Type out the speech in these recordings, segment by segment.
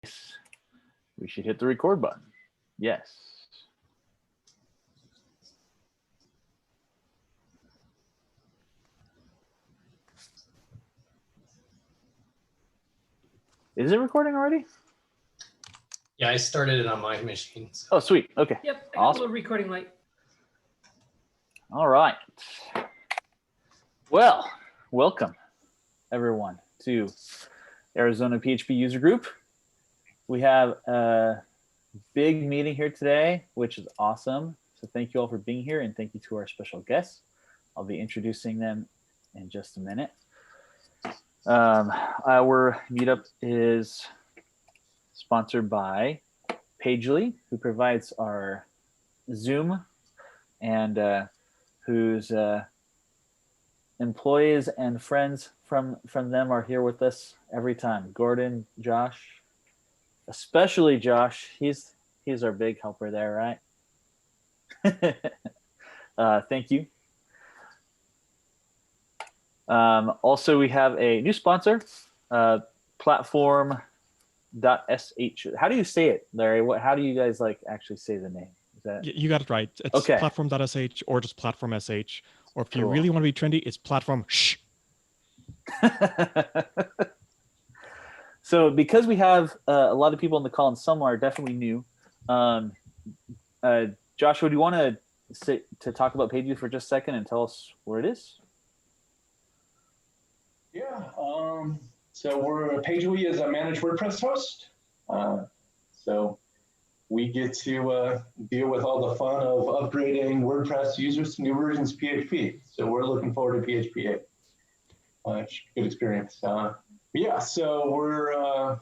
We should hit the record button. Yes. Is it recording already? Yeah, I started it on my machine. So. Oh, sweet. Okay. Yep, I got a little recording light. All right. Well, welcome everyone to Arizona PHP User Group. We have a big meeting here today, which is awesome. So thank you all for being here, and thank you to our special guests. I'll be introducing them in just a minute. Our meetup is sponsored by Pagely, who provides our Zoom and whose employees and friends from them are here with us every time. Gordon, Josh, especially Josh. He's our big helper there, right? Thank you. Also, we have a new sponsor, platform.sh. How do you say it, Larry? How do you guys actually say the name? Is that... You got it right. It's okay. Platform.sh or just platform.sh. Or if you really want to be trendy, it's platform.sh. So because we have a lot of people on the call, and some are definitely new, Joshua, do you want to talk about Pagely for just a second and tell us where it is? Yeah, so Pagely is a managed WordPress host. So we get to deal with all the fun of upgrading WordPress users to new versions of PHP. So we're looking forward to PHP8. Good experience. Yeah, so we're a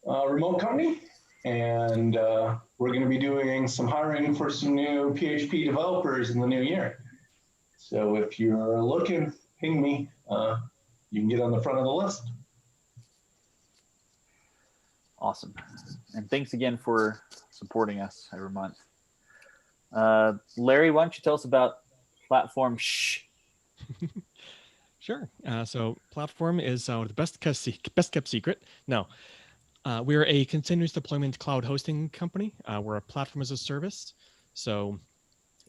remote company, and we're going to be doing some hiring for some new PHP developers in the new year. So if you're looking, ping me. You can get on the front of the list. Awesome. And thanks again for supporting us every month. Larry, why don't you tell us about Platform Shh? Sure. So Platform is the best kept secret. No, we're a continuous deployment cloud hosting company. We're a platform as a service. So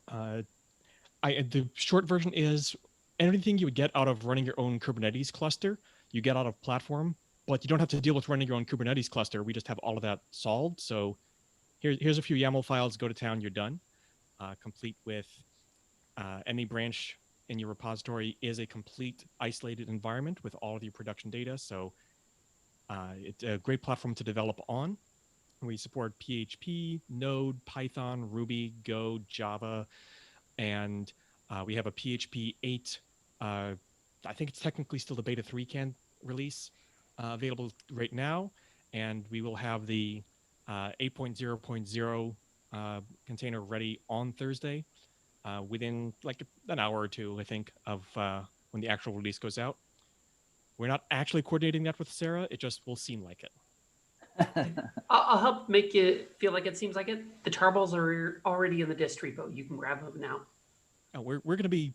the short version is everything you would get out of running your own Kubernetes cluster, you get out of Platform, but you don't have to deal with running your own Kubernetes cluster. We just have all of that solved. So here's a few YAML files, go to town, you're done. Complete with any branch in your repository is a complete isolated environment with all of your production data. So it's a great platform to develop on. We support PHP, Node, Python, Ruby, Go, Java, and we have a PHP8. I think it's technically still the beta 3 release available right now, and we will have the 8.0.0 container ready on Thursday within like an hour or two, I think, of when the actual release goes out. We're not actually coordinating that with Sara. It just will seem like it. I'll help make it feel like it seems like it. The tarballs are already in the dist repo. You can grab them now. We're going to be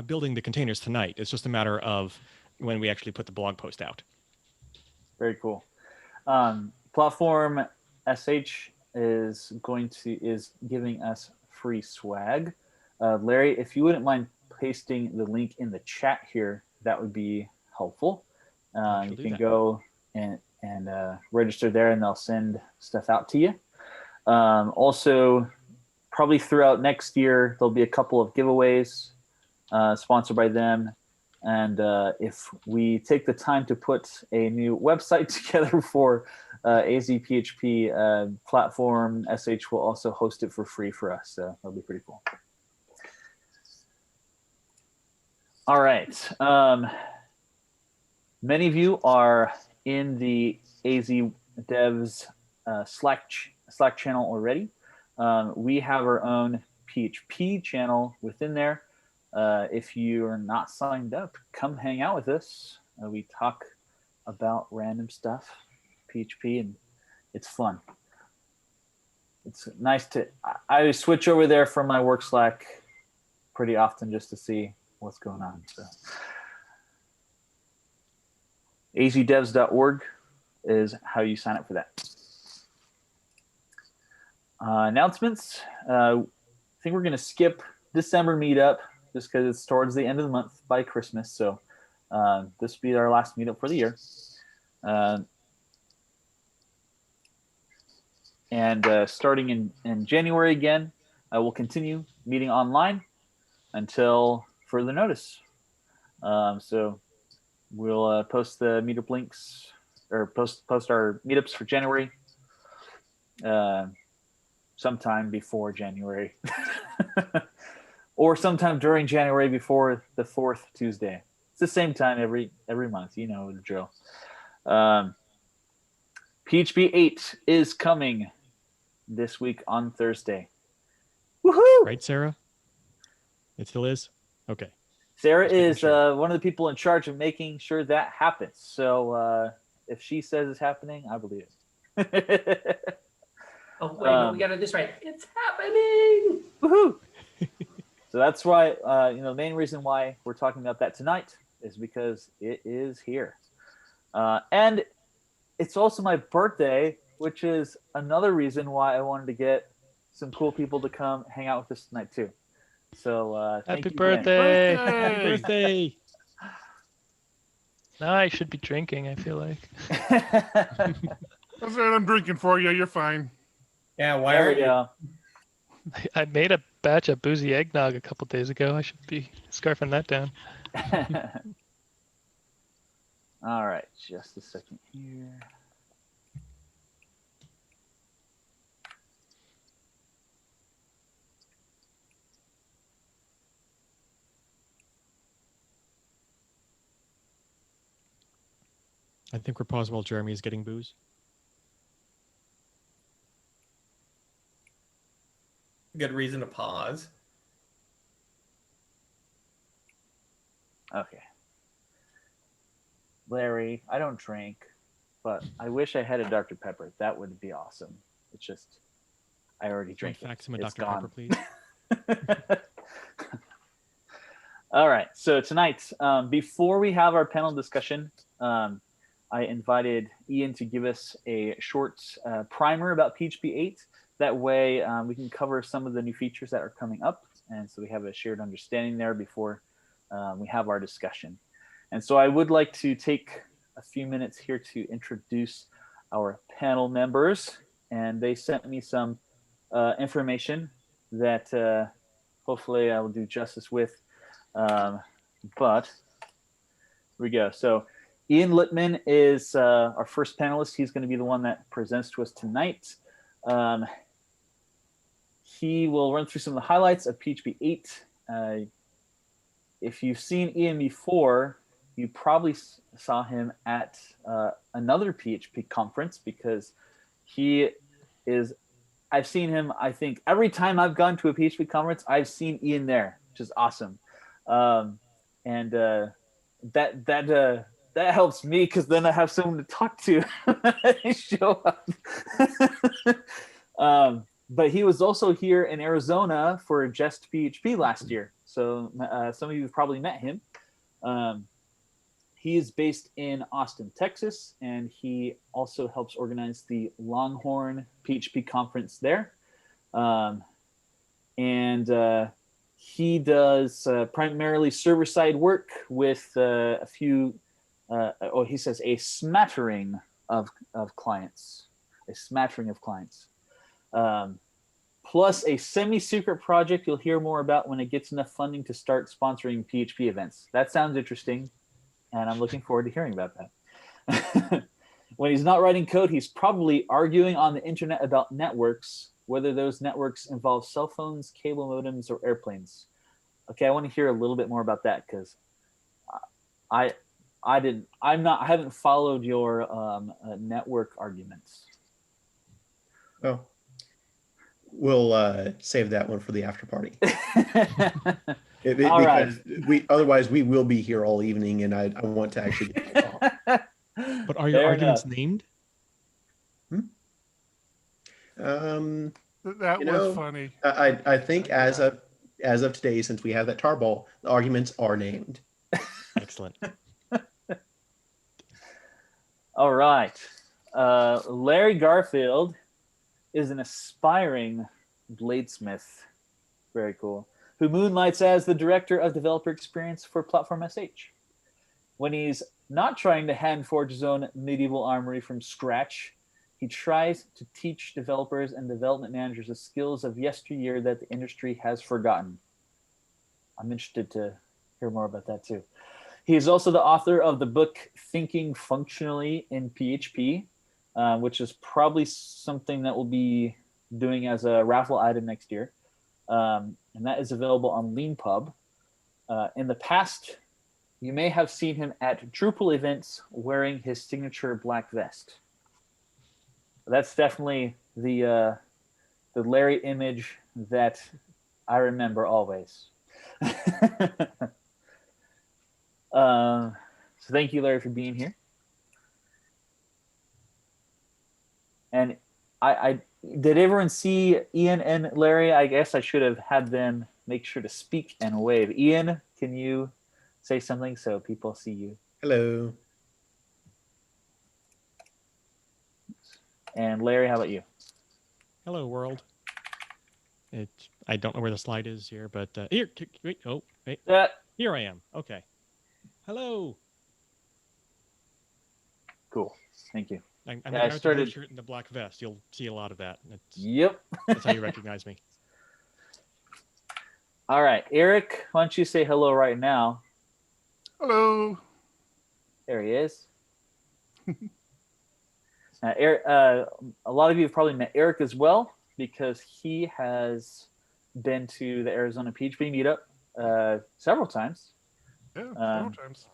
building the containers tonight. It's just a matter of when we actually put the blog post out. Very cool. Platform SH is giving us free swag. Larry, if you wouldn't mind pasting the link in the chat here, that would be helpful. You can go and register there, and they'll send stuff out to you. Also, probably throughout next year, there'll be a couple of giveaways sponsored by them. And if we take the time to put a new website together for azPHP, Platform SH will also host it for free for us. So that'll be pretty cool. All right. Many of you are in the AZ Devs Slack channel already. We have our own PHP channel within there. If you are not signed up, come hang out with us. We talk about random stuff, PHP, and it's fun. It's nice to, I switch over there from my work Slack pretty often just to see what's going on. So, azdevs.org is how you sign up for that. Announcements. I think we're going to skip December meetup just because it's towards the end of the month by Christmas. So this will be our last meetup for the year. And starting in January again, we'll continue meeting online until further notice. So we'll post the meetup links or post our meetups for January sometime before January or sometime during January before the 4th Tuesday. It's the same time every month. You know the drill. PHP8 is coming this week on Thursday. Woohoo! Right, Sarah? It still is? Okay. Sarah Just making is sure. one of the people in charge of making sure that happens. So if she says it's happening, I believe it. Oh, wait, no, we got to do this right. It's happening! Woohoo! So that's why, the main reason why we're talking about that tonight is because it is here. And it's also my birthday, which is another reason why I wanted to get some cool people to come hang out with us tonight too. So thank Happy you again. birthday! Happy birthday! Now I should be drinking, I feel like. That's what I'm drinking for you. You're fine. Yeah, why There we aren't you? go. I made a batch of boozy eggnog a couple days ago. I should be scarfing that down. All right, just a second here. I think we're paused while Jeremy is getting booze. Good reason to pause. Okay. Larry, I don't drink, but I wish I had a Dr. Pepper. That would be awesome. It's just, I already Can you drank it. fax him a It's Dr. gone. Pepper, please? All right. So tonight, before we have our panel discussion, I invited Ian to give us a short primer about PHP8. That way we can cover some of the new features that are coming up. And so we have a shared understanding there before we have our discussion. And so I would like to take a few minutes here to introduce our panel members. And they sent me some information that hopefully I will do justice with. But here we go. So Ian Littman is our first panelist. He's going to be the one that presents to us tonight. He will run through some of the highlights of PHP8. If you've seen Ian before, you probably saw him at another PHP conference because he is, I've seen him, I think, every time I've gone to a PHP conference, I've seen Ian there, which is awesome. And that helps me because then I have someone to talk to when I show up. But he was also here in Arizona for Just PHP last year. So some of you have probably met him. He is based in Austin, Texas, and he also helps organize the Longhorn PHP conference there. He does primarily server-side work with a few, he says a smattering of clients, plus a semi-secret project you'll hear more about when it gets enough funding to start sponsoring PHP events. That sounds interesting, and I'm looking forward to hearing about that. When he's not writing code, he's probably arguing on the internet about networks, whether those networks involve cell phones, cable modems, or airplanes. Okay, I want to hear a little bit more about that because I haven't followed your network arguments. Oh, we'll save that one for the after party. All right. Because otherwise we will be here all evening, and I want to actually get my talk. But are your Fair arguments enough. named? That You was know, funny. I think as of today, since we have that tarball, the arguments are named. Excellent. All right. Larry Garfield is an aspiring bladesmith. Very cool. Who moonlights as the director of developer experience for Platform SH. When he's not trying to hand forge his own medieval armory from scratch, he tries to teach developers and development managers the skills of yesteryear that the industry has forgotten. I'm interested to hear more about that too. He is also the author of the book Thinking Functionally in PHP, which is probably something that we'll be doing as a raffle item next year. And that is available on Leanpub. In the past, you may have seen him at Drupal events wearing his signature black vest. That's definitely the Larry image that I remember always. So thank you, Larry, for being here. And I did everyone see Ian and Larry? I guess I should have had them make sure to speak and wave. Ian, can you say something so people see you? Hello. And Larry, how about you? Hello, world. I don't know where the slide is here, but here. Wait. Oh, wait. Here I am. Okay. Hello. Cool. Thank you. I'm Yeah, the guy with the blue shirt and the black vest. You'll see a lot of that. Yep. That's how you recognize me. All right, Eric, why don't you say hello right now? Hello. There he is. Eric, a lot of you have probably met Eric as well because he has been to the Arizona PHP meetup several times. Yeah, several times.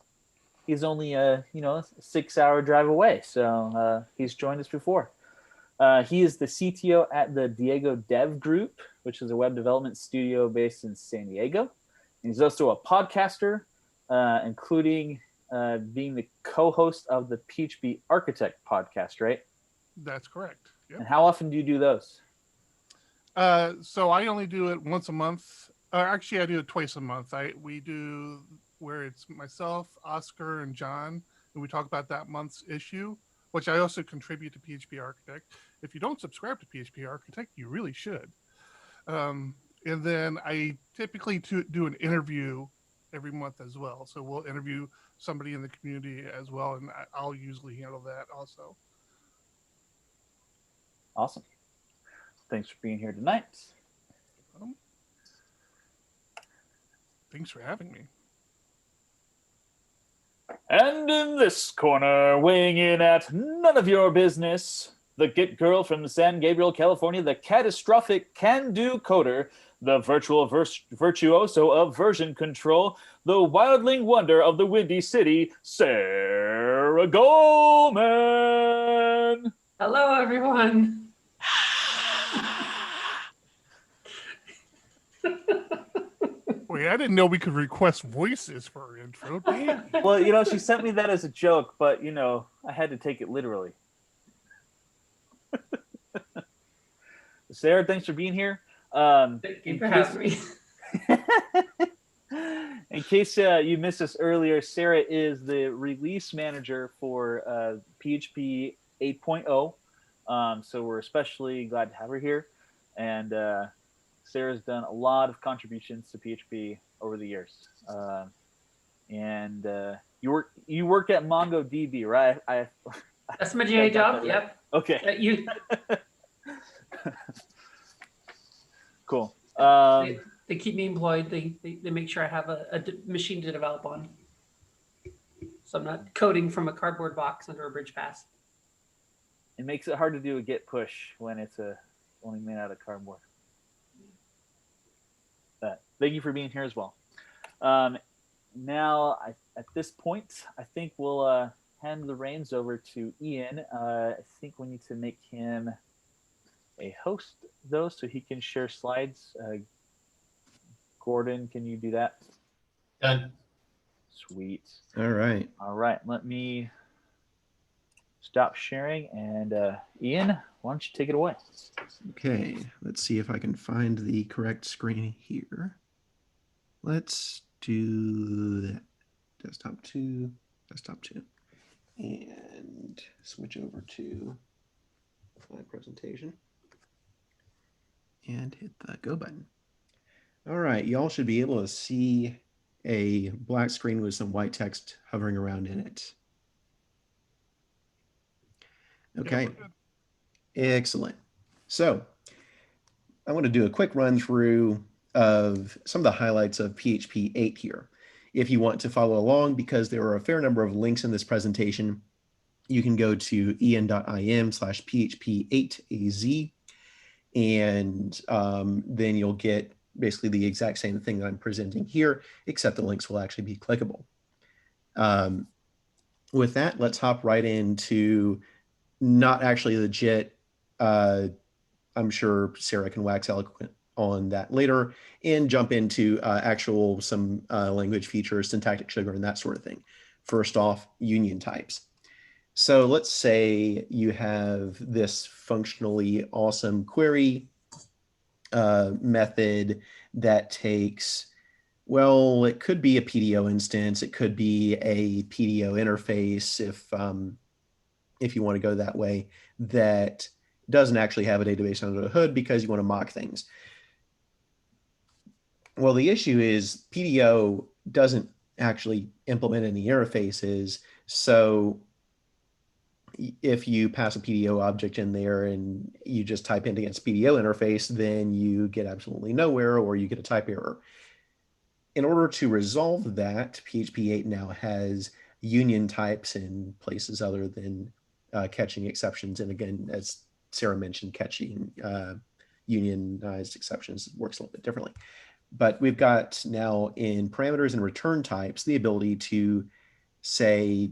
He's only a 6-hour drive away, so he's joined us before. He is the CTO at the Diego Dev Group, which is a web development studio based in San Diego. And he's also a podcaster, including being the co-host of the PHP Architect podcast, right? That's correct. Yep. And how often do you do those? So I only do it once a month. Actually, I do it twice a month. We do where it's myself, Oscar, and John, and we talk about that month's issue, which I also contribute to PHP Architect. If you don't subscribe to PHP Architect, you really should. And then I typically do an interview every month as well. So we'll interview somebody in the community as well, and I'll usually handle that also. Awesome. Thanks for being here tonight. Thanks for having me. And in this corner, weighing in at none of your business, the Git Girl from San Gabriel, California, the catastrophic can-do coder, the virtual virtuoso of version control, the wildling wonder of the Windy City, Sara Golemon. Hello, everyone. Wait, I didn't know we could request voices for our intro. Damn. Well, she sent me that as a joke, but, I had to take it literally. Sarah, thanks for being here. Thank you for having me. In case you missed us earlier, Sarah is the release manager for PHP 8.0. So we're especially glad to have her here. And Sarah's done a lot of contributions to PHP over the years. And you work at MongoDB, right? That's my GA job. Right? Yep. Okay. Cool. They keep me employed. They make sure I have a machine to develop on. So I'm not coding from a cardboard box under a bridge pass. It makes it hard to do a git push when it's only made out of cardboard. But thank you for being here as well. Now, at this point, I think we'll hand the reins over to Ian. I think we need to make him a host, though, so he can share slides. Gordon, can you do that? Done. Sweet. All right. All right. Let me stop sharing. And Ian, why don't you take it away? Okay. Let's see if I can find the correct screen here. Let's do that. Desktop 2, desktop 2. And switch over to my presentation and hit the go button. All right, y'all should be able to see a black screen with some white text hovering around in it. Okay, excellent. So I want to do a quick run through of some of the highlights of PHP 8 here. If you want to follow along, because there are a fair number of links in this presentation, you can go to en.im/php8az, and then you'll get basically the exact same thing that I'm presenting here, except the links will actually be clickable. With that, let's hop right into not actually legit. I'm sure Sarah can wax eloquent on that later, and jump into actual some language features, syntactic sugar, and that sort of thing. First off, union types. So let's say you have this functionally awesome query method that takes, well, it could be a PDO instance, it could be a PDO interface if you want to go that way, that doesn't actually have a database under the hood because you want to mock things. Well, the issue is PDO doesn't actually implement any interfaces. So if you pass a PDO object in there and you just type in against PDO interface, then you get absolutely nowhere, or you get a type error. In order to resolve that, PHP 8 now has union types in places other than catching exceptions. And again, as Sarah mentioned, catching unionized exceptions works a little bit differently. But we've got now in parameters and return types the ability to say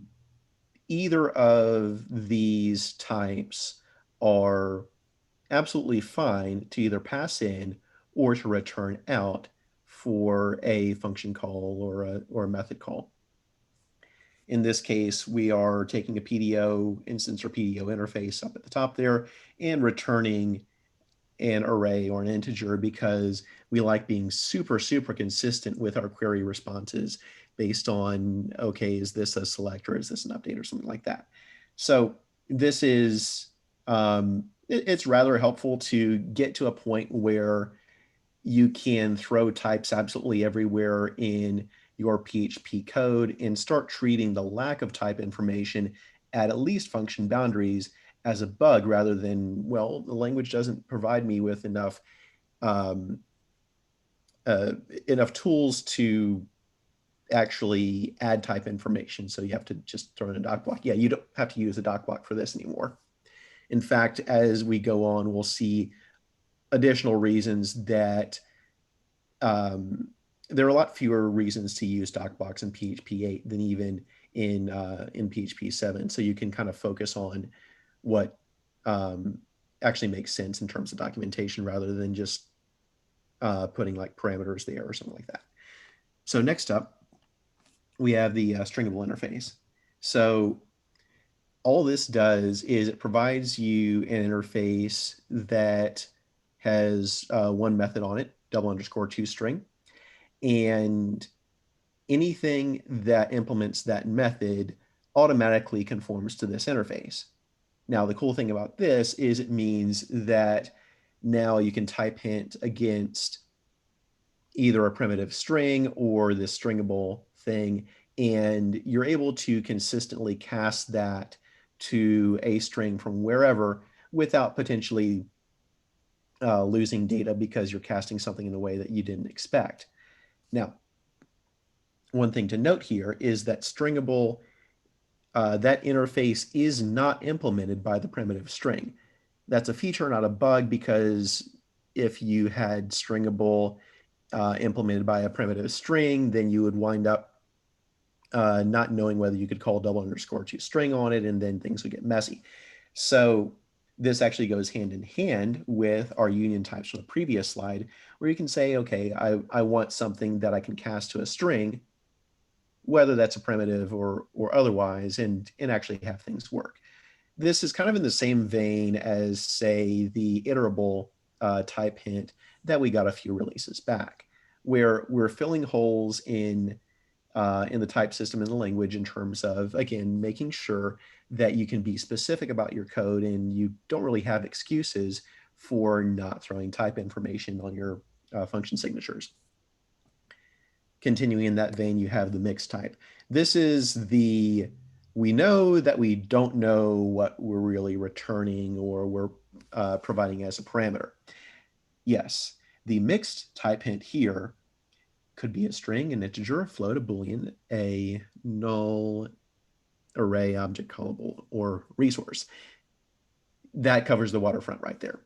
either of these types are absolutely fine to either pass in or to return out for a function call or a method call. In this case, we are taking a PDO instance or PDO interface up at the top there and returning an array or an integer because we like being super, super consistent with our query responses based on, okay, is this a select or is this an update or something like that? So this is, it's rather helpful to get to a point where you can throw types absolutely everywhere in your PHP code and start treating the lack of type information at least function boundaries as a bug rather than, well, the language doesn't provide me with enough enough tools to actually add type information. So you have to just throw in a doc block. Yeah, you don't have to use a doc block for this anymore. In fact, as we go on, we'll see additional reasons that there are a lot fewer reasons to use doc blocks in PHP 8 than even in PHP 7. So you can kind of focus on what actually makes sense in terms of documentation rather than just putting like parameters there or something like that. So next up, we have the stringable interface. So all this does is it provides you an interface that has one method on it, double_toString, and anything that implements that method automatically conforms to this interface. Now, the cool thing about this is it means that now you can type hint against either a primitive string or this stringable thing, and you're able to consistently cast that to a string from wherever without potentially losing data because you're casting something in a way that you didn't expect. Now, one thing to note here is that stringable, that interface is not implemented by the primitive string. That's a feature, not a bug, because if you had stringable implemented by a primitive string, then you would wind up not knowing whether you could call double_toString on it, and then things would get messy. So this actually goes hand in hand with our union types from the previous slide, where you can say, okay, I want something that I can cast to a string, whether that's a primitive or otherwise, and actually have things work. This is kind of in the same vein as, say, the iterable type hint that we got a few releases back, where we're filling holes in in the type system in the language in terms of, again, making sure that you can be specific about your code and you don't really have excuses for not throwing type information on your function signatures. Continuing in that vein, you have the mixed type. This is the, we know that we don't know what we're really returning or we're providing as a parameter. Yes, the mixed type hint here could be a string, an integer, a float, a boolean, a null, array, object callable, or resource. That covers the waterfront right there.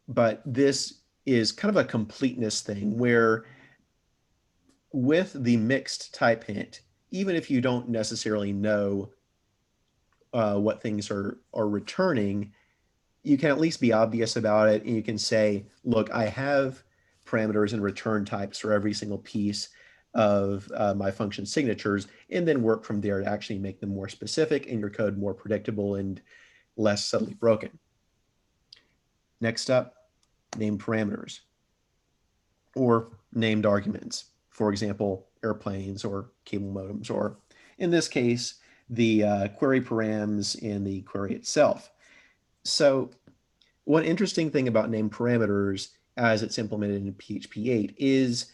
But this is kind of a completeness thing where with the mixed type hint, even if you don't necessarily know what things are returning, you can at least be obvious about it. And you can say, look, I have parameters and return types for every single piece of my function signatures, and then work from there to actually make them more specific and your code more predictable and less subtly broken. Next up, name parameters or named arguments. For example, airplanes or cable modems, or in this case, the query params in the query itself. So one interesting thing about name parameters as it's implemented in PHP8 is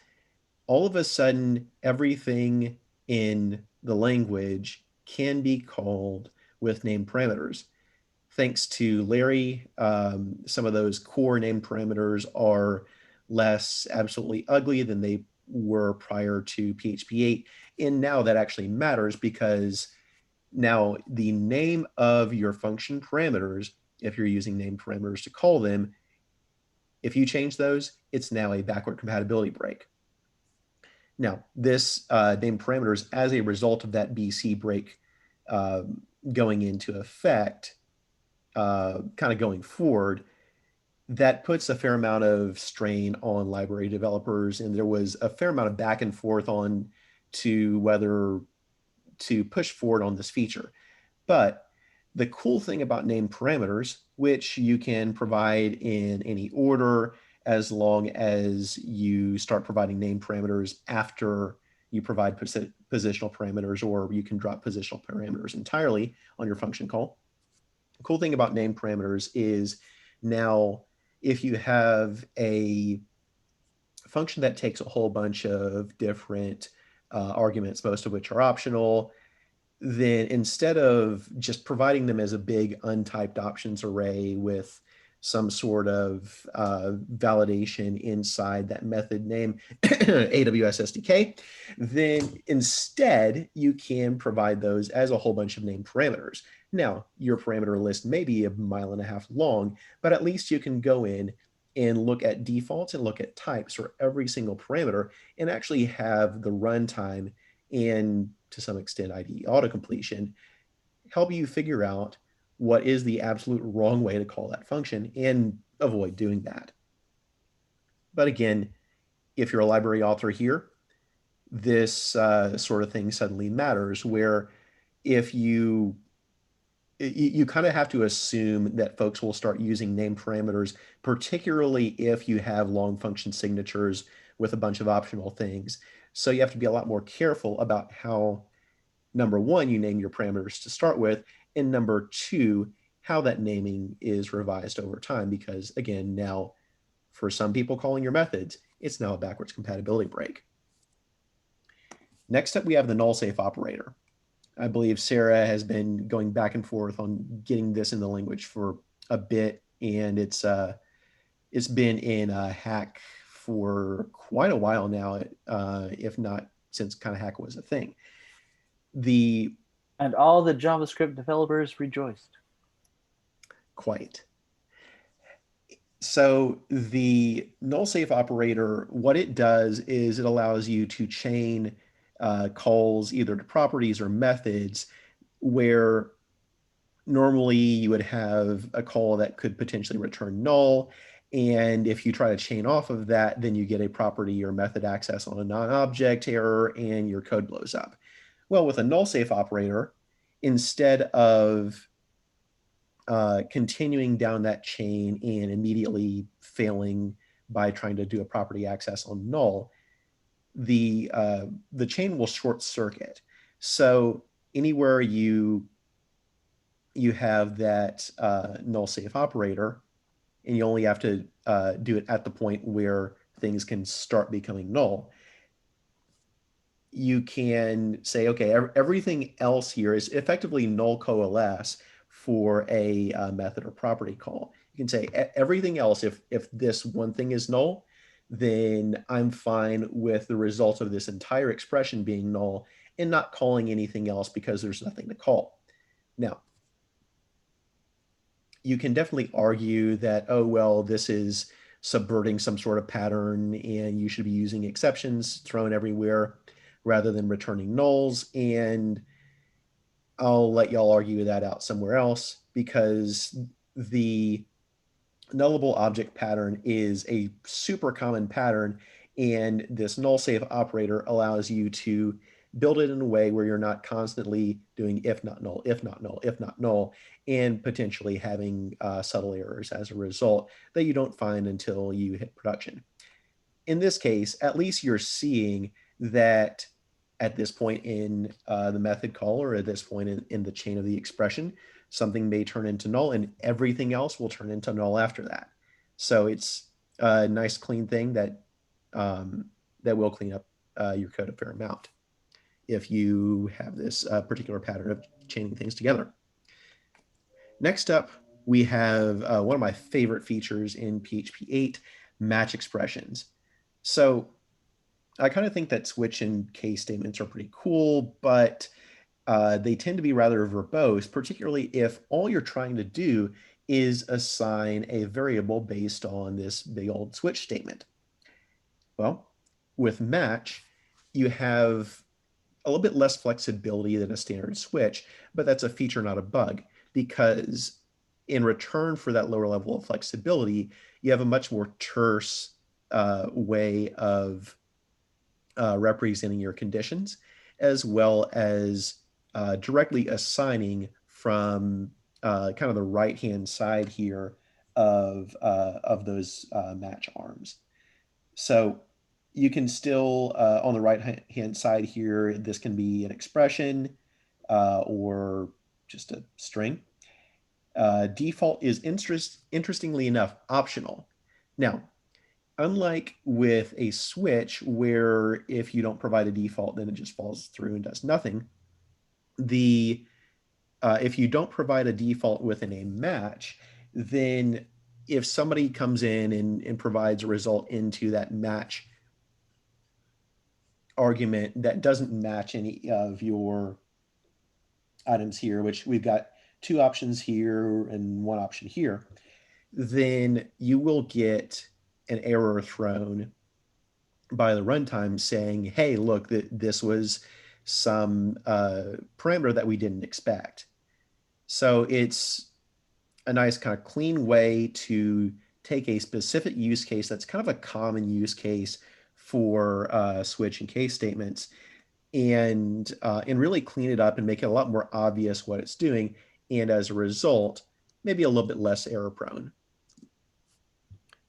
all of a sudden everything in the language can be called with name parameters. Thanks to Larry, some of those core name parameters are less absolutely ugly than they were prior to PHP8. And now that actually matters because now the name of your function parameters, if you're using name parameters to call them, if you change those, it's now a backward compatibility break. Now, this name parameters, as a result of that BC break going into effect, kind of going forward, that puts a fair amount of strain on library developers. And there was a fair amount of back and forth on to whether to push forward on this feature. But the cool thing about name parameters, which you can provide in any order as long as you start providing name parameters after you provide positional parameters, or you can drop positional parameters entirely on your function call. The cool thing about name parameters is now if you have a function that takes a whole bunch of different arguments, most of which are optional, then instead of just providing them as a big untyped options array with some sort of validation inside that method name AWS SDK, then instead you can provide those as a whole bunch of name parameters. Now, your parameter list may be 1.5 miles long, but at least you can go in and look at defaults and look at types for every single parameter and actually have the runtime and to some extent IDE autocompletion help you figure out what is the absolute wrong way to call that function and avoid doing that. But again, if you're a library author here, this sort of thing suddenly matters, where if you kind of have to assume that folks will start using name parameters, particularly if you have long function signatures with a bunch of optional things. So you have to be a lot more careful about how, number one, you name your parameters to start with, and number two, how that naming is revised over time. Because again, now for some people calling your methods, it's now a backwards compatibility break. Next up, we have the NULLSAFE operator. I believe Sara has been going back and forth on getting this in the language for a bit, and it's been in Hack for quite a while now, if not since kind of Hack was a thing. And all the JavaScript developers rejoiced. Quite. So the NULLSAFE operator, what it does is it allows you to chain calls either to properties or methods where normally you would have a call that could potentially return null. And if you try to chain off of that, then you get a property or method access on a non-object error and your code blows up. Well, with a NULLSAFE operator, instead of continuing down that chain and immediately failing by trying to do a property access on null, the chain will short circuit. So anywhere you have that null safe operator, and you only have to do it at the point where things can start becoming null, you can say, okay, everything else here is effectively null coalesce for a method or property call. You can say everything else, if this one thing is null, then I'm fine with the result of this entire expression being null and not calling anything else because there's nothing to call. Now, you can definitely argue that, oh, well, this is subverting some sort of pattern and you should be using exceptions thrown everywhere rather than returning nulls. And I'll let y'all argue that out somewhere else, because the nullable object pattern is a super common pattern, and this null safe operator allows you to build it in a way where you're not constantly doing if not null, if not null, if not null, and potentially having subtle errors as a result that you don't find until you hit production. In this case, at least you're seeing that at this point in the method call, or at this point in the chain of the expression, something may turn into null and everything else will turn into null after that. So it's a nice clean thing that that will clean up your code a fair amount if you have this particular pattern of chaining things together. Next up, we have one of my favorite features in PHP8, match expressions. So I kind of think that switch and case statements are pretty cool, but they tend to be rather verbose, particularly if all you're trying to do is assign a variable based on this big old switch statement. Well, with match, you have a little bit less flexibility than a standard switch, but that's a feature, not a bug, because in return for that lower level of flexibility, you have a much more terse way of representing your conditions, as well as directly assigning from kind of the right-hand side here of those match arms. So you can still, on the right-hand side here, this can be an expression or just a string. Default is, interestingly enough, optional. Now, unlike with a switch, where if you don't provide a default, then it just falls through and does nothing, if you don't provide a default within a match, then if somebody comes in and provides a result into that match argument that doesn't match any of your items here, which we've got two options here and one option here, then you will get an error thrown by the runtime saying, hey, look, this was some parameter that we didn't expect. So it's a nice kind of clean way to take a specific use case that's kind of a common use case for switch and case statements and really clean it up and make it a lot more obvious what it's doing. And as a result, maybe a little bit less error prone.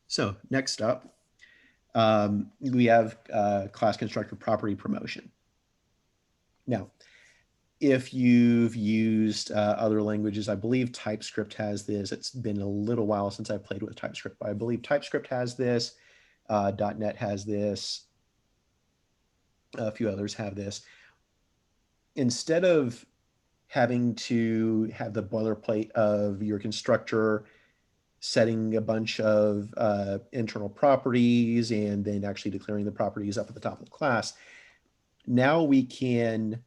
So next up, we have class constructor property promotion. Now, if you've used other languages, I believe TypeScript has this. It's been a little while since I played with TypeScript, but I believe TypeScript has this. .NET has this. A few others have this. Instead of having to have the boilerplate of your constructor setting a bunch of internal properties and then actually declaring the properties up at the top of the class, now we can,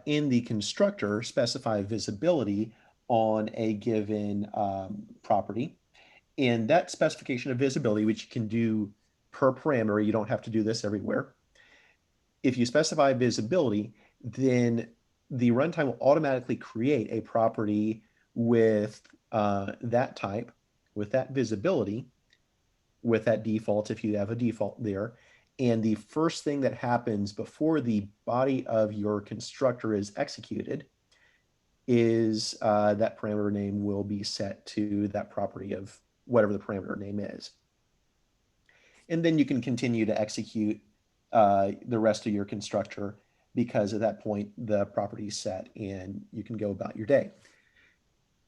in the constructor, specify visibility on a given property. And that specification of visibility, which you can do per parameter, you don't have to do this everywhere. If you specify visibility, then the runtime will automatically create a property with that type, with that visibility, with that default, if you have a default there. And the first thing that happens before the body of your constructor is executed is that parameter name will be set to that property of whatever the parameter name is. And then you can continue to execute the rest of your constructor, because at that point, the property is set and you can go about your day.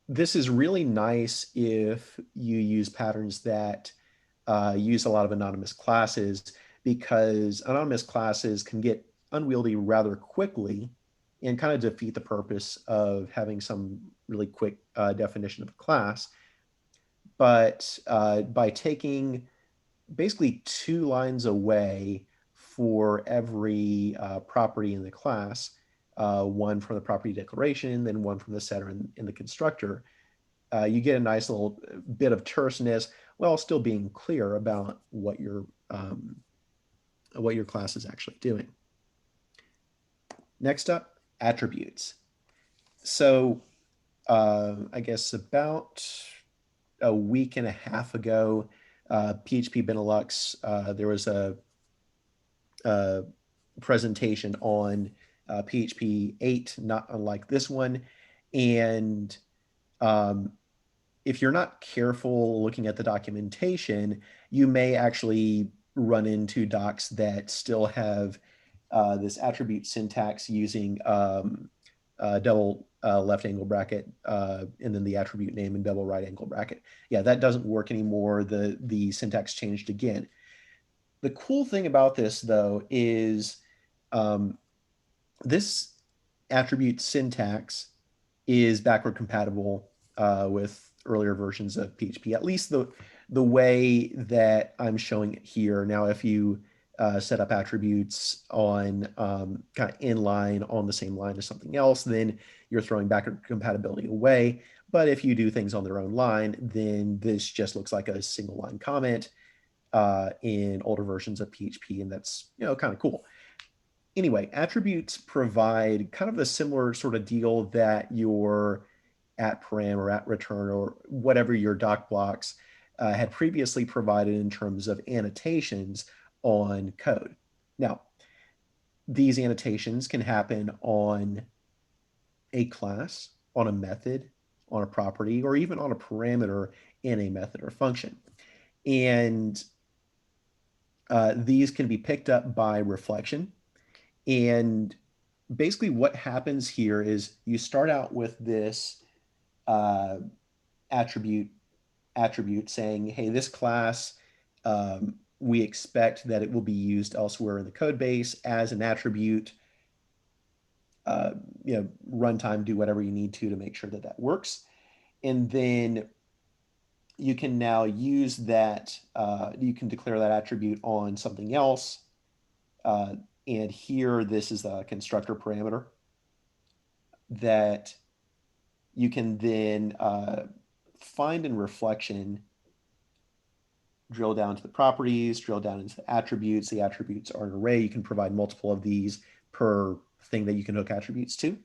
This is really nice if you use patterns that use a lot of anonymous classes, because anonymous classes can get unwieldy rather quickly and kind of defeat the purpose of having some really quick definition of a class. But by taking basically 2 lines away for every property in the class, one from the property declaration, then one from the setter in the constructor, you get a nice little bit of terseness while still being clear about what your class is actually doing. Next up, attributes. So I guess about a week and a half ago, PHP Benelux, there was a presentation on PHP8, not unlike this one. And if you're not careful looking at the documentation, you may actually run into docs that still have this attribute syntax using double left angle bracket and then the attribute name and double right angle bracket. Yeah, that doesn't work anymore. The syntax changed again. The cool thing about this, though, is this attribute syntax is backward compatible with earlier versions of PHP, at least the way that I'm showing it here. Now, if you set up attributes on kind of inline on the same line as something else, then you're throwing backward compatibility away. But if you do things on their own line, then this just looks like a single line comment in older versions of PHP, and that's kind of cool. Anyway, attributes provide kind of a similar sort of deal that your @param or @return or whatever your doc blocks had previously provided in terms of annotations on code. Now, these annotations can happen on a class, on a method, on a property, or even on a parameter in a method or function. And these can be picked up by reflection. And basically what happens here is you start out with this attribute saying, hey, this class, we expect that it will be used elsewhere in the code base as an attribute. Runtime, do whatever you need to make sure that that works. And then you can now use that, you can declare that attribute on something else. And here, this is the constructor parameter that you can then find in reflection, drill down to the properties, drill down into the attributes. The attributes are an array. You can provide multiple of these per thing that you can hook attributes to.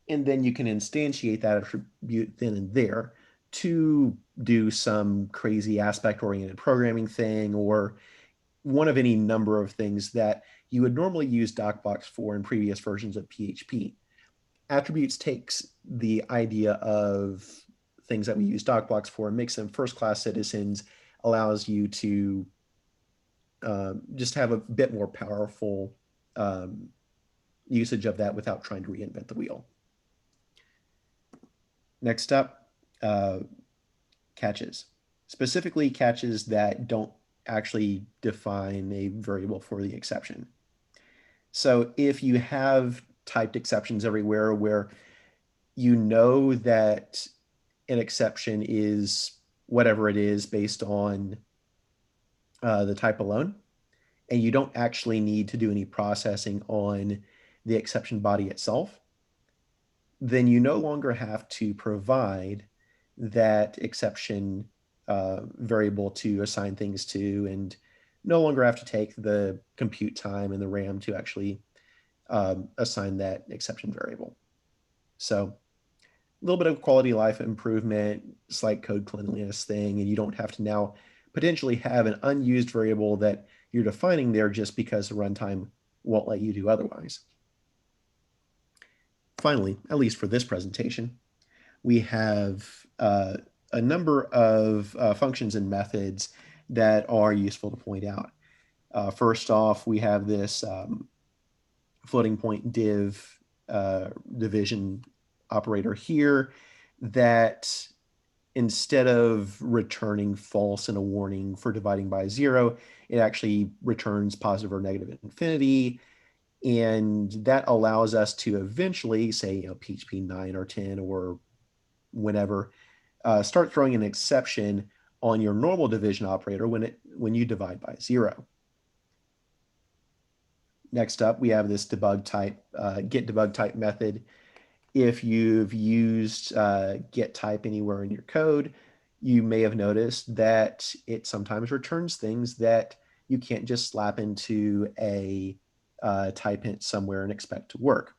And then you can instantiate that attribute then and there to do some crazy aspect-oriented programming thing, or one of any number of things that you would normally use DocBox for in previous versions of PHP. Attributes takes the idea of things that we use DocBox for and makes them first-class citizens, allows you to just have a bit more powerful usage of that without trying to reinvent the wheel. Next up, catches. Specifically, catches that don't actually define a variable for the exception. So if you have typed exceptions everywhere where you know that an exception is whatever it is based on the type alone, and you don't actually need to do any processing on the exception body itself, then you no longer have to provide that exception variable to assign things to, and no longer have to take the compute time and the RAM to actually assign that exception variable. So a little bit of quality of life improvement, slight code cleanliness thing, and you don't have to now potentially have an unused variable that you're defining there just because the runtime won't let you do otherwise. Finally, at least for this presentation, we have a number of functions and methods that are useful to point out. First off, we have this floating point div division operator here that instead of returning false in a warning for dividing by 0, it actually returns positive or negative infinity. And that allows us to eventually, say, PHP 9 or 10 or whenever, start throwing an exception on your normal division operator when you divide by 0. Next up, we have this debug type, get debug type method. If you've used get type anywhere in your code, you may have noticed that it sometimes returns things that you can't just slap into a type hint somewhere and expect to work.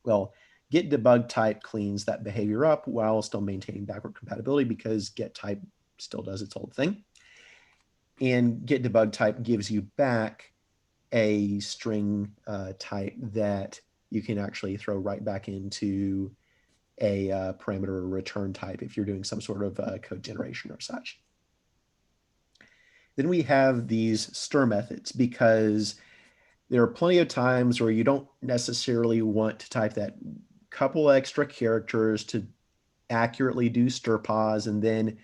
Well, get debug type cleans that behavior up while still maintaining backward compatibility, because get type still does its old thing. And get debug type gives you back a string type that you can actually throw right back into a parameter or return type if you're doing some sort of code generation or such. Then we have these stir methods, because there are plenty of times where you don't necessarily want to type that couple extra characters to accurately do stir pause, and then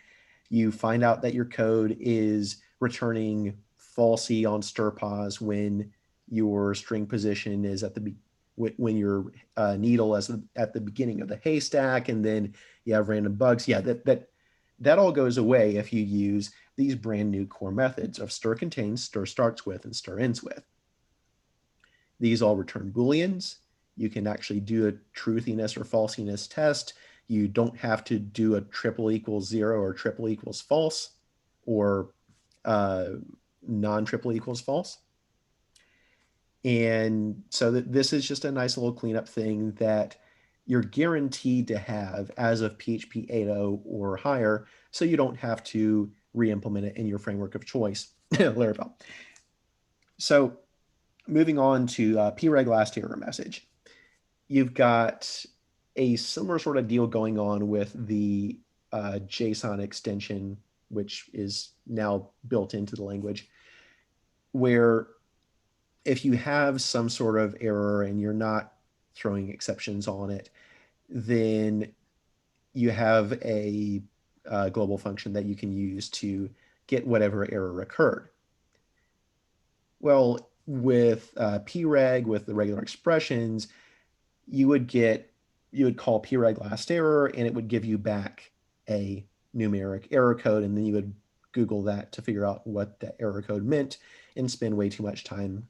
you find out that your code is returning falsy on stir pause when your string position is at the when your needle is at the beginning of the haystack, and then you have random bugs. Yeah, that all goes away if you use these brand new core methods of stir contains, stir starts with, and stir ends with. These all return Booleans. You can actually do a truthiness or falsiness test. You don't have to do a triple equals 0 or triple equals false or non-triple equals false. And so this is just a nice little cleanup thing that you're guaranteed to have as of PHP 8.0 or higher, so you don't have to re-implement it in your framework of choice, Laravel. So moving on to preg last error message. You've got a similar sort of deal going on with the JSON extension, which is now built into the language, where if you have some sort of error and you're not throwing exceptions on it, then you have a global function that you can use to get whatever error occurred. Well, with preg, with the regular expressions, you would call preg last error, and it would give you back a numeric error code, and then you would Google that to figure out what the error code meant and spend way too much time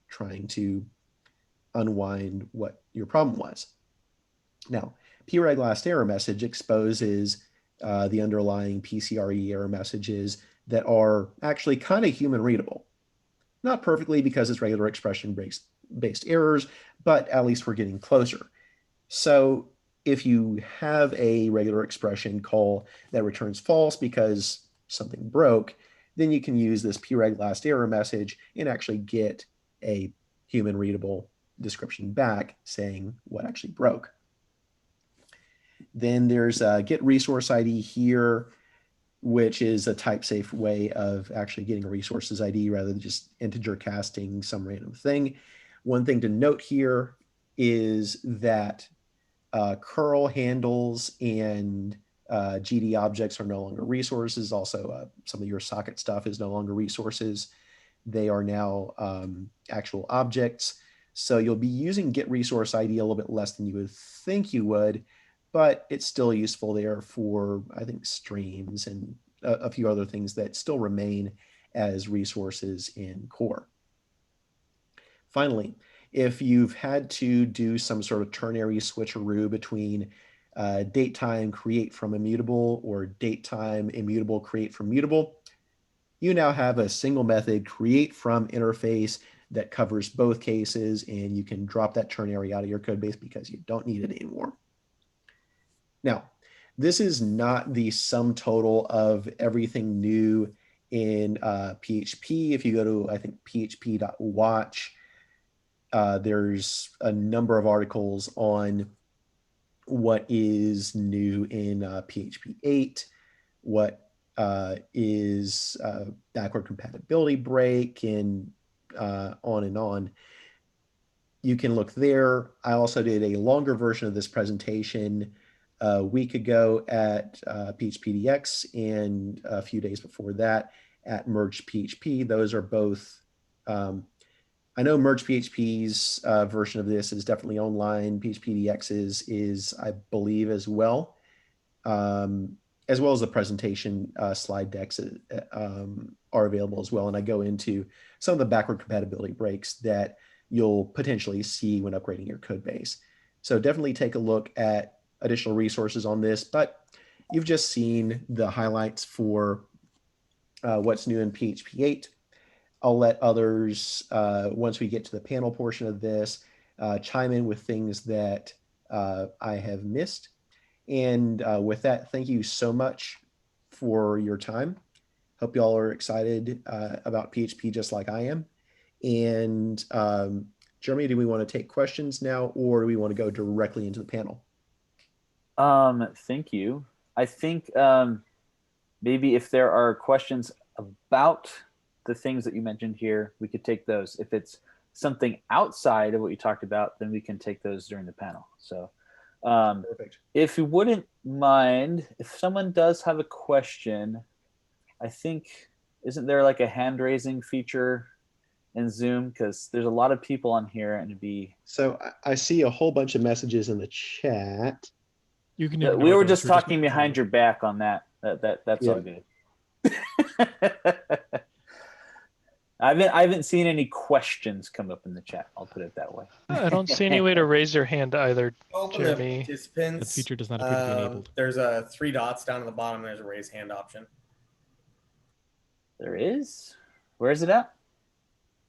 trying to unwind what your problem was. Now, preg last error message exposes the underlying PCRE error messages that are actually kind of human readable. Not perfectly, because it's regular expression based errors, but at least we're getting closer. So if you have a regular expression call that returns false because something broke, then you can use this preg last error message and actually get a human readable description back saying what actually broke. Then there's get resource ID here, which is a type safe way of actually getting a resources ID rather than just integer casting some random thing. One thing to note here is that curl handles and GD objects are no longer resources. Also, some of your socket stuff is no longer resources. They are now actual objects. So you'll be using get resource ID a little bit less than you would think you would, but it's still useful there for, I think, streams and a few other things that still remain as resources in core. Finally, if you've had to do some sort of ternary switcheroo between datetime create from immutable or datetime immutable create from mutable, you now have a single method create from interface that covers both cases, and you can drop that ternary out of your code base because you don't need it anymore. Now, this is not the sum total of everything new in PHP. If you go to, I think, php.watch, there's a number of articles on what is new in PHP 8, what is backward compatibility break, and on and on. You can look there. I also did a longer version of this presentation a week ago at PHPDX, and a few days before that at Merge PHP. Those are both, I know Merge PHP's version of this is definitely online. PHPDX's is, I believe, as well as the presentation slide decks are available as well. And I go into some of the backward compatibility breaks that you'll potentially see when upgrading your code base. So definitely take a look at additional resources on this, but you've just seen the highlights for what's new in PHP8. I'll let others, once we get to the panel portion of this, chime in with things that I have missed. And with that, thank you so much for your time. Hope y'all are excited about PHP just like I am. And Jeremy, do we want to take questions now, or do we want to go directly into the panel? Thank you. I think maybe if there are questions about the things that you mentioned here, we could take those. If it's something outside of what you talked about, then we can take those during the panel. So Perfect. If you wouldn't mind, if someone does have a question, I think, isn't there like a hand raising feature in Zoom? Because there's a lot of people on here, and it'd be. So I see a whole bunch of messages in the chat. You can. We were just talking behind your back on that. That's all good. I haven't seen any questions come up in the chat. I'll put it that way. I don't see any way to raise your hand either, Open Jeremy. the participants. That feature does not appear to be enabled. There's 3 dots down at the bottom. There's a raise hand option. There is? Where is it at?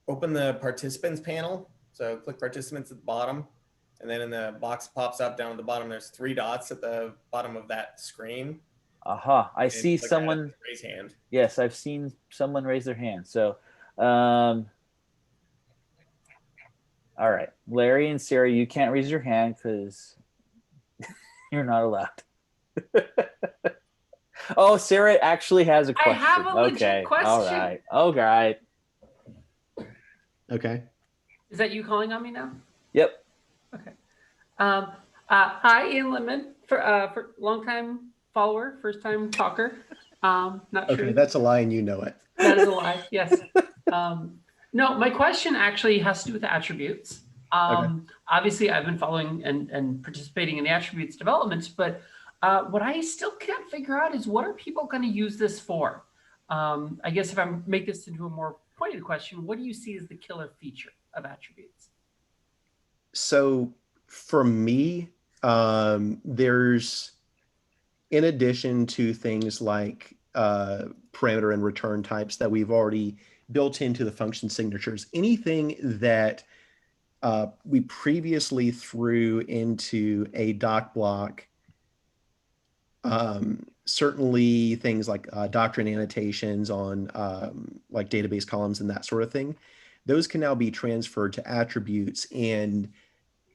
Open the participants panel. So click participants at the bottom. And then in the box that pops up down at the bottom, there's 3 dots at the bottom of that screen. Aha, I And see click someone. raise hand. Yes, I've seen someone raise their hand. So, all right, Larry and Sarah, you can't raise your hand because you're not allowed. Oh, Sarah actually has a question. I have a legit question. All right. Okay. Is that you calling on me now? Yep. Okay. Hi, Ian Littman, for long-time follower, first-time talker. Not Okay, true. that's a lie and you know it. That is a lie. Yes. No, my question actually has to do with the attributes. Obviously, I've been following and participating in the attributes developments, but what I still can't figure out is what are people going to use this for? I guess if I make this into a more pointed question, what do you see as the killer feature of attributes? So for me, there's, in addition to things like parameter and return types that we've already built into the function signatures, anything that we previously threw into a doc block, certainly things like doctrine annotations on like database columns and that sort of thing, those can now be transferred to attributes and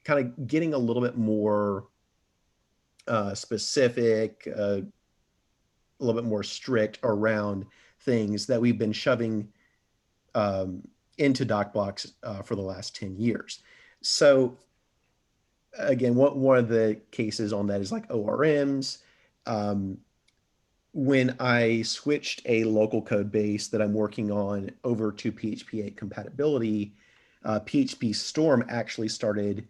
kind of getting a little bit more specific, a little bit more strict around things that we've been shoving into doc blocks for the last 10 years. So again, one of the cases on that is like ORMs. When I switched a local code base that I'm working on over to PHP8 compatibility, PHP Storm actually started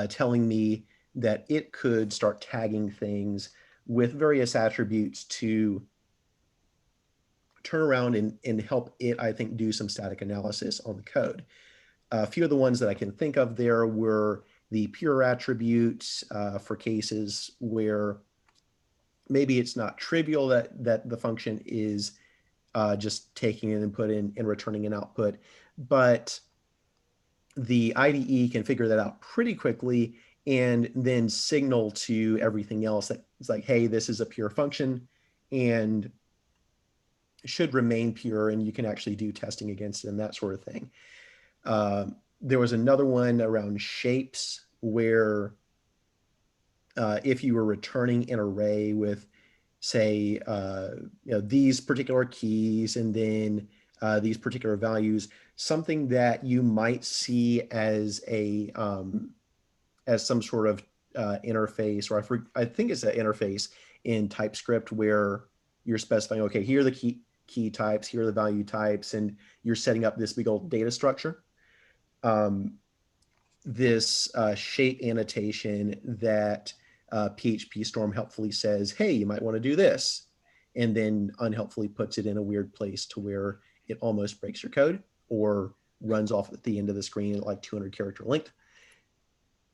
telling me that it could start tagging things with various attributes to turn around and help it, I think, do some static analysis on the code. A few of the ones that I can think of there were the pure attributes for cases where maybe it's not trivial that the function is just taking an input and returning an output, but the IDE can figure that out pretty quickly and then signal to everything else that it's like, hey, this is a pure function and should remain pure, and you can actually do testing against it and that sort of thing. There was another one around shapes where if you were returning an array with say, these particular keys and then these particular values, something that you might see as a as some sort of interface, or I think it's an interface in TypeScript where you're specifying, okay, here are the key types, here are the value types, and you're setting up this big old data structure. This shape annotation that PHP Storm helpfully says, hey, you might want to do this, and then unhelpfully puts it in a weird place to where it almost breaks your code or runs off at the end of the screen at like 200 character length.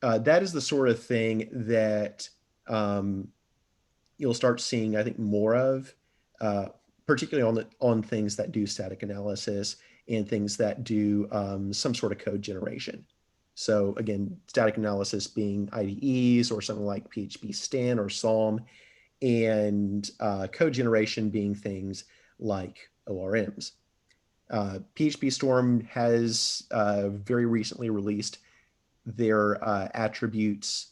That is the sort of thing that you'll start seeing, I think, more of, particularly on things that do static analysis and things that do some sort of code generation. So again, static analysis being IDEs or something like PHP Stan or Psalm, and code generation being things like ORMs. PHP Storm has very recently released their attributes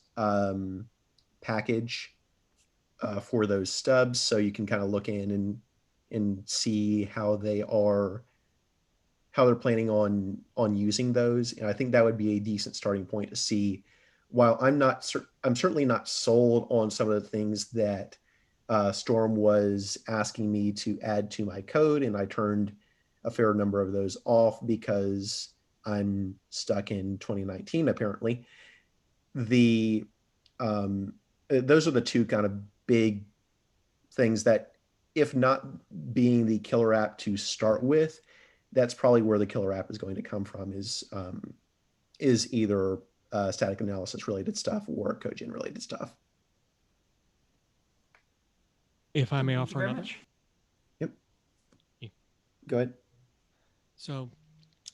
package for those stubs, so you can kind of look in and see how they're planning on using those. And I think that would be a decent starting point to see. While I'm certainly not sold on some of the things that Storm was asking me to add to my code, and I turned a fair number of those off because I'm stuck in 2019 apparently. Those are the two kind of big things that, if not being the killer app to start with, that's probably where the killer app is going to come from, is either static analysis related stuff or code gen related stuff. If I may offer another. Yep. Go ahead. So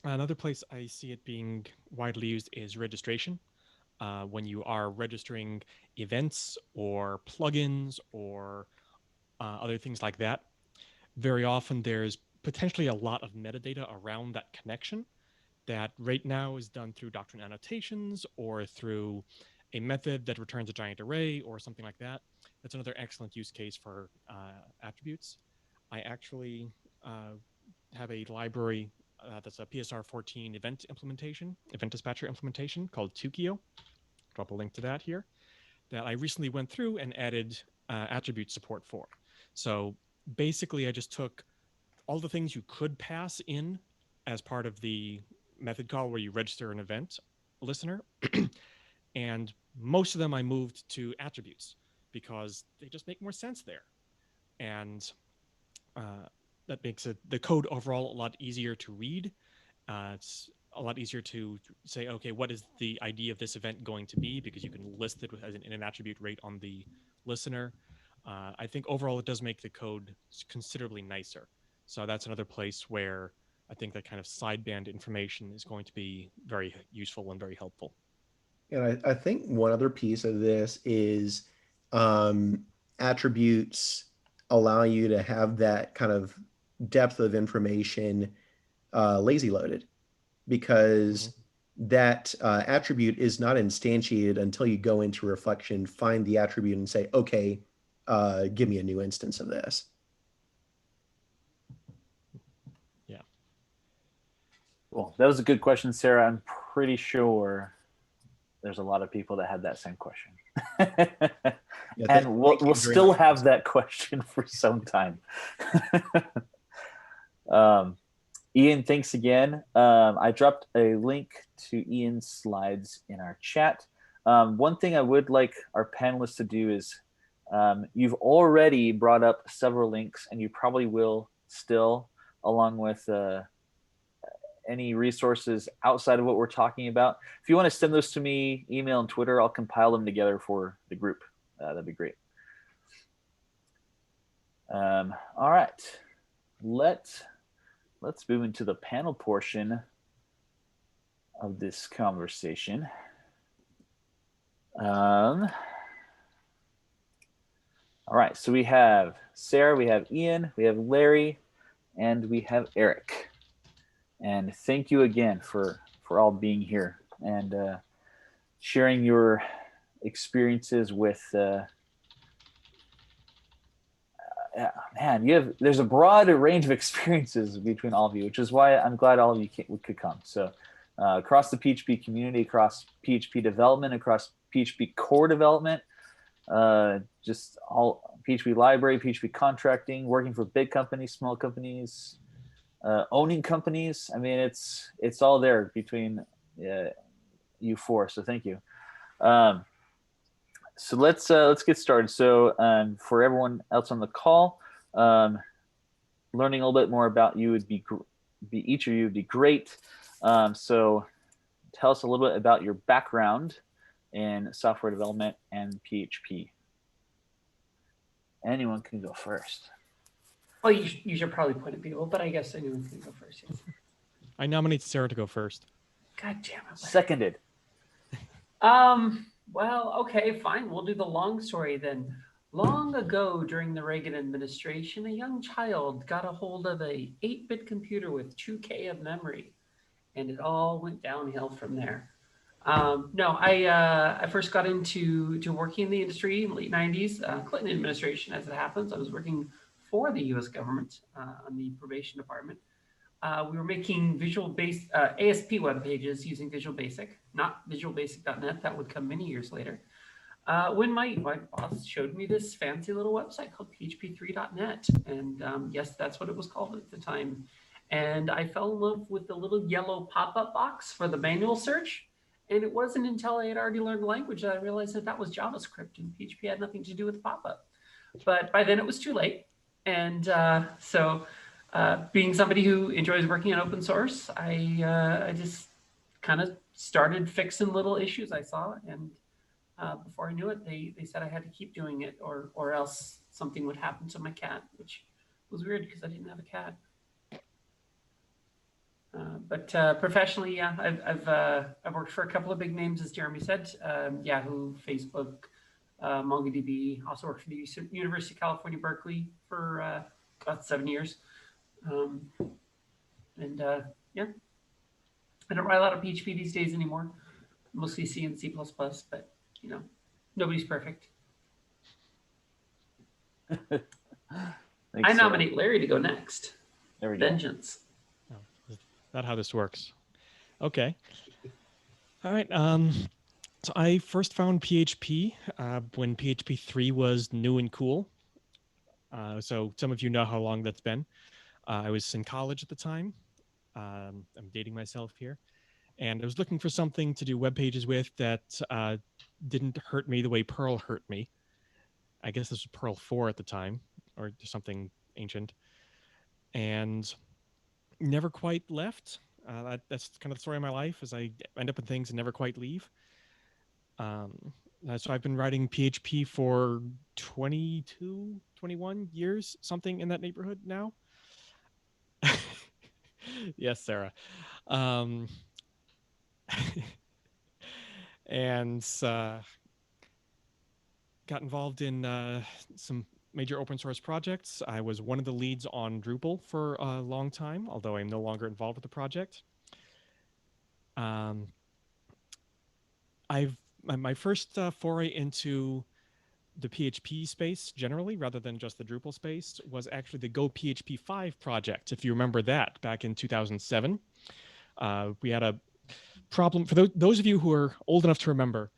another place I see it being widely used is registration. When you are registering events or plugins or other things like that, very often there's potentially a lot of metadata around that connection that right now is done through doctrine annotations or through a method that returns a giant array or something like that. That's another excellent use case for attributes. I actually have a library that's a PSR14 event dispatcher implementation called Tukio. Drop a link to that here, that I recently went through and added attribute support for. So basically I just took all the things you could pass in as part of the method call where you register an event listener, and most of them I moved to attributes because they just make more sense there. And that makes the code overall a lot easier to read. It's a lot easier to say, okay, what is the ID of this event going to be? Because you can list it in an attribute right on the listener. I think overall it does make the code considerably nicer. So that's another place where I think that kind of sideband information is going to be very useful and very helpful. And I think one other piece of this is attributes allow you to have that kind of depth of information lazy loaded, because that attribute is not instantiated until you go into reflection, find the attribute and say, okay, give me a new instance of this. Yeah. Cool. That was a good question, Sarah. I'm pretty sure there's a lot of people that had that same question. Yeah, and we'll still have that question for some time. Ian, thanks again. I dropped a link to Ian's slides in our chat. One thing I would like our panelists to do is, you've already brought up several links, and you probably will still, along with any resources outside of what we're talking about. If you want to send those to me, email and Twitter, I'll compile them together for the group. That'd be great. All right, let's move into the panel portion of this conversation. All right, so we have Sarah, we have Ian, we have Larry, and we have Eric. And thank you again for all being here and sharing your experiences with yeah, man, there's a broad range of experiences between all of you, which is why I'm glad all of you could come. So across the PHP community, across PHP development, across PHP core development, just all PHP library, PHP contracting, working for big companies, small companies, owning companies. I mean, it's all there between you four. So thank you. So let's get started. So for everyone else on the call, learning a little bit more about you would be each of you would be great. So tell us a little bit about your background in software development and PHP. Anyone can go first. Well, you should probably point at people, but I guess anyone can go first. Yes. I nominate Sarah to go first. God damn it. Seconded. Well, okay, fine. We'll do the long story then. Long ago during the Reagan administration, a young child got a hold of a 8-bit computer with 2K of memory, and it all went downhill from there. No, I first got into working in the industry in the late 90s, Clinton administration, as it happens. I was working for the US government on the probation department. We were making visual-based ASP web pages using Visual Basic, not visualbasic.net. That would come many years later. When my boss showed me this fancy little website called PHP3.net. And yes, that's what it was called at the time. And I fell in love with the little yellow pop-up box for the manual search. And it wasn't until I had already learned the language that I realized that was JavaScript and PHP had nothing to do with pop-up. But by then it was too late. And so being somebody who enjoys working on open source, I just kind of started fixing little issues I saw. And before I knew it, they said I had to keep doing it or else something would happen to my cat, which was weird because I didn't have a cat. But professionally, yeah, I've worked for a couple of big names, as Jeremy said, Yahoo, Facebook, MongoDB. Also worked for the University of California, Berkeley for about 7 years. Yeah, I don't write a lot of PHP these days anymore. Mostly C and C++, but you know, nobody's perfect. I nominate Larry to go next. There we go. Vengeance. Not how this works. Okay. All right. So I first found PHP when PHP 3 was new and cool. So some of you know how long that's been. I was in college at the time. I'm dating myself here. And I was looking for something to do web pages with that didn't hurt me the way Perl hurt me. I guess this was Perl 4 at the time, or something ancient. And never quite left. That's kind of the story of my life, as I end up in things and never quite leave. So I've been writing PHP for 22, 21 years, something in that neighborhood now. Yes, Sarah. And got involved in some major open source projects. I was one of the leads on Drupal for a long time, although I'm no longer involved with the project. My first foray into the PHP space generally, rather than just the Drupal space, was actually the Go PHP 5 project. If you remember that, back in 2007, we had a problem. For those of you who are old enough to remember,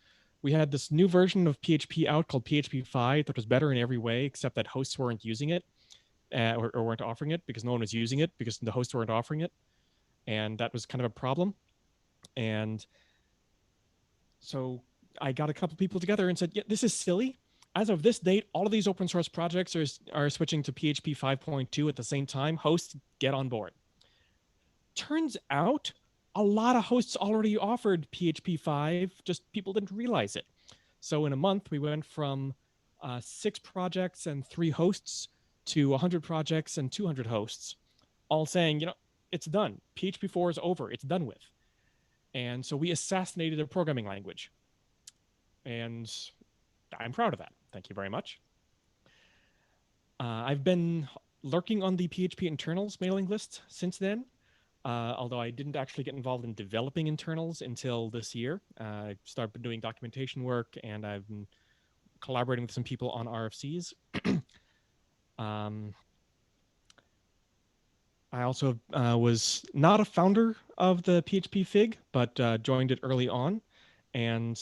we had this new version of PHP out called PHP 5 that was better in every way, except that hosts weren't using it or weren't offering it because no one was using it because the hosts weren't offering it. And that was kind of a problem. And so I got a couple people together and said, yeah, this is silly. As of this date, all of these open source projects are switching to PHP 5.2 at the same time. Hosts, get on board. Turns out a lot of hosts already offered PHP 5, just people didn't realize it. So in a month, we went from 6 projects and 3 hosts to 100 projects and 200 hosts, all saying, you know, it's done. PHP 4 is over. It's done with. And so we assassinated a programming language. And I'm proud of that. Thank you very much. I've been lurking on the PHP internals mailing list since then. Although I didn't actually get involved in developing internals until this year. I started doing documentation work and I've been collaborating with some people on RFCs. I also was not a founder of the PHP Fig, but joined it early on, and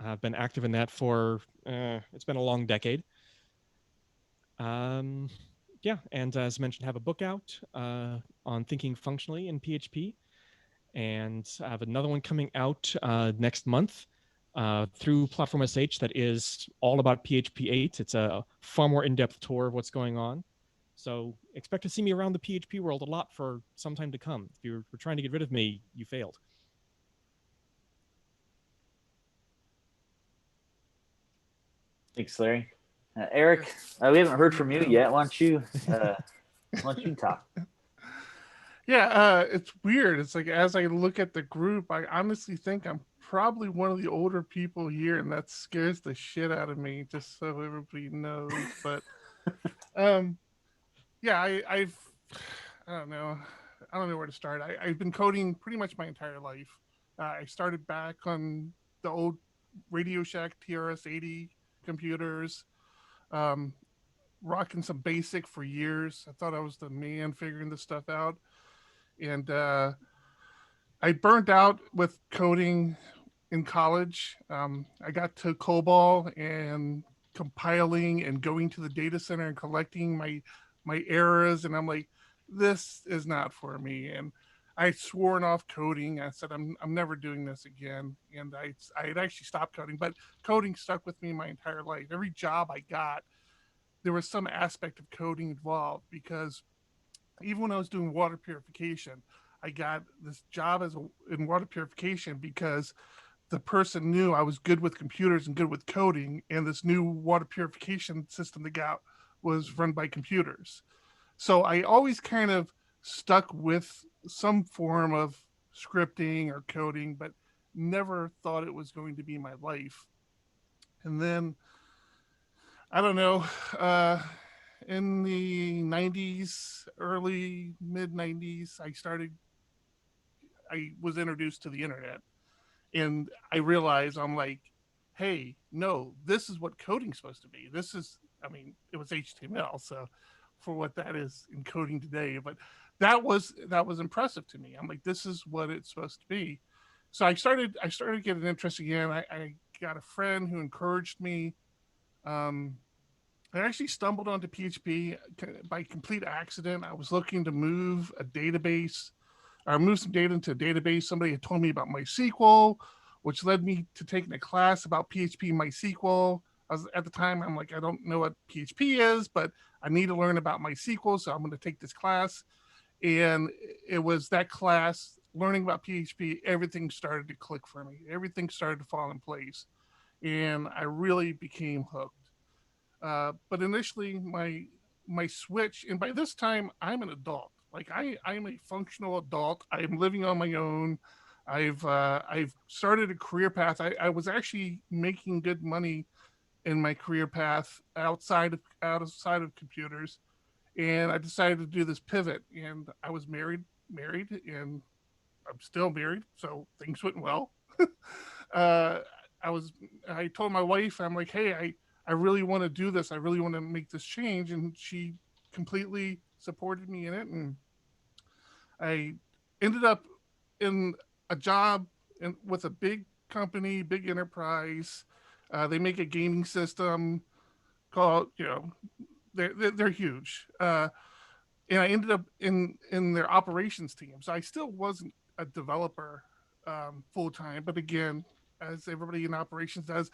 I've been active in that for it's been a long decade. Yeah, and as mentioned, have a book out on thinking functionally in PHP, and I have another one coming out next month through Platform SH that is all about PHP8. It's a far more in-depth tour of what's going on. So expect to see me around the PHP world a lot for some time to come. If you were trying to get rid of me, you failed. Thanks, Larry. Eric, we haven't heard from you yet. Why don't you talk? Yeah, it's weird. It's like as I look at the group, I honestly think I'm probably one of the older people here, and that scares the shit out of me. Just so everybody knows, but yeah, I don't know. I don't know where to start. I've been coding pretty much my entire life. I started back on the old Radio Shack TRS-80 computers, rocking some BASIC for years. I thought I was the man figuring this stuff out. And I burnt out with coding in college. I got to COBOL and compiling and going to the data center and collecting my errors, and I'm like, this is not for me. And I sworn off coding. I said I'm never doing this again, and I had actually stopped coding, but coding stuck with me my entire life. Every job I got, there was some aspect of coding involved, because even when I was doing water purification, I got this job in water purification because the person knew I was good with computers and good with coding, and this new water purification system they got was run by computers. So I always kind of stuck with some form of scripting or coding, but never thought it was going to be my life. And then, I don't know, in the 90s, early mid 90s, I was introduced to the internet, and I realized, I'm like, hey, no, this is what coding's supposed to be. This is, I mean, it was HTML, so for what that is in coding today, but that was impressive to me. I'm like, this is what it's supposed to be. So I started getting interest again. I got a friend who encouraged me. I actually stumbled onto PHP by complete accident. I was looking to move a database, or move some data into a database. Somebody had told me about MySQL, which led me to taking a class about PHP MySQL. At the time, I'm like, I don't know what PHP is, but I need to learn about MySQL, so I'm going to take this class. And it was that class, learning about PHP, everything started to click for me. Everything started to fall in place, and I really became hooked. But initially, my switch, and by this time, I'm an adult. Like I'm a functional adult. I'm living on my own. I've started a career path. I was actually making good money in my career path outside of computers, and I decided to do this pivot. And I was married, and I'm still married, so things went well. I told my wife, I'm like, hey, I really want to do this. I really want to make this change. And she completely supported me in it. And I ended up in a job with a big company, big enterprise. They make a gaming system called, they're huge. And I ended up in their operations team. So I still wasn't a developer full time, but again, as everybody in operations does,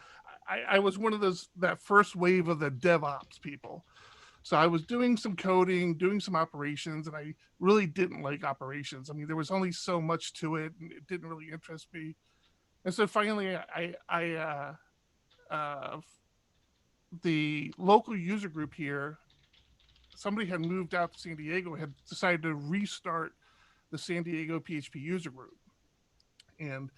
I was one of that first wave of the DevOps people. So I was doing some coding, doing some operations, and I really didn't like operations. I mean, there was only so much to it, and it didn't really interest me. And so finally, the local user group here, somebody had moved out to San Diego, had decided to restart the San Diego PHP user group. And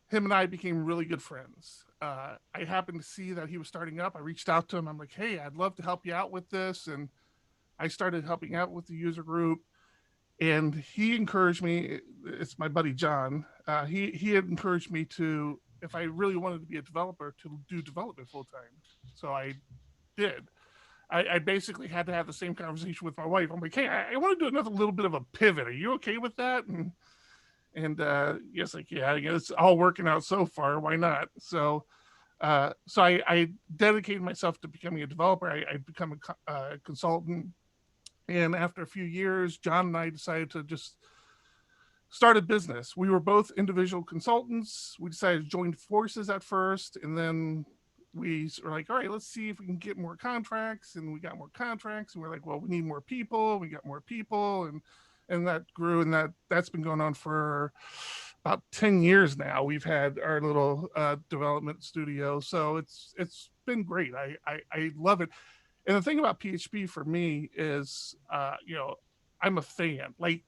him and I became really good friends. I happened to see that he was starting up. I reached out to him. I'm like, hey, I'd love to help you out with this. And I started helping out with the user group. And he encouraged me. It's my buddy John. He had encouraged me to, if I really wanted to be a developer, to do development full time. So I did. I basically had to have the same conversation with my wife. I'm like, hey, I want to do another little bit of a pivot. Are you okay with that? And yes, like, yeah, it's all working out so far. Why not? So I dedicated myself to becoming a developer. I become a consultant. And after a few years, John and I decided to just start a business. We were both individual consultants. We decided to join forces at first, and then we were like, all right, let's see if we can get more contracts. And we got more contracts, and we're like, well, we need more people. We got more people, and that grew, and that's been going on for about 10 years now. We've had our little development studio, so it's been great. I love it. And the thing about PHP for me is, I'm a fan. Like,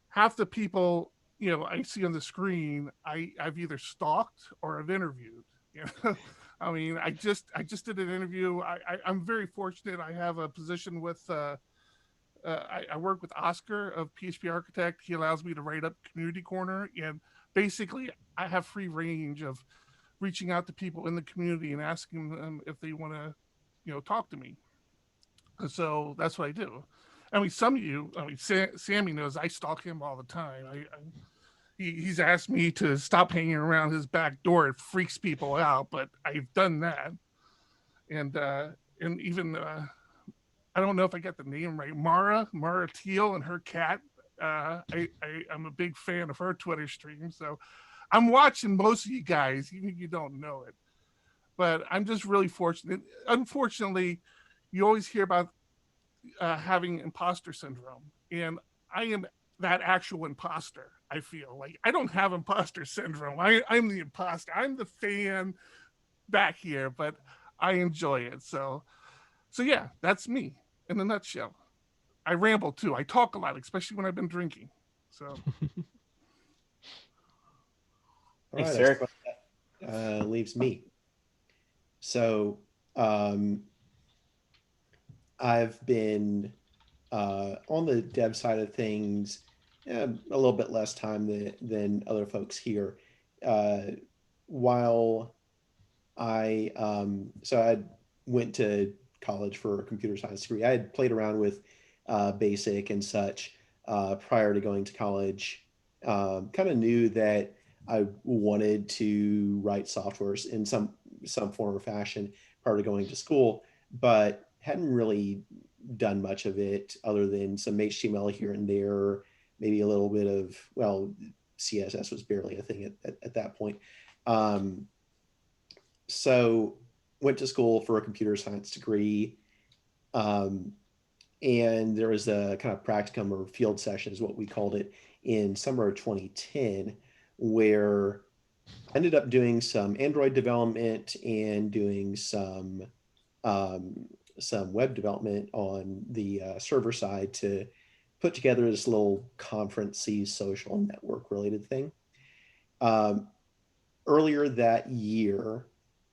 half the people, I see on the screen, I've either stalked or I've interviewed. I mean, I just did an interview. I'm very fortunate. I have a position with I work with Oscar of PHP Architect. He allows me to write up Community Corner, and basically I have free range of reaching out to people in the community and asking them if they want to, talk to me. So that's what I do. I mean, some of you, Sammy knows I stalk him all the time. He's asked me to stop hanging around his back door. It freaks people out, but I've done that. And even I don't know if I got the name right. Mara Teal and her cat. I'm a big fan of her Twitter stream, so I'm watching most of you guys, even if you don't know it. But I'm just really fortunate. Unfortunately, you always hear about having imposter syndrome, and I am that actual imposter. I feel like I don't have imposter syndrome. I'm the imposter. I'm the fan back here, but I enjoy it. So yeah, that's me in a nutshell. I ramble too. I talk a lot, especially when I've been drinking. So All Thanks, right, Eric. that leaves me. So I've been on the dev side of things a little bit less time than other folks here. While I went to college for a computer science degree, I had played around with BASIC and such prior to going to college. Kind of knew that I wanted to write softwares in some form or fashion prior to going to school, but hadn't really done much of it other than some HTML here and there, maybe a little bit of, well, CSS was barely a thing at that point. So went to school for a computer science degree. And there was a kind of practicum or field session is what we called it in summer of 2010, where I ended up doing some Android development and doing some web development on the server side to put together this little conference-y social network related thing. Earlier that year,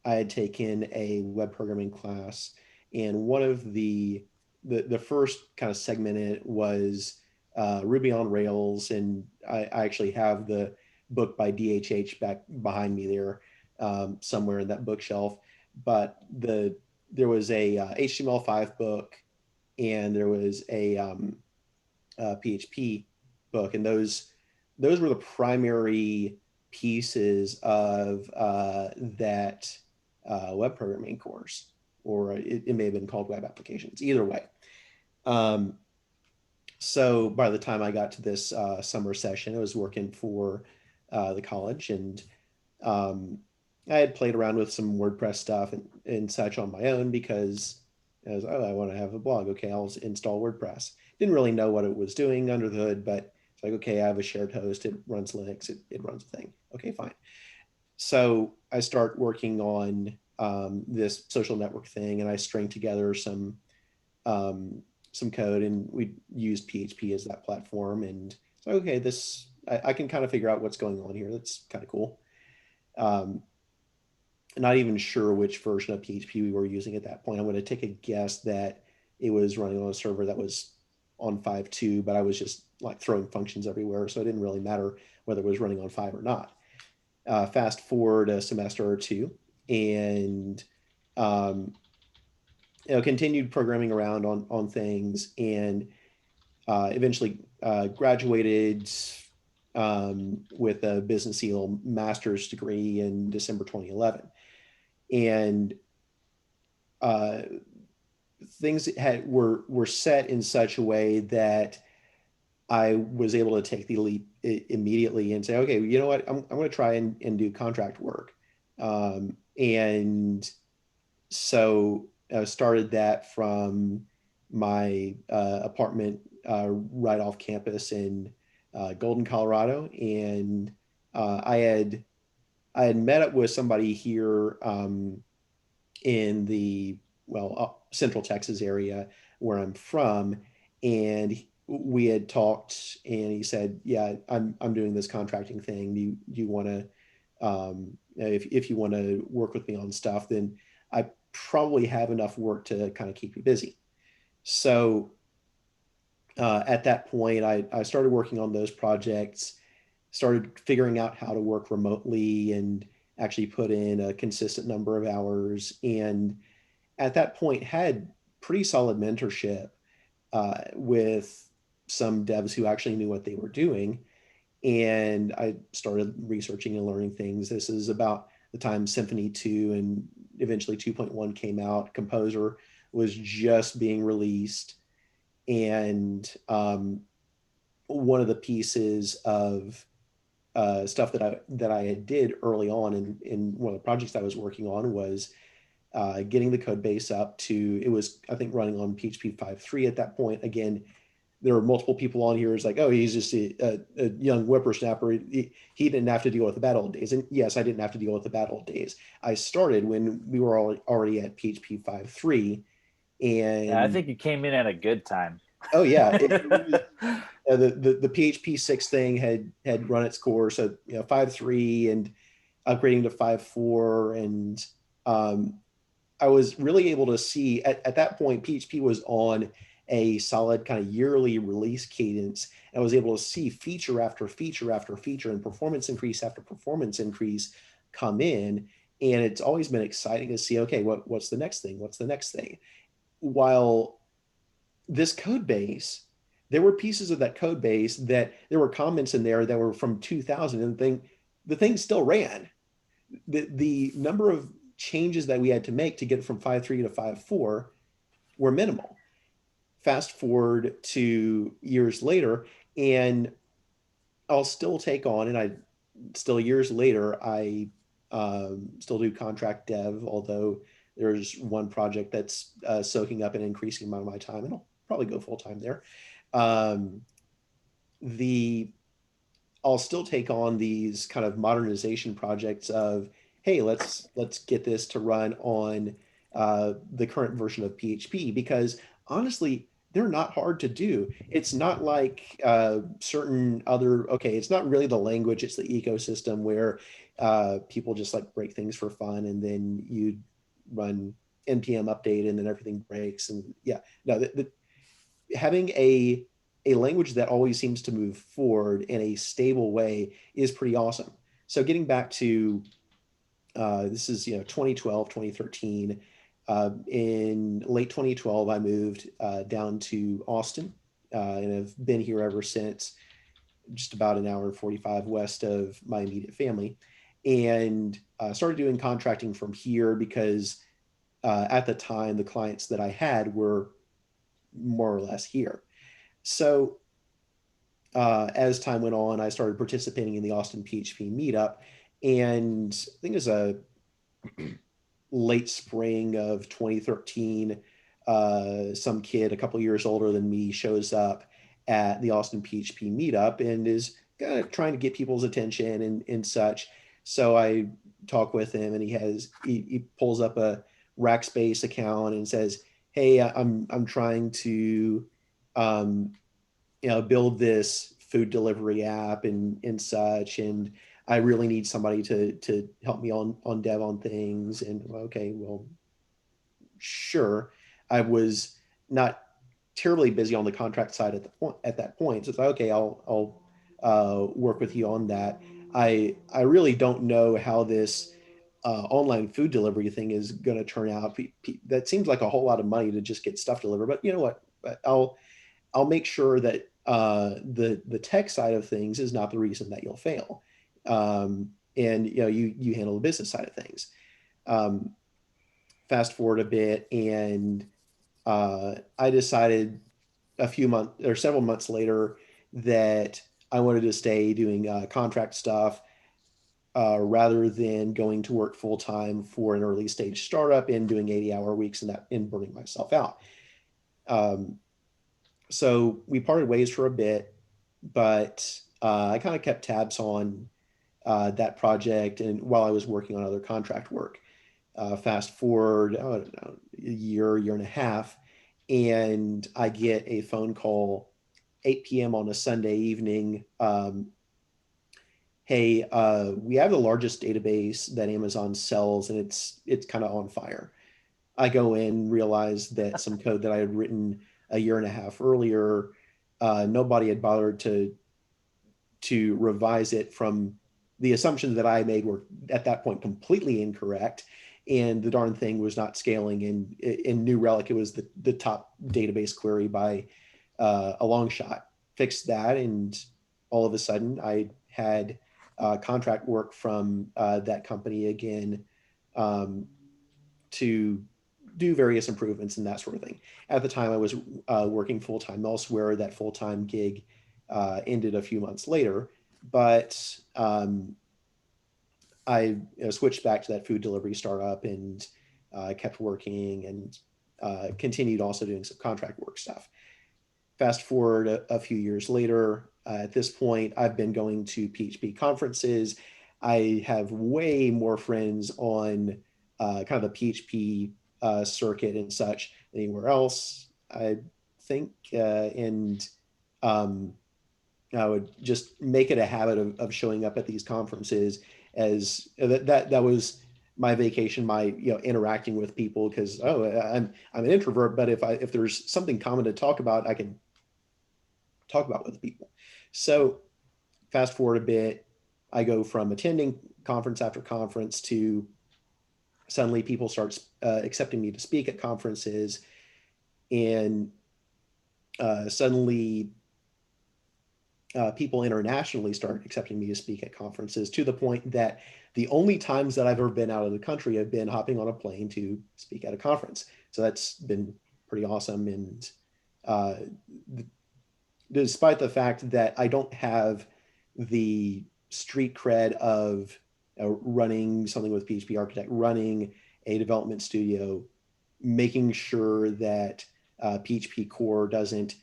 I had taken a web programming class, and one of the first kind of segment in it was Ruby on Rails, and I actually have the book by DHH back behind me there somewhere in that bookshelf. But there was a HTML5 book, and there was a PHP book, and those were the primary pieces of that web programming course, or it may have been called web applications. Either way. So by the time I got to this summer session, I was working for the college, and I had played around with some WordPress stuff and such on my own because I was, I want to have a blog. Okay, I'll install WordPress. Didn't really know what it was doing under the hood, but it's like, okay, I have a shared host. It runs Linux. It runs a thing. Okay, fine. So I start working on this social network thing, and I string together some code, and we used PHP as that platform. And so, okay, I can kind of figure out what's going on here. That's kind of cool. Not even sure which version of PHP we were using at that point. I'm going to take a guess that it was running on a server that was on 5.2, but I was just like throwing functions everywhere, so it didn't really matter whether it was running on 5 or not. Fast forward a semester or two, and continued programming around on things, and eventually graduated with a business seal master's degree in December 2011. And things were set in such a way that I was able to take the leap immediately and say, okay, you know what, I'm going to try and do contract work. And so I started that from my apartment right off campus in Golden, Colorado. And I had met up with somebody here in the Central Texas area where I'm from, and we had talked, and he said, yeah, I'm doing this contracting thing. Do you want to, if you want to work with me on stuff, then I probably have enough work to kind of keep you busy. So at that point, I started working on those projects, started figuring out how to work remotely and actually put in a consistent number of hours. And at that point had pretty solid mentorship with some devs who actually knew what they were doing. And I started researching and learning things. This is about the time Symfony 2 and eventually 2.1 came out. Composer was just being released. And one of the pieces of stuff that I did early on in one of the projects I was working on was getting the code base up to, it was, I think, running on PHP 5.3 at that point. Again, there were multiple people on here. It's like, oh, he's just a young whippersnapper. He didn't have to deal with the bad old days. And yes, I didn't have to deal with the bad old days. I started when we were already at PHP 5.3. And yeah, I think you came in at a good time. Oh yeah, the PHP 6 thing had run its course, so 5.3 and upgrading to 5.4, and I was really able to see at that point PHP was on a solid kind of yearly release cadence. And I was able to see feature after feature after feature and performance increase after performance increase come in, and it's always been exciting to see, okay, what's the next thing? What's the next thing? While this code base, there were pieces of that code base that there were comments in there that were from 2000, and the thing still ran. The number of changes that we had to make to get it from 5.3 to 5.4 were minimal. Fast forward to years later, and I'll still take on, and I still years later, I still do contract dev, although there's one project that's soaking up an increasing amount of my time, and I'll probably go full time there. I'll still take on these kind of modernization projects of, hey, let's get this to run on the current version of PHP, because honestly, they're not hard to do. It's not like certain other, okay, it's not really the language, it's the ecosystem where people just like break things for fun, and then you run npm update and then everything breaks. And yeah, no, having a language that always seems to move forward in a stable way is pretty awesome. So getting back to this is 2012, 2013. In late 2012, I moved down to Austin, and have been here ever since, just about an hour and 45 west of my immediate family, and started doing contracting from here because at the time the clients that I had were more or less here. So as time went on, I started participating in the Austin PHP meetup, and I think it was a late spring of 2013, some kid a couple years older than me shows up at the Austin PHP meetup and is kind of trying to get people's attention and such. So I talk with him, and he pulls up a Rackspace account and says, hey, I'm trying to build this food delivery app and such, and I really need somebody to help me on dev on things. And okay, well, sure. I was not terribly busy on the contract side at that point. So it's like, okay, I'll work with you on that. I really don't know how this online food delivery thing is going to turn out. That seems like a whole lot of money to just get stuff delivered. But you know what? I'll make sure that the tech side of things is not the reason that you'll fail. And you handle the business side of things. Fast forward a bit, and I decided several months later that I wanted to stay doing contract stuff rather than going to work full time for an early stage startup and doing 80-hour weeks and burning myself out. So we parted ways for a bit, but I kind of kept tabs on that project, and while I was working on other contract work. Fast forward, I don't know, a year and a half, and I get a phone call 8 p.m. on a Sunday evening. Hey, we have the largest database that Amazon sells, and it's kind of on fire. I go in, realize that some code that I had written a year and a half earlier, nobody had bothered to revise it. From the assumptions that I made were at that point completely incorrect, and the darn thing was not scaling. In New Relic, it was the top database query by a long shot. Fixed that, and all of a sudden I had contract work from that company again to do various improvements and that sort of thing. At the time, I was working full-time elsewhere. That full-time gig ended a few months later, but I switched back to that food delivery startup and kept working and continued also doing some contract work stuff. Fast forward a few years later, at this point, I've been going to PHP conferences. I have way more friends on kind of the PHP circuit and such than anywhere else, I think. And I would just make it a habit of showing up at these conferences, as that was my vacation, my interacting with people, because I'm an introvert, but if there's something common to talk about, I can talk about with people. So fast forward a bit, I go from attending conference after conference to suddenly people start accepting me to speak at conferences, and suddenly people internationally start accepting me to speak at conferences, to the point that the only times that I've ever been out of the country have been hopping on a plane to speak at a conference. So that's been pretty awesome. And despite the fact that I don't have the street cred of running something with PHP Architect, running a development studio, making sure that PHP core doesn't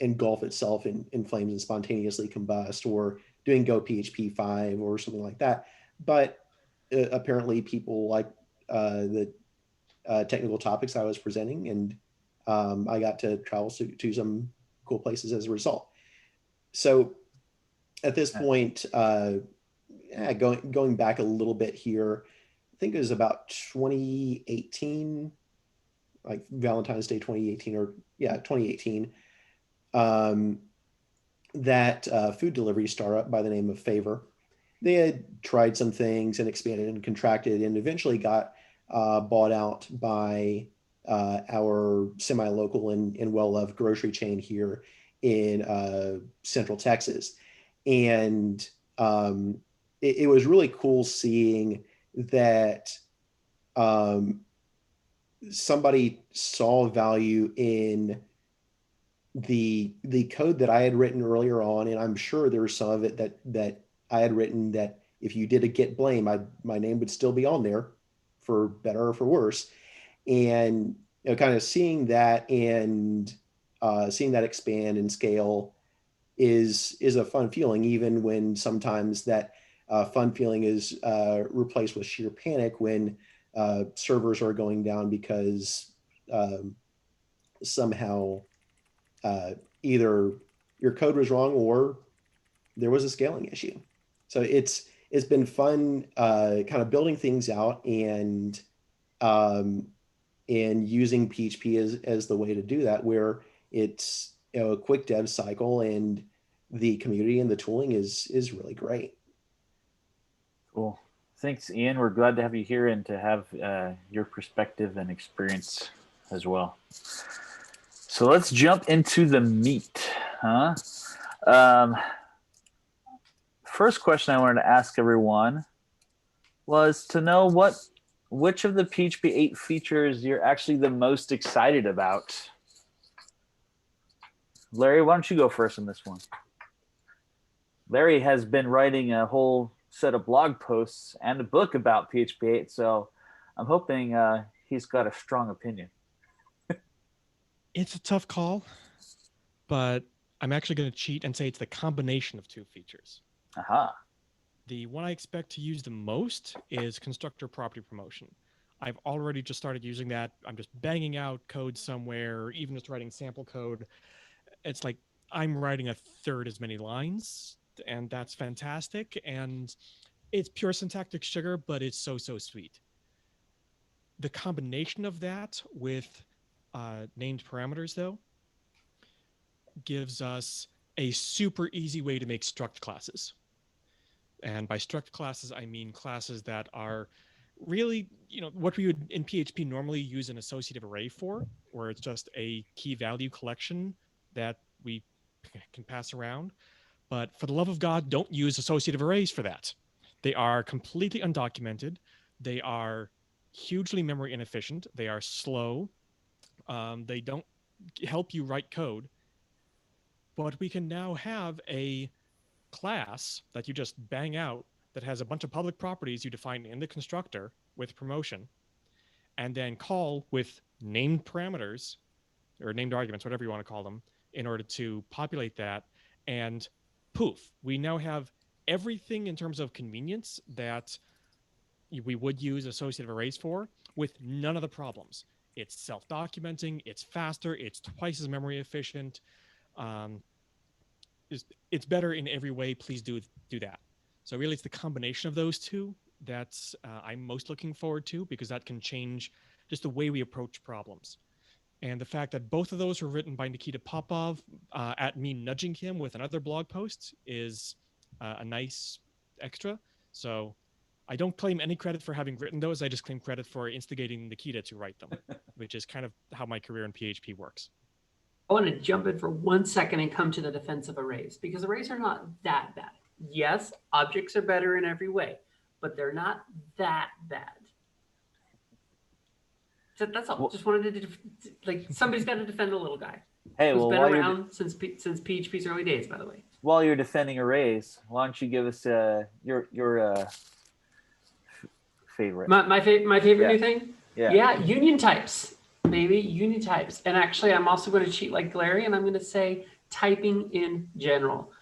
engulf itself in flames and spontaneously combust, or doing Go PHP 5 or something like that. But apparently people like the technical topics I was presenting, and I got to travel to some cool places as a result. So at this point, going back a little bit here, I think it was about 2018, like Valentine's Day 2018, or 2018, that food delivery startup by the name of Favor, they had tried some things and expanded and contracted, and eventually got bought out by our semi-local and well-loved grocery chain here in Central Texas. And it was really cool seeing that somebody saw value in the code that I had written earlier on, and I'm sure there was some of it that I had written that if you did a git blame, my name would still be on there, for better or for worse. And kind of seeing that and seeing that expand and scale is a fun feeling, even when sometimes that fun feeling is replaced with sheer panic when servers are going down because somehow either your code was wrong or there was a scaling issue. So it's been fun kind of building things out and using PHP as the way to do that, where it's a quick dev cycle, and the community and the tooling is really great. Cool. Thanks, Ian. We're glad to have you here and to have your perspective and experience as well. So let's jump into the meat, huh? First question I wanted to ask everyone was to know which of the PHP8 features you're actually the most excited about. Larry, why don't you go first on this one? Larry has been writing a whole set of blog posts and a book about PHP8, so I'm hoping he's got a strong opinion. It's a tough call, but I'm actually going to cheat and say it's the combination of two features. Aha. The one I expect to use the most is constructor property promotion. I've already just started using that. I'm just banging out code somewhere, or even just writing sample code. It's like I'm writing a third as many lines, and that's fantastic. And it's pure syntactic sugar, but it's so sweet. The combination of that with named parameters, though, gives us a super easy way to make struct classes. And by struct classes, I mean classes that are really, what we would in PHP normally use an associative array for, where it's just a key value collection that we can pass around. But for the love of God, don't use associative arrays for that. They are completely undocumented. They are hugely memory inefficient. They are slow. They don't help you write code. But we can now have a class that you just bang out that has a bunch of public properties you define in the constructor with promotion, and then call with named parameters or named arguments, whatever you want to call them, in order to populate that. And poof, we now have everything in terms of convenience that we would use associative arrays for, with none of the problems. It's self-documenting, it's faster, it's twice as memory efficient. It's better in every way. Please do that. So really, it's the combination of those two that I'm most looking forward to, because that can change just the way we approach problems. And the fact that both of those were written by Nikita Popov at me nudging him with another blog post is a nice extra. So I don't claim any credit for having written those. I just claim credit for instigating Nikita to write them, which is kind of how my career in PHP works. I want to jump in for 1 second and come to the defense of arrays, because arrays are not that bad. Yes, objects are better in every way, but they're not that bad. So that's all. Just wanted to, somebody's got to defend the little guy. Hey, who's well, been while around since PHP's early days, by the way. While you're defending arrays, why don't you give us your favorite? My favorite new thing? Yeah, union types. Maybe union types. And actually, I'm also going to cheat like Larry, and I'm going to say typing in general.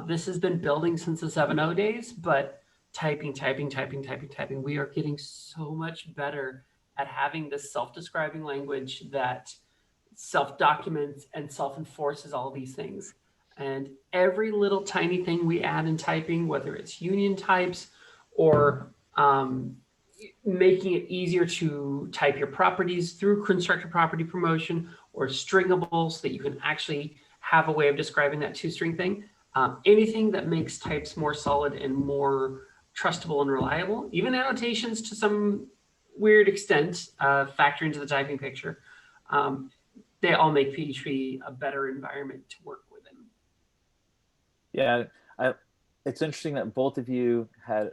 This has been building since the 7.0 days, but typing. We are getting so much better at having this self-describing language that self-documents and self-enforces all these things. And every little tiny thing we add in typing, whether it's union types or making it easier to type your properties through constructor property promotion, or stringable, so that you can actually have a way of describing that two-string thing. Anything that makes types more solid and more trustable and reliable, even annotations to some weird extent factor into the typing picture. They all make PHP a better environment to work within. Yeah, it's interesting that both of you had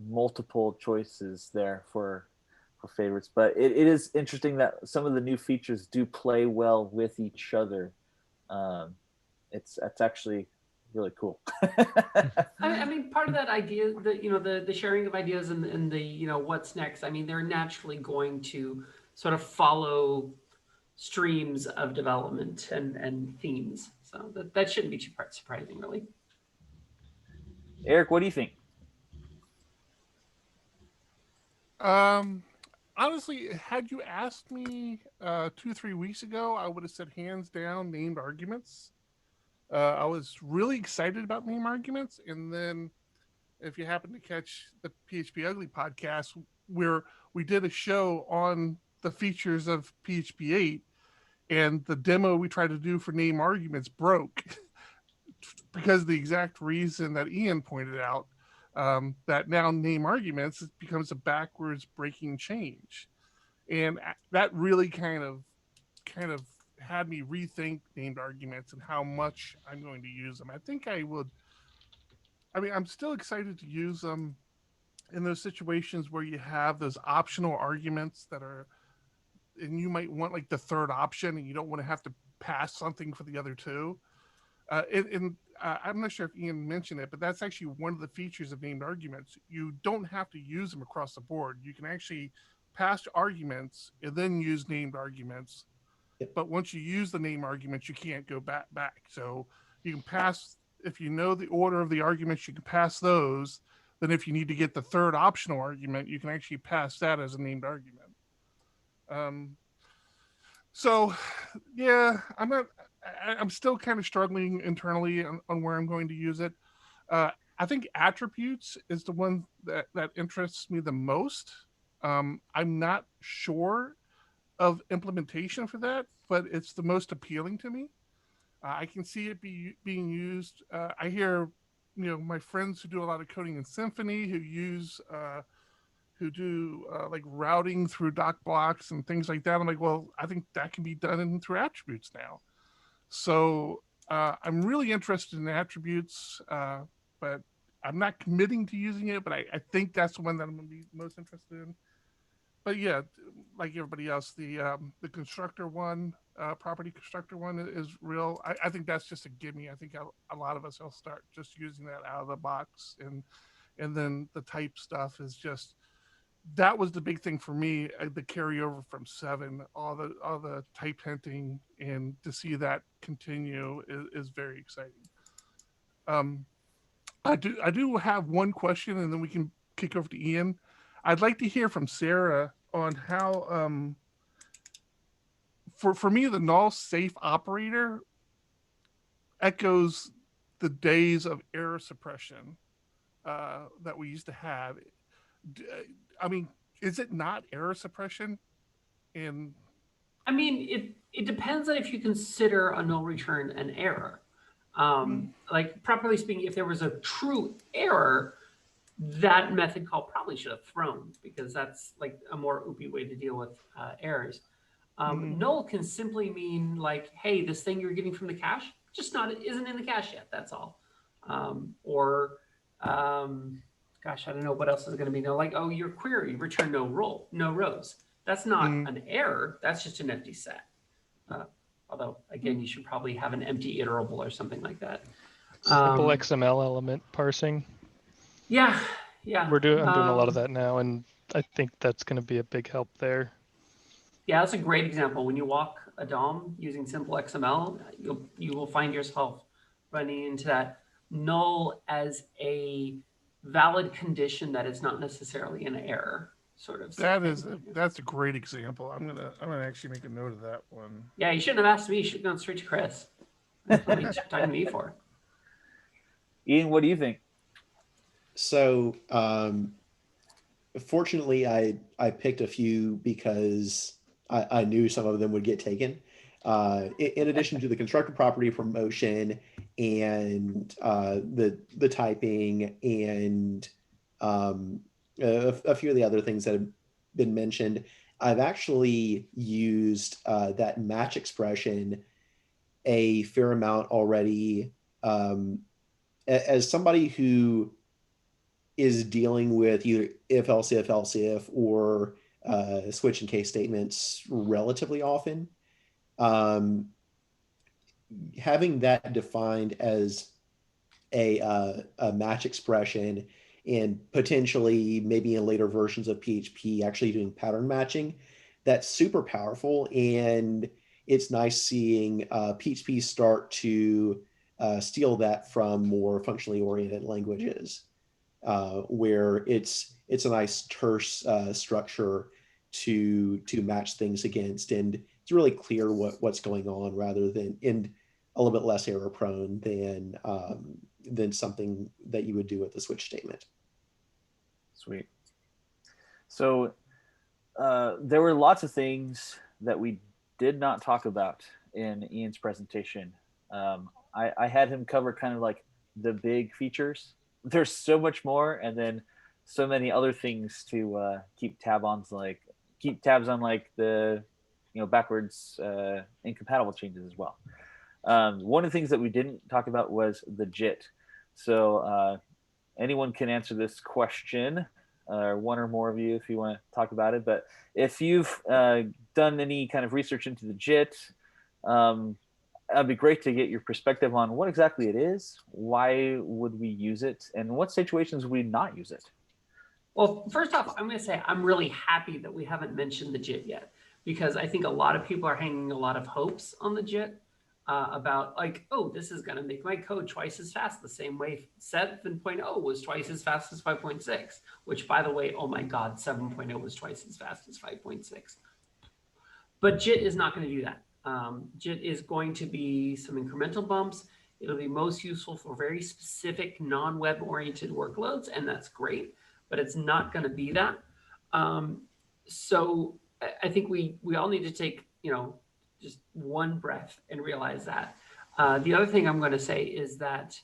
multiple choices there for favorites, but it is interesting that some of the new features do play well with each other. It's actually really cool. I mean, part of that idea, the sharing of ideas and the what's next. I mean, they're naturally going to sort of follow streams of development and themes. So that shouldn't be too surprising, really. Eric, what do you think? Honestly, had you asked me 2-3 weeks ago, I would have said hands down named arguments. I was really excited about name arguments, and then if you happen to catch the PHP Ugly podcast, where we did a show on the features of PHP8, and the demo we tried to do for name arguments broke because of the exact reason that Ian pointed out. that now name arguments becomes a backwards breaking change. And that really kind of had me rethink named arguments and how much I'm going to use them. I think I would. I mean, I'm still excited to use them in those situations where you have those optional arguments that are, and you might want like the third option, and you don't want to have to pass something for the other two. I'm not sure if Ian mentioned it, but that's actually one of the features of named arguments. You don't have to use them across the board. You can actually pass arguments and then use named arguments. Yep. But once you use the name arguments, you can't go back. So you can pass, if you know the order of the arguments, you can pass those. Then if you need to get the third optional argument, you can actually pass that as a named argument. So yeah, I'm still kind of struggling internally on where I'm going to use it. I think attributes is the one that interests me the most. I'm not sure of implementation for that, but it's the most appealing to me. I can see it being used. I hear, my friends who do a lot of coding in Symfony who do like routing through doc blocks and things like that. I'm like, well, I think that can be done through attributes now. So I'm really interested in attributes, but I'm not committing to using it, but I think that's the one that I'm going to be most interested in. But yeah, like everybody else, the constructor one, property constructor one is real. I think that's just a gimme. I think a lot of us will start just using that out of the box, and then the type stuff is just, that was the big thing for me, the carryover from 7, all the type hinting, and to see that continue is very exciting. I do have one question, and then we can kick over to Ian. I'd like to hear from Sara on how, for me, the NULLSAFE operator echoes the days of error suppression that we used to have. I mean, is it not error suppression? I mean, it depends on if you consider a null return an error. Like, properly speaking, if there was a true error, that method call probably should have thrown, because that's like a more OOP way to deal with errors. Null can simply mean like, hey, this thing you're getting from the cache isn't in the cache yet. That's all. Gosh, I don't know what else is going to be null. Like, oh, your query returned no rows. That's not an error. That's just an empty set. Although, again, you should probably have an empty iterable or something like that. Simple XML element parsing. Yeah. I'm doing a lot of that now, and I think that's going to be a big help there. Yeah, that's a great example. When you walk a DOM using simple XML, you will find yourself running into that null as a valid condition that is not necessarily an error, sort of. That's a great example. I'm gonna actually make a note of that one. Yeah, you shouldn't have asked me. You should have gone straight to Chris. That's what you're talking to me for. Ian, what do you think? So, fortunately, I picked a few because I knew some of them would get taken. In addition to the constructor property promotion and the typing and a few of the other things that have been mentioned, I've actually used that match expression a fair amount already. As somebody who is dealing with either if, else if, or switch and case statements relatively often, having that defined as a match expression, and potentially maybe in later versions of PHP actually doing pattern matching, that's super powerful. And it's nice seeing PHP start to steal that from more functionally oriented languages, where it's a nice terse structure to match things against, and it's really clear what's going on, rather than in a little bit less error prone than something that you would do with the switch statement. Sweet. So there were lots of things that we did not talk about in Ian's presentation. I had him cover kind of like the big features there's so much more, and then so many other things to keep tabs on, like the backwards incompatible changes as well. One of the things that we didn't talk about was the JIT. So anyone can answer this question, or one or more of you if you want to talk about it. But if you've done any kind of research into the JIT, it'd be great to get your perspective on what exactly it is, why would we use it, and what situations would we not use it? Well, first off, I'm going to say I'm really happy that we haven't mentioned the JIT yet, because I think a lot of people are hanging a lot of hopes on the JIT about like, oh, this is going to make my code twice as fast, the same way 7.0 was twice as fast as 5.6, which, by the way, oh my God, 7.0 was twice as fast as 5.6. But JIT is not going to do that. JIT is going to be some incremental bumps. It'll be most useful for very specific non-web oriented workloads, and that's great, but it's not going to be that. So I think we all need to take, just one breath and realize that. The other thing I'm going to say is that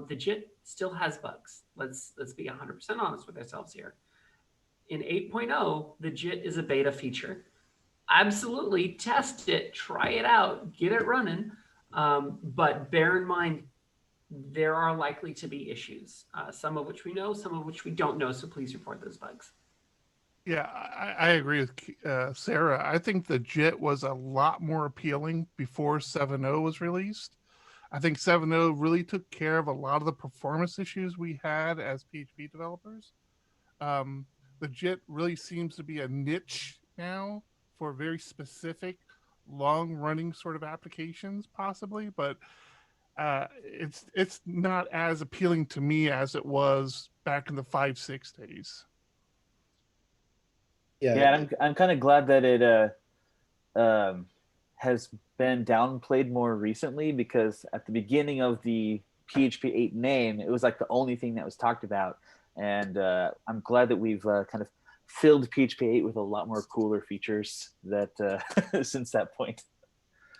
the JIT still has bugs. Let's be 100% honest with ourselves here. In 8.0, the JIT is a beta feature. Absolutely test it, try it out, get it running. But bear in mind, there are likely to be issues, some of which we know, some of which we don't know. So please report those bugs. Yeah, I agree with Sarah. I think the JIT was a lot more appealing before 7.0 was released. I think 7.0 really took care of a lot of the performance issues we had as PHP developers. The JIT really seems to be a niche now for very specific, long-running sort of applications, possibly, but it's not as appealing to me as it was back in the 5.6 days. Yeah, I'm kind of glad that it has been downplayed more recently, because at the beginning of the PHP8 name, it was like the only thing that was talked about, and I'm glad that we've kind of filled PHP8 with a lot more cooler features that since that point.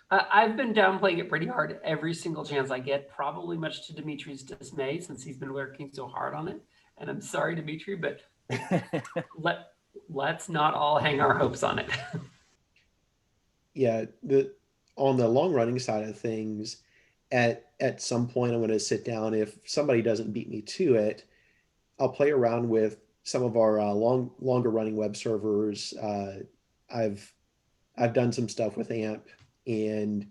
I've been downplaying it pretty hard every single chance I get, probably much to Dimitri's dismay, since he's been working so hard on it. And I'm sorry, Dimitri, but let's not all hang our hopes on it. Yeah, on the long running side of things, at some point I'm going to sit down. If somebody doesn't beat me to it, I'll play around with some of our longer running web servers. I've done some stuff with AMP, and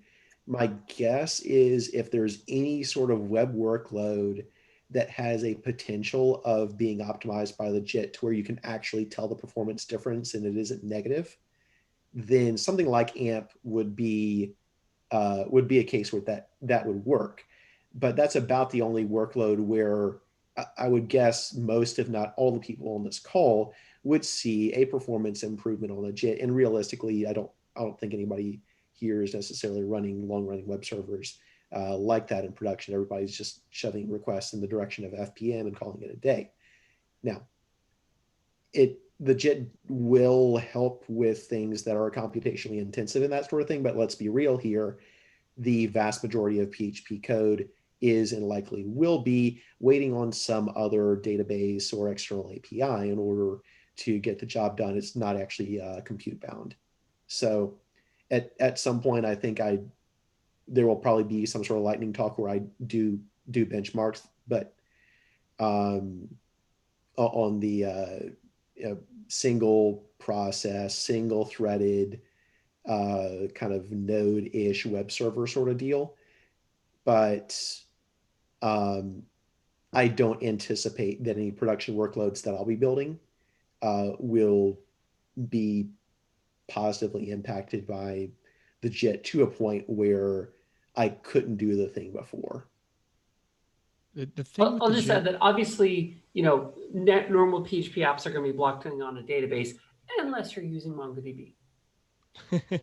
my guess is if there's any sort of web workload that has a potential of being optimized by the JIT to where you can actually tell the performance difference and it isn't negative, then something like AMP would be a case where that would work. But that's about the only workload where I would guess most, if not all, the people on this call would see a performance improvement on the JIT. And realistically, I don't think anybody here is necessarily running long-running web servers like that in production. Everybody's just shoving requests in the direction of FPM and calling it a day. Now, the JIT will help with things that are computationally intensive and that sort of thing, but let's be real here. The vast majority of PHP code is and likely will be waiting on some other database or external API in order to get the job done. It's not actually compute bound. So at some point, I think there will probably be some sort of lightning talk where I do benchmarks, but on the single process, single threaded kind of node-ish web server sort of deal. But I don't anticipate that any production workloads that I'll be building will be positively impacted by the JIT to a point where I couldn't do the thing before. The thing I'll just add that obviously, normal PHP apps are going to be blocking on a database unless you're using MongoDB.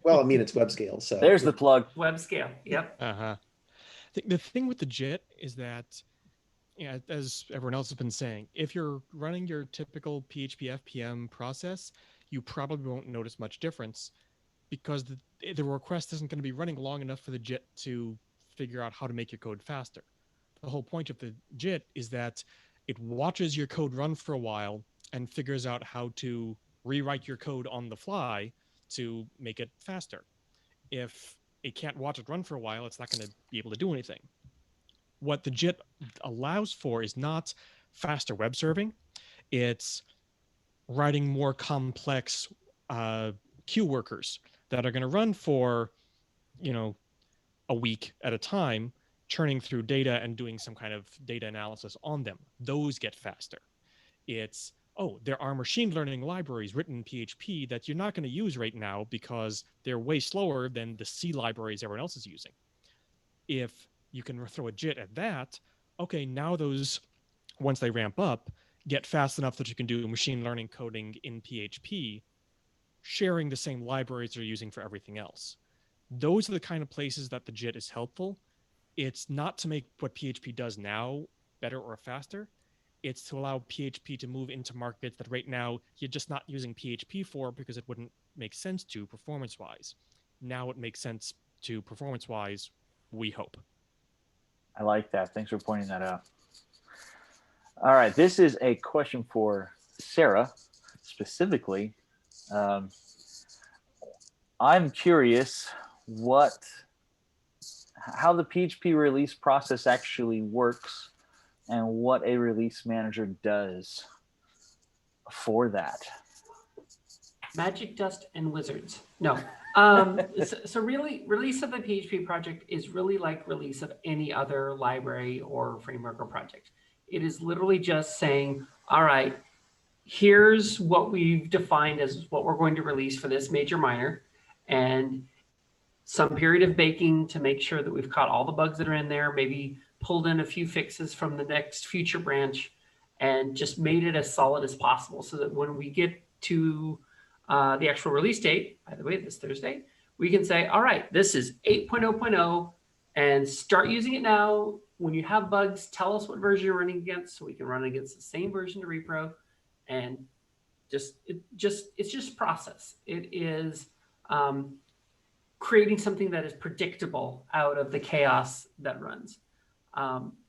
Well, I mean, it's web scale, so there's the plug. Web scale, yep. The thing with the JIT is that, as everyone else has been saying, if you're running your typical PHP FPM process, you probably won't notice much difference because the request isn't going to be running long enough for the JIT to figure out how to make your code faster. The whole point of the JIT is that It watches your code run for a while and figures out how to rewrite your code on the fly to make it faster. If it can't watch it run for a while, it's not going to be able to do anything. What the JIT allows for is not faster web serving. It's writing more complex queue workers that are going to run for, a week at a time, churning through data and doing some kind of data analysis on them. Those get faster. It's, there are machine learning libraries written in PHP that you're not going to use right now because they're way slower than the C libraries everyone else is using. If you can throw a JIT at that, okay, now those, once they ramp up, get fast enough that you can do machine learning coding in PHP, sharing the same libraries you're using for everything else. Those are the kind of places that the JIT is helpful. It's not to make what PHP does now better or faster. It's to allow PHP to move into markets that right now you're just not using PHP for because it wouldn't make sense to performance-wise. Now it makes sense to performance-wise, we hope. I like that. Thanks for pointing that out. All right, this is a question for Sara specifically. I'm curious how the PHP release process actually works and what a release manager does for that. Magic dust and wizards. No. So really, release of the PHP project is really like release of any other library or framework or project. It is literally just saying, all right, here's what we've defined as what we're going to release for this major minor, and some period of baking to make sure that we've caught all the bugs that are in there, maybe pulled in a few fixes from the next future branch, and just made it as solid as possible so that when we get to the actual release date, by the way, this Thursday, we can say, all right, this is 8.0.0 and start using it now. When you have bugs, tell us what version you're running against so we can run against the same version to repro. And it's just process. It is creating something that is predictable out of the chaos that runs.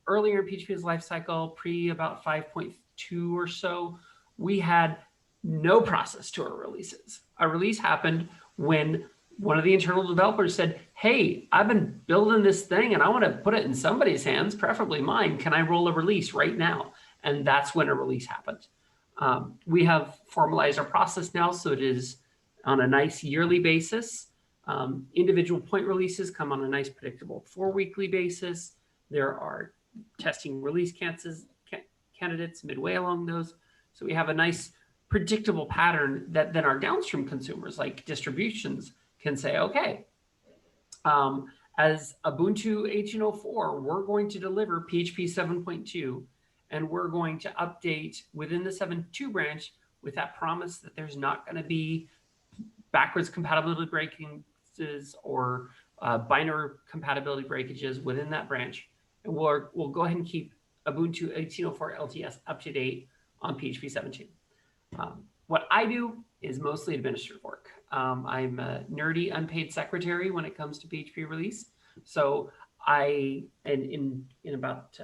Earlier in PHP's lifecycle, pre about 5.2 or so, we had no process to our releases. Our release happened when one of the internal developers said, hey, I've been building this thing and I want to put it in somebody's hands, preferably mine. Can I roll a release right now? And that's when a release happened. We have formalized our process now, so it is on a nice yearly basis. Individual point releases come on a nice predictable 4-weekly basis. There are testing release candidates midway along those. So we have a nice predictable pattern that then our downstream consumers like distributions can say, okay, as Ubuntu 18.04, we're going to deliver PHP 7.2, and we're going to update within the 7.2 branch with that promise that there's not going to be backwards compatibility breakages or binary compatibility breakages within that branch. And we'll go ahead and keep Ubuntu 18.04 LTS up to date on PHP 7.2. What I do is mostly administrative work. I'm a nerdy unpaid secretary when it comes to PHP release. So in about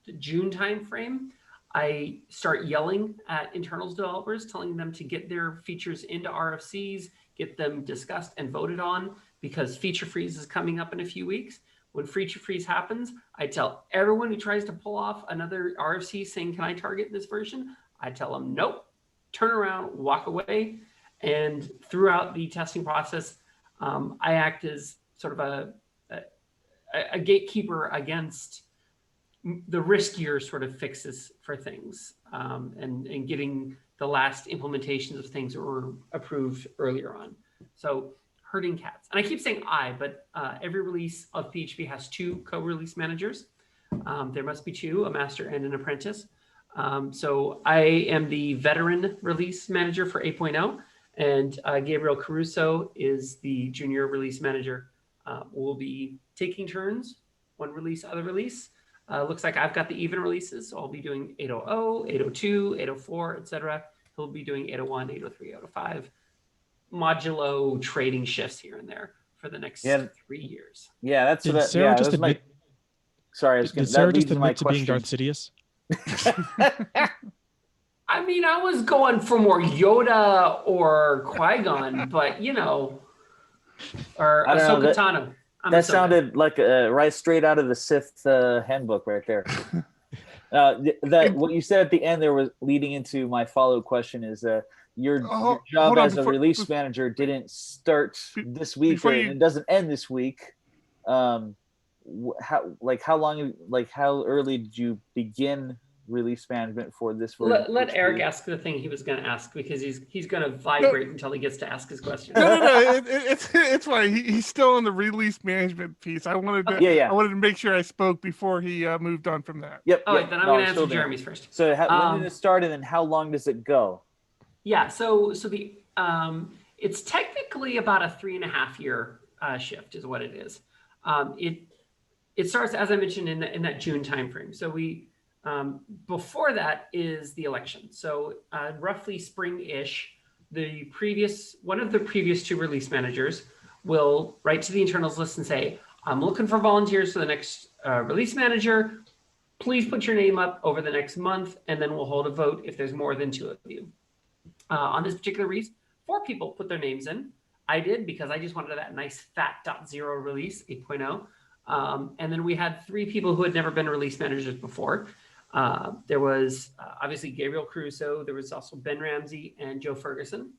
the June timeframe, I start yelling at internals developers, telling them to get their features into RFCs, get them discussed and voted on, because feature freeze is coming up in a few weeks. When feature freeze happens, I tell everyone who tries to pull off another RFC saying, can I target this version? I tell them, nope, turn around, walk away. And throughout the testing process, I act as sort of a gatekeeper against the riskier sort of fixes for things, and getting the last implementations of things that were approved earlier on. So herding cats. And I keep saying but every release of PHP has 2 co-release managers. There must be 2, a master and an apprentice. So I am the veteran release manager for 8.0, and Gabriel Caruso is the junior release manager. We'll be taking turns, one release, other release. Looks like I've got the even releases, so I'll be doing 8.0, 8.02, 8.04, etc. He'll be doing 8.01, 8.03, 8.05, modulo trading shifts here and there for the next 3 years. Yeah, that's Did what. Sarah just admit? Sorry, I was Did Sarah just admit to being question. Darth Sidious? I mean, I was going for more Yoda or Qui-Gon, but you know, or I don't know, Ahsoka Tano. that sounded like right straight out of the Sith handbook right there. What you said at the end there was leading into my follow-up question is your job as a release manager didn't start this week and it doesn't end this week. How early did you begin release management for this version? Let Eric ask the thing he was going to ask because he's going to vibrate until he gets to ask his question. No. It's fine. He's still in the release management piece. I wanted to I wanted to make sure I spoke before he moved on from that. Yep. All right, then I'm going to answer Jeremy's first. So when did it start, and then how long does it go? Yeah. So the it's technically about a 3.5 year shift is what it is. It starts, as I mentioned, in that June timeframe. So we before that is the election. So roughly spring-ish, one of the previous 2 release managers will write to the internals list and say, I'm looking for volunteers for the next release manager. Please put your name up over the next month, and then we'll hold a vote if there's more than 2 of you. On this particular release, 4 people put their names in. I did because I just wanted that nice fat .0 release, 8.0. And then we had 3 people who had never been release managers before. There was obviously Gabriel Caruso. There was also Ben Ramsey and Joe Ferguson.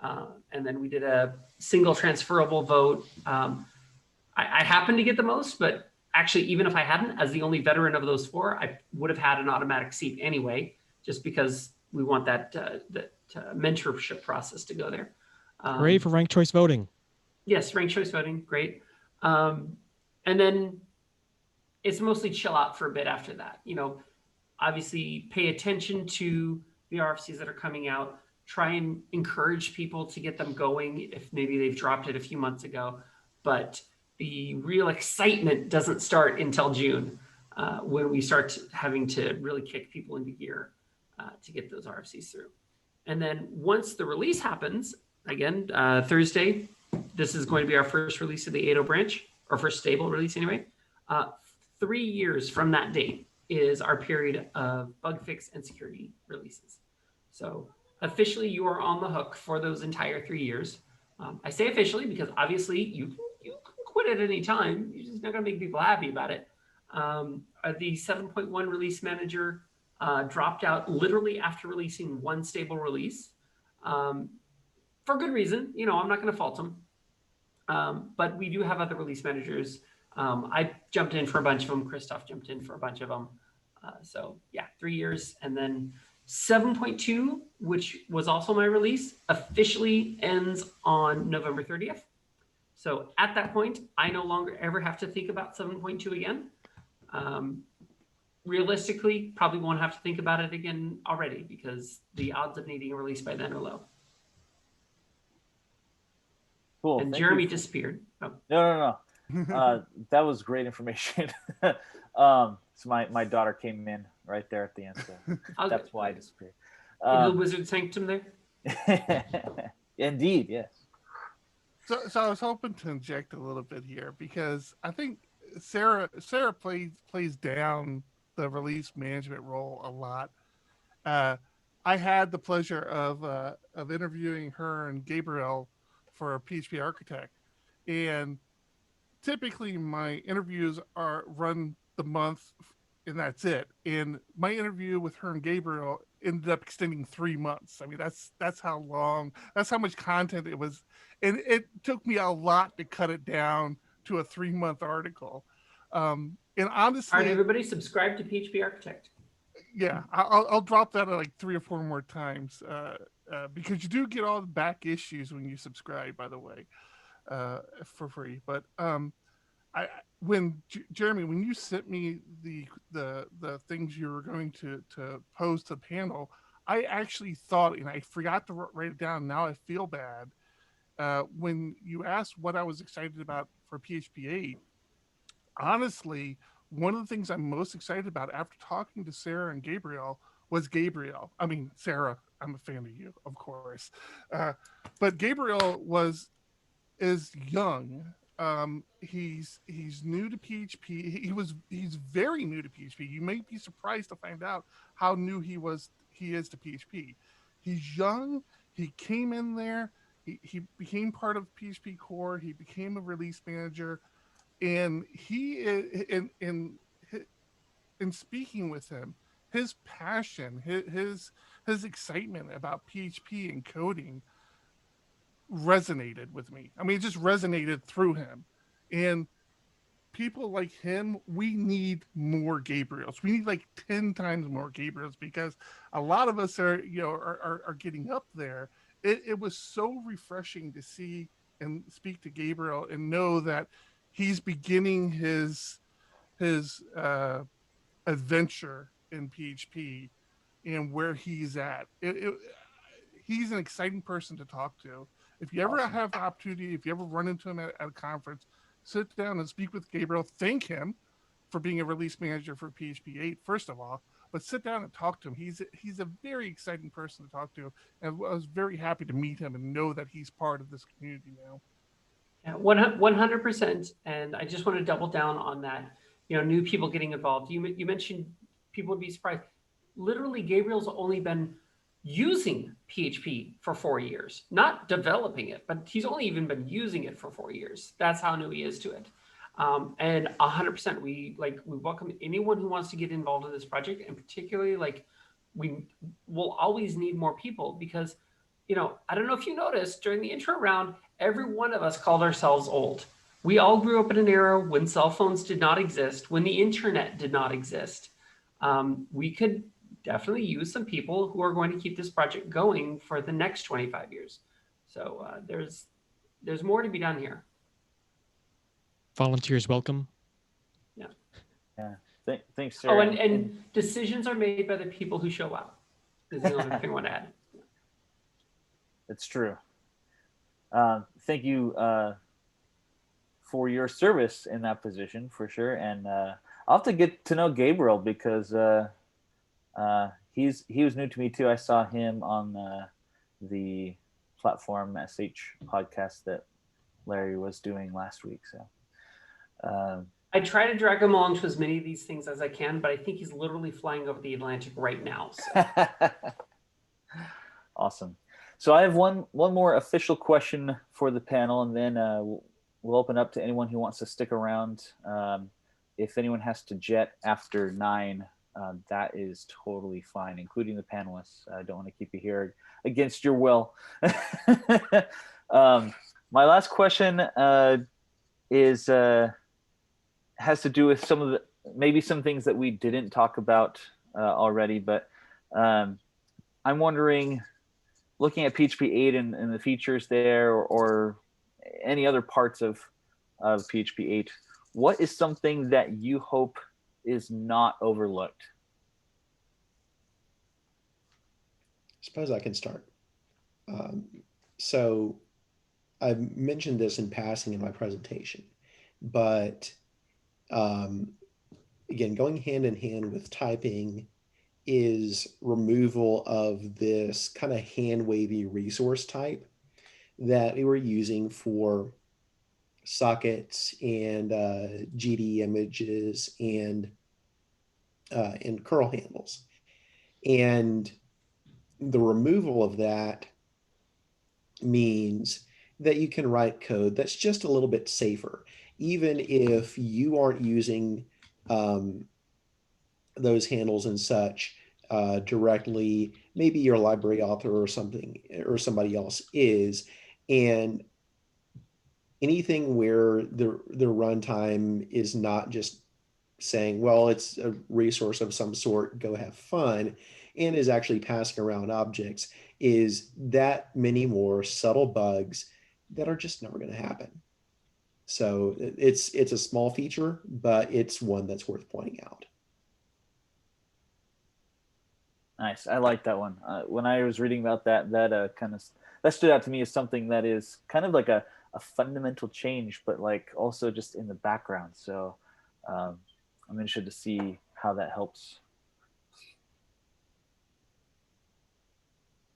And then we did a single transferable vote. I happened to get the most, but actually, even if I hadn't, as the only veteran of those 4, I would have had an automatic seat anyway, just because we want that mentorship process to go there. Hooray for ranked choice voting. Yes, ranked choice voting, great. And then it's mostly chill out for a bit after that. You know, obviously pay attention to the RFCs that are coming out. Try and encourage people to get them going if maybe they've dropped it a few months ago. But the real excitement doesn't start until June when we start having to really kick people into gear to get those RFCs through. And then once the release happens, again, Thursday, this is going to be our first release of the 8.0 branch, or first stable release anyway. 3 years from that date is our period of bug fix and security releases. So officially you are on the hook for those entire 3 years. I say officially because obviously you can quit at any time. You're just not gonna make people happy about it. The 7.1 release manager dropped out literally after releasing 1 stable release for good reason. You know, I'm not gonna fault him. But we do have other release managers. I jumped in for a bunch of them. Christoph jumped in for a bunch of them. So yeah, 3 years. And then 7.2, which was also my release, officially ends on November 30th. So at that point, I no longer ever have to think about 7.2 again. Realistically, probably won't have to think about it again already because the odds of needing a release by then are low. Cool. And Jeremy disappeared. Oh. No. That was great information. So my daughter came in right there at the end, so that's why I disappeared. The wizard sanctum there? Indeed, yes. So I was hoping to inject a little bit here because I think Sara plays down the release management role a lot. I had the pleasure of interviewing her and Gabriel for PHP Architect, and typically my interviews are run the month and that's it. And my interview with her and Gabriel ended up extending 3 months. I mean, that's how long, that's how much content it was. And it took me a lot to cut it down to a 3-month article. And honestly, all right, everybody subscribe to PHP Architect. Yeah, I'll drop that like 3 or 4 more times because you do get all the back issues when you subscribe, by the way, for free. But Jeremy, when you sent me the things you were going to pose to the panel, I actually thought, and I forgot to write it down. Now I feel bad. When you asked what I was excited about for PHP8, honestly, one of the things I'm most excited about after talking to Sara and Gabriel was Gabriel. I mean, Sara, I'm a fan of you, of course. But Gabriel is young, He's new to PHP. He's very new to PHP. You may be surprised to find out how new he is to PHP. He's young. He came in there. He became part of PHP core. He became a release manager, and in speaking with him, his passion, his excitement about PHP and coding resonated with me. I mean, it just resonated through him. And people like him, we need more Gabriels. We need like 10 times more Gabriels, because a lot of us are getting up there. It was so refreshing to see and speak to Gabriel and know that he's beginning his adventure in PHP and where he's at. He's an exciting person to talk to. If you ever have the opportunity, if you ever run into him at a conference, sit down and speak with Gabriel. Thank him for being a release manager for PHP8, first of all, but sit down and talk to him. He's a very exciting person to talk to, and I was very happy to meet him and know that he's part of this community now. Yeah, 100%. And I just want to double down on that. New people getting involved. You mentioned people would be surprised. Literally, Gabriel's only been using PHP for 4 years, not developing it, but he's only even been using it for 4 years. That's how new he is to it. And 100%, we welcome anyone who wants to get involved in this project, and particularly we will always need more people because, I don't know if you noticed during the intro round, every one of us called ourselves old. We all grew up in an era when cell phones did not exist, when the internet did not exist. We could definitely use some people who are going to keep this project going for the next 25 years. So there's more to be done here. Volunteers welcome. Yeah. Yeah. Thanks, Sarah. Oh, and decisions are made by the people who show up. Is the only thing I want to add. It's true. Thank you for your service in that position, for sure. And I'll have to get to know Gabriel because he was new to me too. I saw him on the platform SH podcast that Larry was doing last week. So I try to drag him along to as many of these things as I can, but I think he's literally flying over the Atlantic right now. So. Awesome. So I have one more official question for the panel, and then we'll open up to anyone who wants to stick around. If anyone has to jet after 9, that is totally fine, including the panelists. I don't want to keep you here against your will. My last question has to do with maybe some things that we didn't talk about already, but I'm wondering, looking at PHP8 and the features there, or any other parts of PHP8, what is something that you hope is not overlooked? I suppose I can start. So I mentioned this in passing in my presentation, but again, going hand in hand with typing is removal of this kind of hand-wavy resource type that we were using for sockets and GD images and curl handles. And the removal of that means that you can write code that's just a little bit safer, even if you aren't using those handles and such directly. Maybe your library author or something, or somebody else is, and anything where the runtime is not just saying, well, it's a resource of some sort, go have fun, and is actually passing around objects, is that many more subtle bugs that are just never going to happen. So it's a small feature, but it's one that's worth pointing out. Nice. I like that one. When I was reading about that stood out to me as something that is kind of like a fundamental change, but like also just in the background. So I'm interested to see how that helps.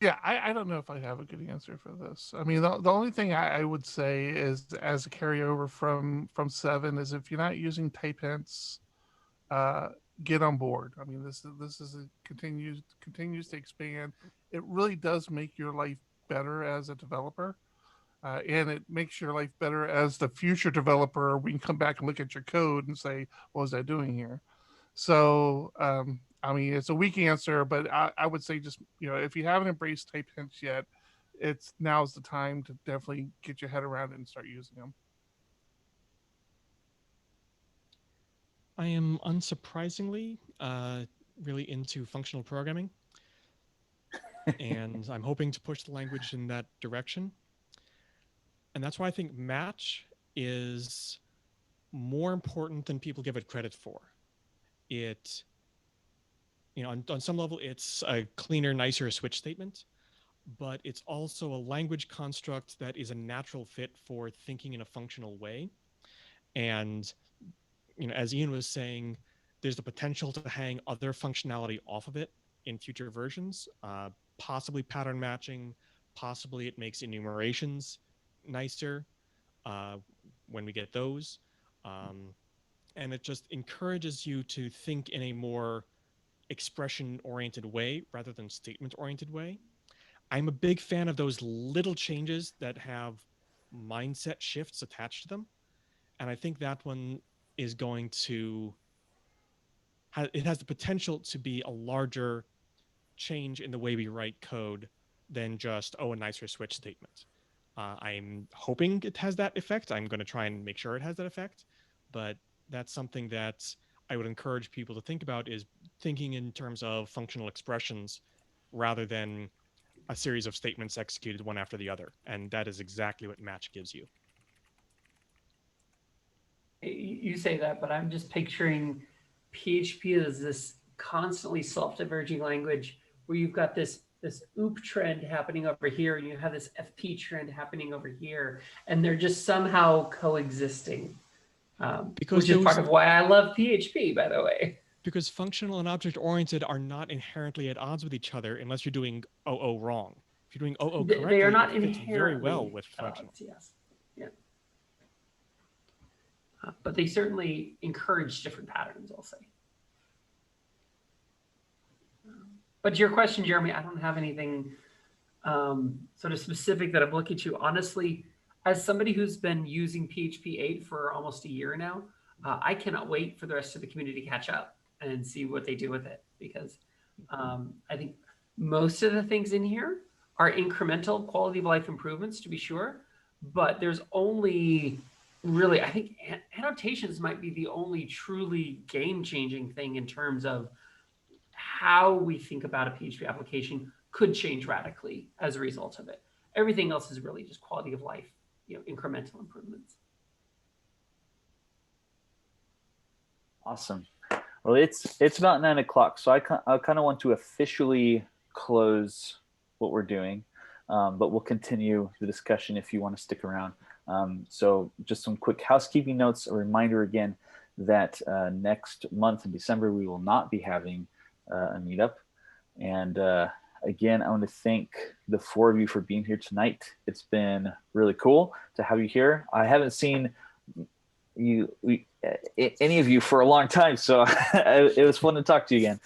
Yeah, I don't know if I have a good answer for this. I mean, the only thing I would say is, as a carryover from 7, is if you're not using type hints, get on board. I mean, this is a continues to expand. It really does make your life better as a developer, and it makes your life better as the future developer. We can come back and look at your code and say, what was I doing here? So, I mean, it's a weak answer, but I would say, just, if you haven't embraced type hints yet, now's the time to definitely get your head around it and start using them. I am unsurprisingly really into functional programming, and I'm hoping to push the language in that direction. And that's why I think match is more important than people give it credit for. It, on some level, it's a cleaner, nicer switch statement, but it's also a language construct that is a natural fit for thinking in a functional way. And, as Ian was saying, there's the potential to hang other functionality off of it in future versions, possibly pattern matching, possibly it makes enumerations nicer when we get those. And it just encourages you to think in a more expression-oriented way rather than statement-oriented way. I'm a big fan of those little changes that have mindset shifts attached to them. And I think that one is going to, it has the potential to be a larger change in the way we write code than just, a nicer switch statement. I'm hoping it has that effect. I'm going to try and make sure it has that effect. But that's something that I would encourage people to think about, is thinking in terms of functional expressions rather than a series of statements executed one after the other. And that is exactly what match gives you. You say that, but I'm just picturing PHP as this constantly self-diverging language where you've got this OOP trend happening over here, and you have this FP trend happening over here, and they're just somehow coexisting. Which is part of why I love PHP, by the way. Because functional and object-oriented are not inherently at odds with each other unless you're doing OO wrong. If you're doing OO correctly, they are not it fits inherently very well with functional. Yes. Yeah. But they certainly encourage different patterns, I'll say. But to your question, Jeremy, I don't have anything sort of specific that I'm looking to. Honestly, as somebody who's been using PHP8 for almost a year now, I cannot wait for the rest of the community to catch up and see what they do with it, because I think most of the things in here are incremental quality of life improvements, to be sure, but there's only really, I think annotations might be the only truly game-changing thing in terms of how we think about a PHP application could change radically as a result of it. Everything else is really just quality of life, incremental improvements. Awesome. Well, it's about 9 o'clock, so I kind of want to officially close what we're doing, but we'll continue the discussion if you want to stick around. So just some quick housekeeping notes. A reminder again that next month in December we will not be having a meetup, and again, I want to thank the 4 of you for being here tonight. It's been really cool to have you here. I haven't seen any of you for a long time, so it was fun to talk to you again.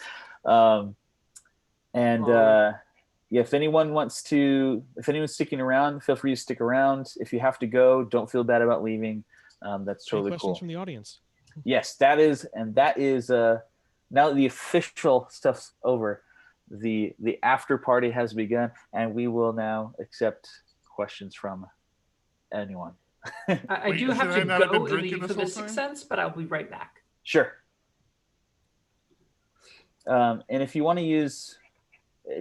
Yeah, if anyone's sticking around, feel free to stick around. If you have to go, don't feel bad about leaving. That's totally questions cool. From the audience? Yes, that is now that the official stuff's over, the after party has begun, and we will now accept questions from anyone. I do have to go in the euphemistic sense, but I'll be right back. Sure. And if you want to use,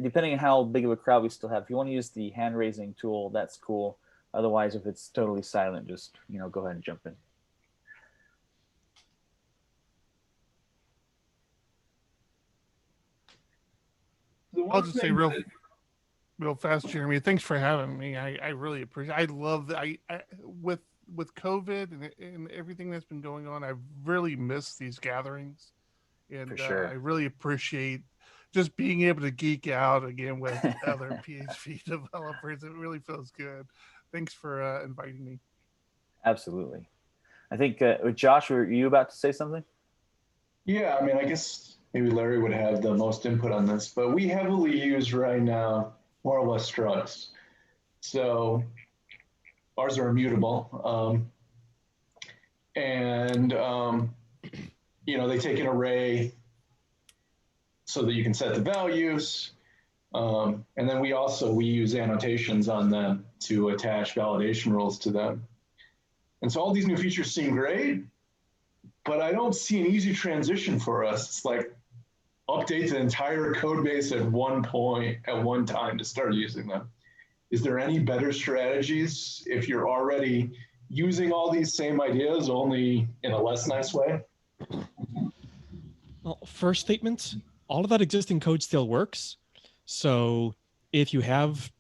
depending on how big of a crowd we still have, if you want to use the hand raising tool, that's cool. Otherwise, if it's totally silent, just go ahead and jump in. I'll just say real fast, Jeremy. Thanks for having me. I really appreciate. I love that. I with COVID and everything that's been going on, I've really missed these gatherings, and For sure. I really appreciate just being able to geek out again with other PHP developers. It really feels good. Thanks for inviting me. Absolutely. I think Josh, were you about to say something? Yeah, I mean, I guess maybe Larry would have the most input on this, but we heavily use right now more or less structs. So ours are immutable. You know, they take an array so that you can set the values. And then we use annotations on them to attach validation rules to them. And so all these new features seem great, but I don't see an easy transition for us. It's like update the entire code base at one point, at one time to start using them. Is there any better strategies if you're already using all these same ideas, only in a less nice way? Well, first statement, all of that existing code still works. So if you have,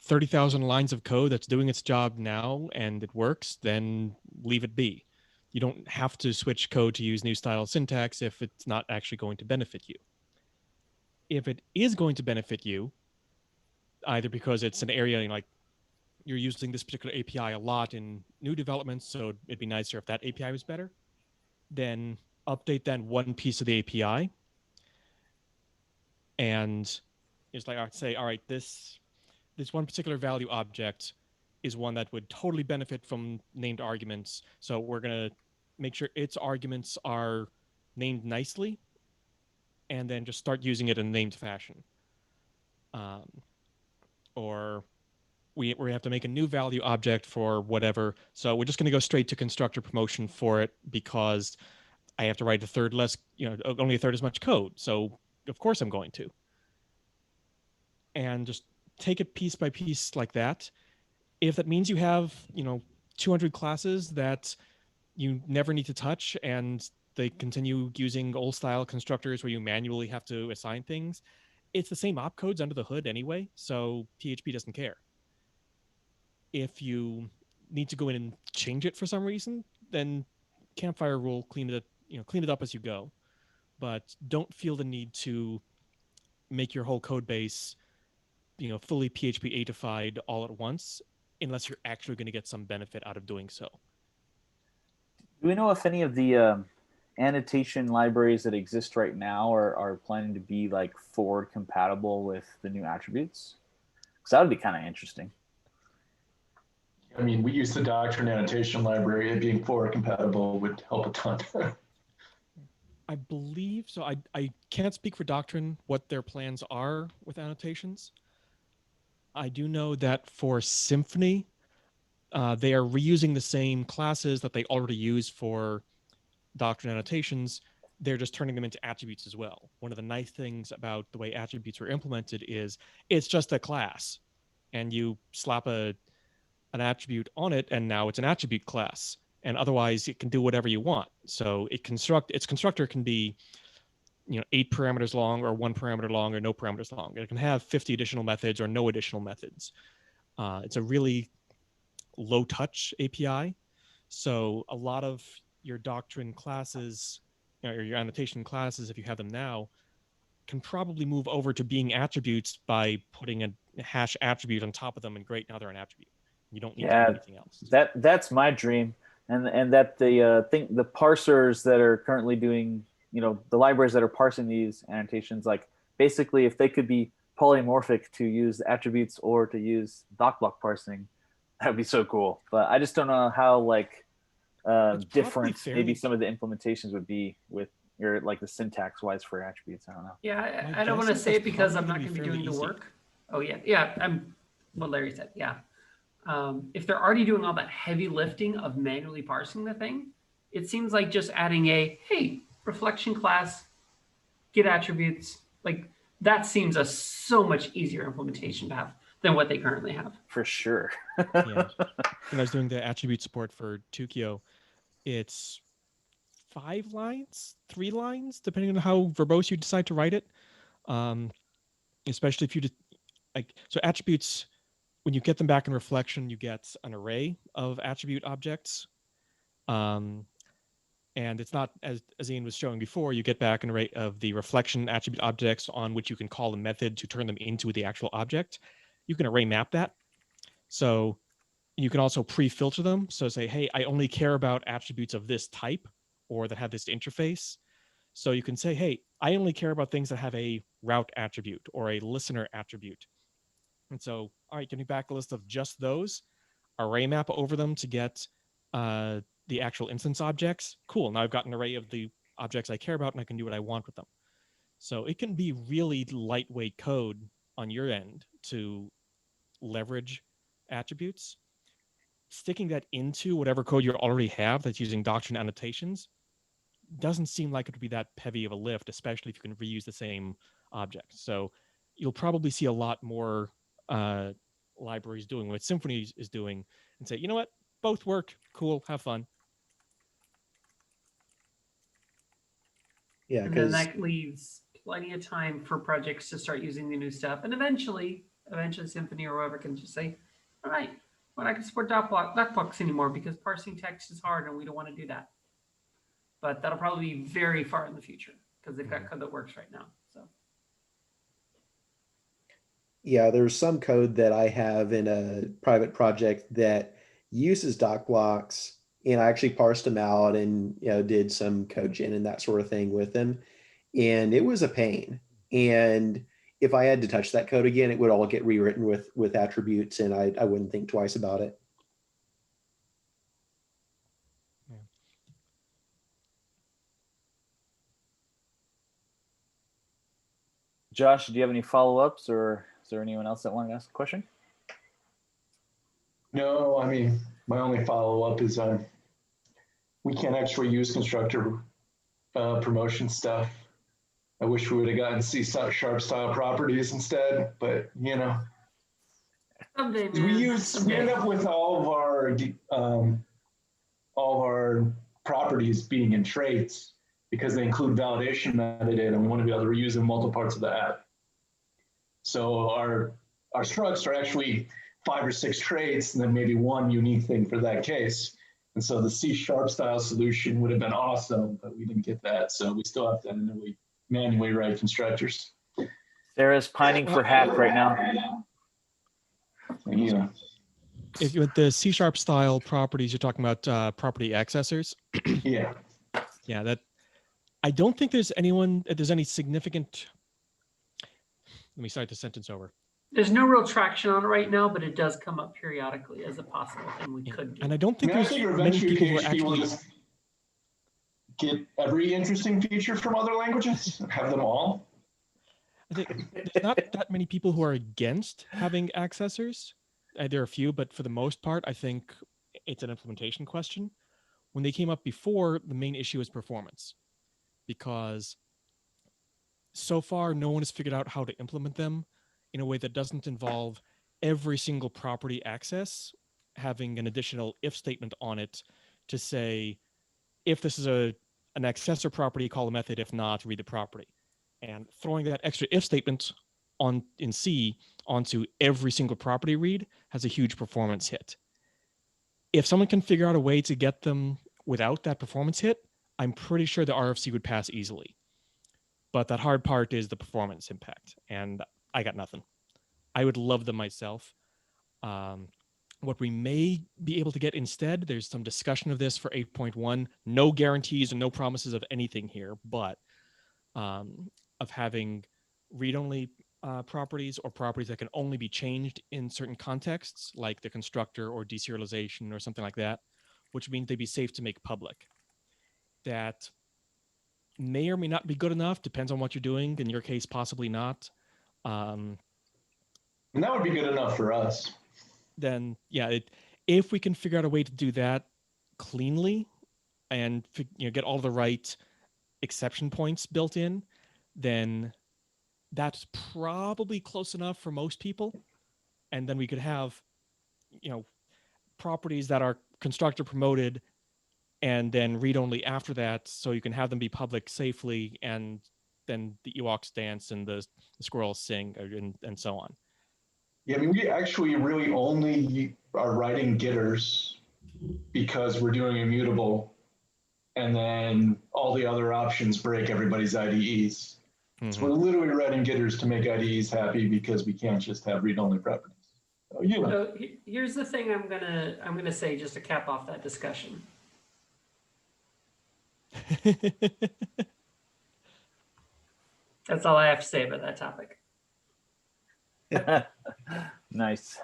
30,000 lines of code that's doing its job now and it works, then leave it be. You don't have to switch code to use new style syntax if it's not actually going to benefit you. If it is going to benefit you, either because it's an area like you're using this particular API a lot in new developments, so it'd be nicer if that API was better, then update that one piece of the API. And it's like, I'd say, all right, this one particular value object is one that would totally benefit from named arguments. So we're going to make sure its arguments are named nicely and then just start using it in a named fashion. Or we have to make a new value object for whatever. So we're just going to go straight to constructor promotion for it because I have to write a third less, only a third as much code. So of course I'm going to. And just take it piece by piece like that. If that means you have, 200 classes that you never need to touch and they continue using old style constructors where you manually have to assign things, it's the same opcodes under the hood anyway, so PHP doesn't care. If you need to go in and change it for some reason, then campfire rule, clean it up as you go. But don't feel the need to make your whole code base fully PHP8ified all at once, unless you're actually going to get some benefit out of doing so. Do we know if any of the annotation libraries that exist right now are planning to be like forward compatible with the new attributes? Because that would be kind of interesting. I mean, we use the Doctrine annotation library, and being forward compatible would help a ton. I believe so. I can't speak for Doctrine what their plans are with annotations. I do know that for Symfony, they are reusing the same classes that they already use for Doctrine annotations. They're just turning them into attributes as well. One of the nice things about the way attributes were implemented is it's just a class, and you slap an attribute on it, and now it's an attribute class. And otherwise, it can do whatever you want. So its constructor can be 8 parameters long or 1 parameter long or no parameters long. It can have 50 additional methods or no additional methods. It's a really low touch API. So a lot of your Doctrine classes or your annotation classes, if you have them now, can probably move over to being attributes by putting a hash attribute on top of them, and great, now they're an attribute. You don't need to do anything else. That's my dream. And that the parsers that are currently doing, the libraries that are parsing these annotations, like basically if they could be polymorphic to use attributes or to use doc block parsing, that would be so cool. But I just don't know how different maybe some of the implementations would be with your the syntax wise for attributes. I don't know. Yeah, I don't want to say it because I'm not going to be doing the work. Oh yeah, I'm what Larry said. Yeah. If they're already doing all that heavy lifting of manually parsing the thing, it seems like just adding hey, reflection class, get attributes, that seems a so much easier implementation path than what they currently have. For sure. Yeah. When I was doing the attribute support for Tukio, it's 5 lines, 3 lines, depending on how verbose you decide to write it. Especially if you so attributes, when you get them back in reflection, you get an array of attribute objects. And And it's not, as Ian was showing before, you get back an array of the reflection attribute objects on which you can call a method to turn them into the actual object. You can array map that. So you can also pre-filter them. So say, hey, I only care about attributes of this type or that have this interface. So you can say, hey, I only care about things that have a route attribute or a listener attribute. And so, all right, give me back a list of just those, array map over them to get the actual instance objects. Cool, now I've got an array of the objects I care about and I can do what I want with them. So it can be really lightweight code on your end to leverage attributes. Sticking that into whatever code you already have that's using doctrine annotations doesn't seem like it would be that heavy of a lift, especially if you can reuse the same object. So you'll probably see a lot more libraries doing what Symfony is doing and say, you know what, both work, cool, have fun. Yeah, And then because that leaves plenty of time for projects to start using the new stuff. And eventually Symfony or whoever can just say, all right, we're not going to support docblocks anymore because parsing text is hard and we don't want to do that. But that'll probably be very far in the future because they've got code that works right now. So yeah, there's some code that I have in a private project that uses doc blocks, and I actually parsed them out and did some code gen and that sort of thing with them, and it was a pain. And if I had to touch that code again, it would all get rewritten with attributes, and I wouldn't think twice about it. Josh, do you have any follow-ups, or is there anyone else that wanted to ask a question? No, I mean, my only follow-up is we can't actually use constructor promotion stuff. I wish we would have gotten C# style properties instead, but someday, man. we end up with all of our properties being in traits because they include validation metadata, and we want to be able to reuse them in multiple parts of the app. So our structs are actually 5 or 6 traits, and then maybe one unique thing for that case. And so the C# style solution would have been awesome, but we didn't get that. So we still have to manually write constructors. Sarah's pining for hack right now. Yeah. If with the C# style properties, you're talking about property accessors. Yeah. Yeah, that I don't think there's any significant. Let me start the sentence over. There's no real traction on it right now, but it does come up periodically as a possible thing we could do. And I don't think I there's think many eventually people who are PHP actually will just get every interesting feature from other languages, have them all. I think there's not that many people who are against having accessors. There are a few, but for the most part, I think it's an implementation question. When they came up before, the main issue is performance, because so far no one has figured out how to implement them in a way that doesn't involve every single property access having an additional if statement on it to say, if this is an accessor property, call a method, if not, read the property. And throwing that extra if statement in C onto every single property read has a huge performance hit. If someone can figure out a way to get them without that performance hit, I'm pretty sure the RFC would pass easily. But that hard part is the performance impact, and I got nothing. I would love them myself. What we may be able to get instead, there's some discussion of this for 8.1. No guarantees and no promises of anything here, but of having read-only properties or properties that can only be changed in certain contexts, like the constructor or deserialization or something like that, which means they'd be safe to make public. That may or may not be good enough, depends on what you're doing. In your case, possibly not. And that would be good enough for us. Then, yeah, if we can figure out a way to do that cleanly and get all the right exception points built in, then that's probably close enough for most people. And then we could have, properties that are constructor promoted and then read only after that, so you can have them be public safely, and then the Ewoks dance and the squirrels sing and so on. Yeah, I mean, we actually really only are writing getters because we're doing immutable and then all the other options break everybody's IDEs. So we're literally writing getters to make IDEs happy because we can't just have read-only properties. So, you know. So here's the thing I'm gonna say just to cap off that discussion. That's all I have to say about that topic. Nice.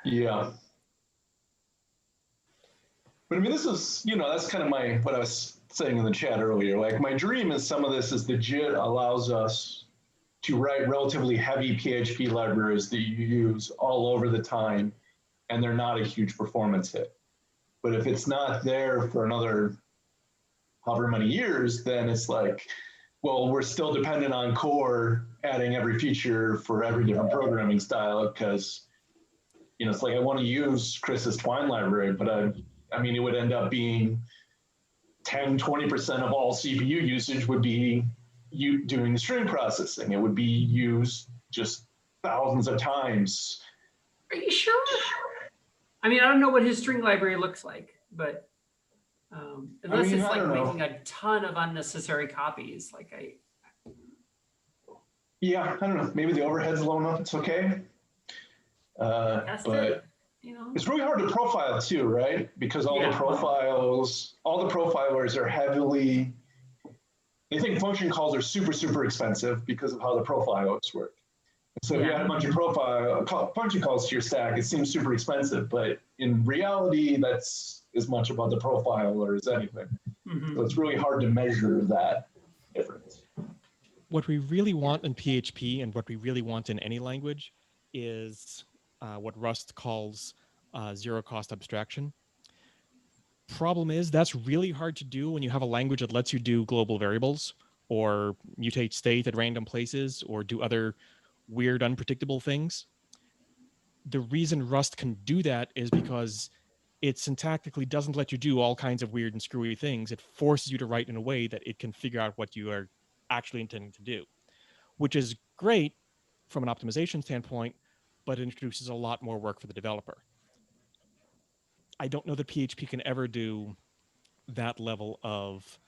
Yeah. But I mean, this is, you know, that's kind of what I was saying in the chat earlier. Like, my dream is some of this is the JIT allows us to write relatively heavy PHP libraries that you use all over the time, and they're not a huge performance hit. But if it's not there for another however many years, then it's like, well, we're still dependent on core adding every feature for every different programming style, because, you know, it's like I want to use Chris's Twine library, but I mean, it would end up being 10, 20% of all CPU usage would be you doing the string processing. It would be used just thousands of times. Are you sure? I mean, I don't know what his string library looks like, but unless it's like making a ton of unnecessary copies, like yeah, I don't know. Maybe the overhead's low enough. It's okay. But you know, it's really hard to profile too, right? Because all the profilers are heavily. They think function calls are super, super expensive because of how the profilers work. So if you add a bunch of function calls to your stack, it seems super expensive, but in reality, that's as much about the profiler as anything. So it's really hard to measure that difference. What we really want in PHP and what we really want in any language is what Rust calls zero-cost abstraction. Problem is, that's really hard to do when you have a language that lets you do global variables or mutate state at random places or do other weird, unpredictable things. The reason Rust can do that is because it syntactically doesn't let you do all kinds of weird and screwy things. It forces you to write in a way that it can figure out what you are actually intending to do, which is great from an optimization standpoint, but it introduces a lot more work for the developer. I don't know that PHP can ever do that level of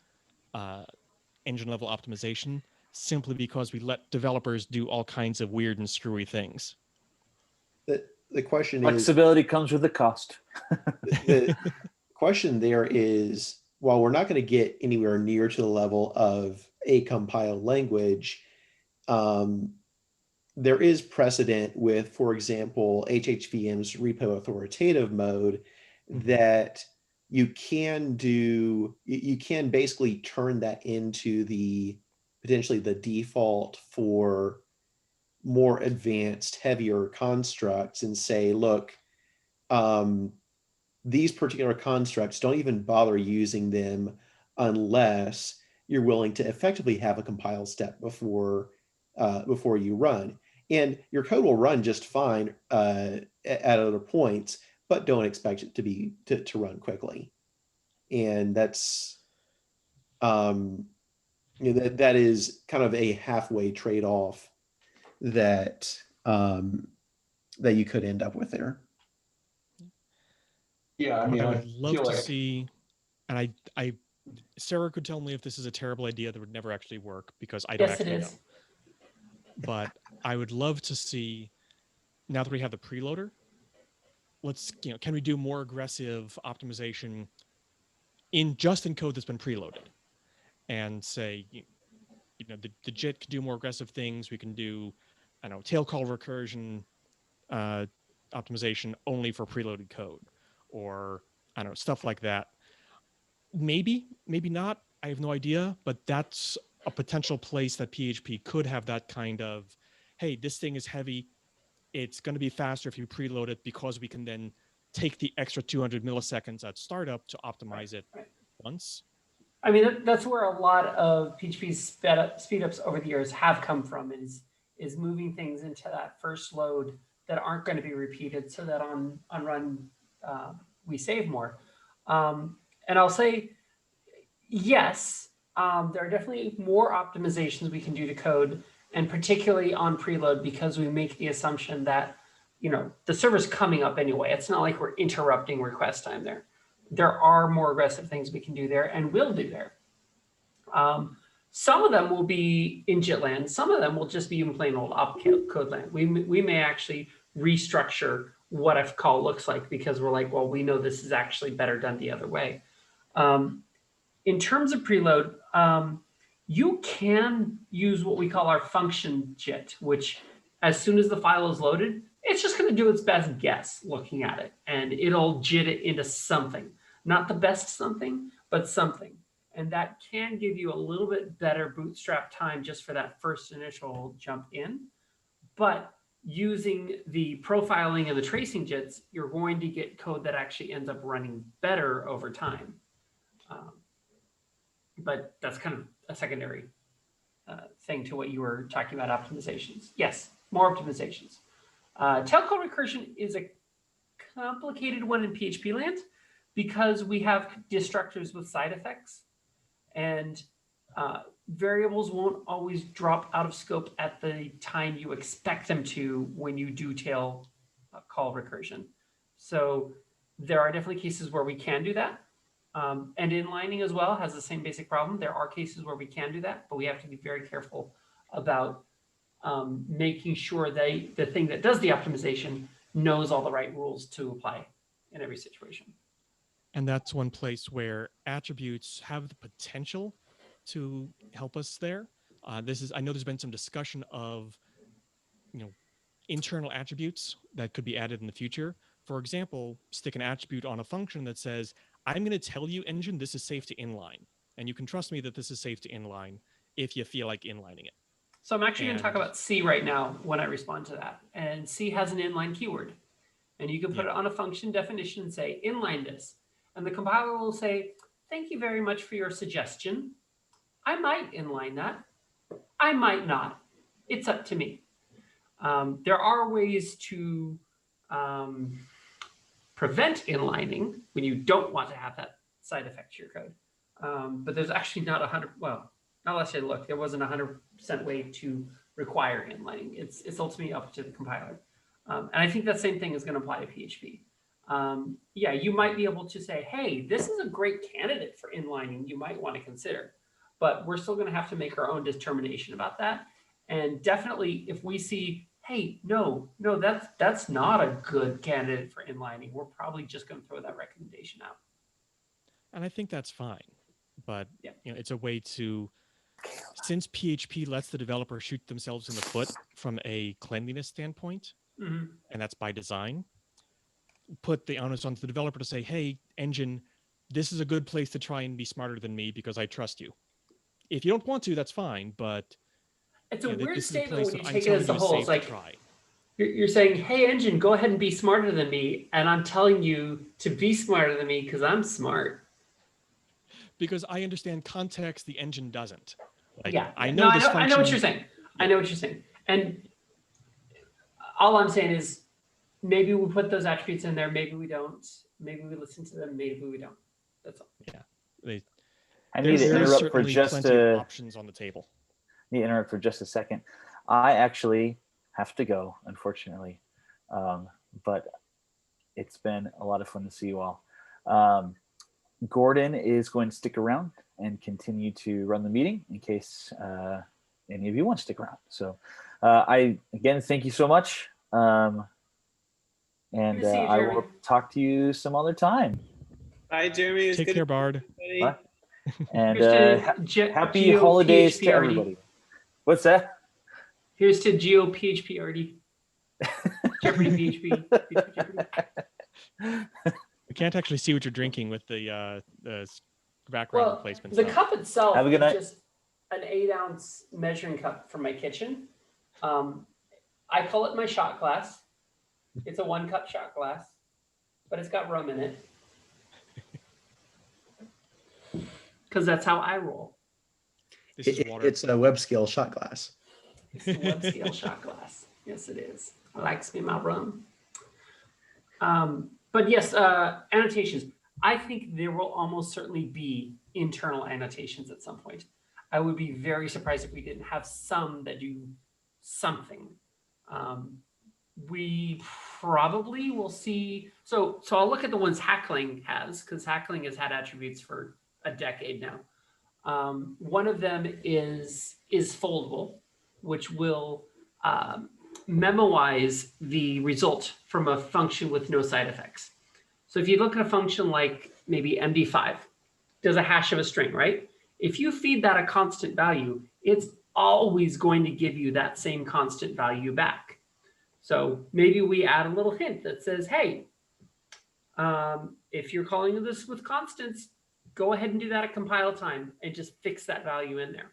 engine level optimization simply because we let developers do all kinds of weird and screwy things. The question Flexibility comes with a cost. The question there is, while we're not going to get anywhere near to the level of a compiled language, there is precedent with, for example, HHVM's repo authoritative mode that you can basically turn that into potentially the default for more advanced, heavier constructs and say, look, these particular constructs, don't even bother using them unless you're willing to effectively have a compile step before you run. And your code will run just fine at other points, but don't expect it to run quickly. And that's that is kind of a halfway trade-off that you could end up with there. Yeah, I mean, I would love to see, and Sarah could tell me if this is a terrible idea that would never actually work because I don't actually know. But I would love to see, now that we have the preloader, can we do more aggressive optimization in code that's been preloaded, and say, the JIT can do more aggressive things. We can do, tail call recursion optimization only for preloaded code, or stuff like that. Maybe not. I have no idea, but that's a potential place that PHP could have that kind of, hey, this thing is heavy. It's going to be faster if you preload it because we can then take the extra 200 milliseconds at startup to optimize it once. I mean, that's where a lot of PHP's speedups over the years have come from, is moving things into that first load that aren't going to be repeated, so that on run we save more. And I'll say, yes, there are definitely more optimizations we can do to code, and particularly on preload, because we make the assumption that the server's coming up anyway. It's not like we're interrupting request time there. there are more aggressive things we can do there and will do there. Some of them will be in JIT land. Some of them will just be in plain old opcode land. We may actually restructure what a call looks like because we're like, well, we know this is actually better done the other way. In terms of preload, you can use what we call our function JIT, which as soon as the file is loaded, it's just going to do its best guess looking at it, and it'll JIT it into something. Not the best something, but something. And that can give you a little bit better bootstrap time just for that first initial jump in. But using the profiling and the tracing JITs, you're going to get code that actually ends up running better over time. But that's kind of a secondary thing to what you were talking about, optimizations. Yes, more optimizations. Tailcode recursion is a complicated one in PHP land because we have destructors with side effects, and variables won't always drop out of scope at the time you expect them to when you do tail call recursion. So there are definitely cases where we can do that. And inlining as well has the same basic problem. There are cases where we can do that, but we have to be very careful about making sure the thing that does the optimization knows all the right rules to apply in every situation. And that's one place where attributes have the potential to help us there. I know there's been some discussion of, internal attributes that could be added in the future. For example, stick an attribute on a function that says, I'm going to tell you, engine, this is safe to inline. And you can trust me that this is safe to inline if you feel like inlining it. So I'm actually going to talk about C right now when I respond to that. And C has an inline keyword. And you can put it on a function definition and say, inline this. And the compiler will say, thank you very much for your suggestion. I might inline that. I might not. It's up to me. There are ways to prevent inlining when you don't want to have that side effect to your code. But there's actually not not unless I look, there wasn't 100% way to require inlining. It's ultimately up to the compiler. And I think that same thing is going to apply to PHP. Yeah, you might be able to say, hey, this is a great candidate for inlining you might want to consider. But we're still going to have to make our own determination about that. And definitely if we see, hey, no, that's not a good candidate for inlining, we're probably just going to throw that recommendation out. And I think that's fine. But it's a way to, since PHP lets the developer shoot themselves in the foot from a cleanliness standpoint, and that's by design, put the onus onto the developer to say, hey, engine, this is a good place to try and be smarter than me because I trust you. If you don't want to, that's fine, but it's a weird statement when you I'm take it as a whole. It's like you're saying, hey, engine, go ahead and be smarter than me, and I'm telling you to be smarter than me because I'm smart. Because I understand context, the engine doesn't. Like, I know what you're saying. I know what you're saying. And all I'm saying is maybe we put those attributes in there, maybe we don't. Maybe we listen to them, maybe we don't. That's all. Yeah. I need to interrupt for just options on the table. Need to interrupt for just a second. I actually have to go, unfortunately. But it's been a lot of fun to see you all. Gordon is going to stick around and continue to run the meeting in case any of you want to stick around. So I, again, thank you so much. And I will talk to you some other time. Bye, Jeremy. Take care, Bard. Bye. And happy holidays to everybody. What's that? Here's to GeoPHP already. Jeopardy PHP. We can't actually see what you're drinking with the background replacement. The cup itself Have a good night. is just an 8-ounce measuring cup from my kitchen. I call it my shot glass. It's a 1-cup shot glass, but it's got rum in it. Because that's how I roll. This is water. It's a web scale shot glass. It's a web scale shot glass. Yes, it is. I like me my rum. But yes, annotations. I think there will almost certainly be internal annotations at some point. I would be very surprised if we didn't have some that do something. we probably will see. So I'll look at the ones Hackling has, because Hackling has had attributes for a decade now. One of them is foldable, which will memoize the result from a function with no side effects. So if you look at a function like maybe MD5, does a hash of a string, right? If you feed that a constant value, it's always going to give you that same constant value back. So maybe we add a little hint that says, hey, if you're calling this with constants, go ahead and do that at compile time and just fix that value in there.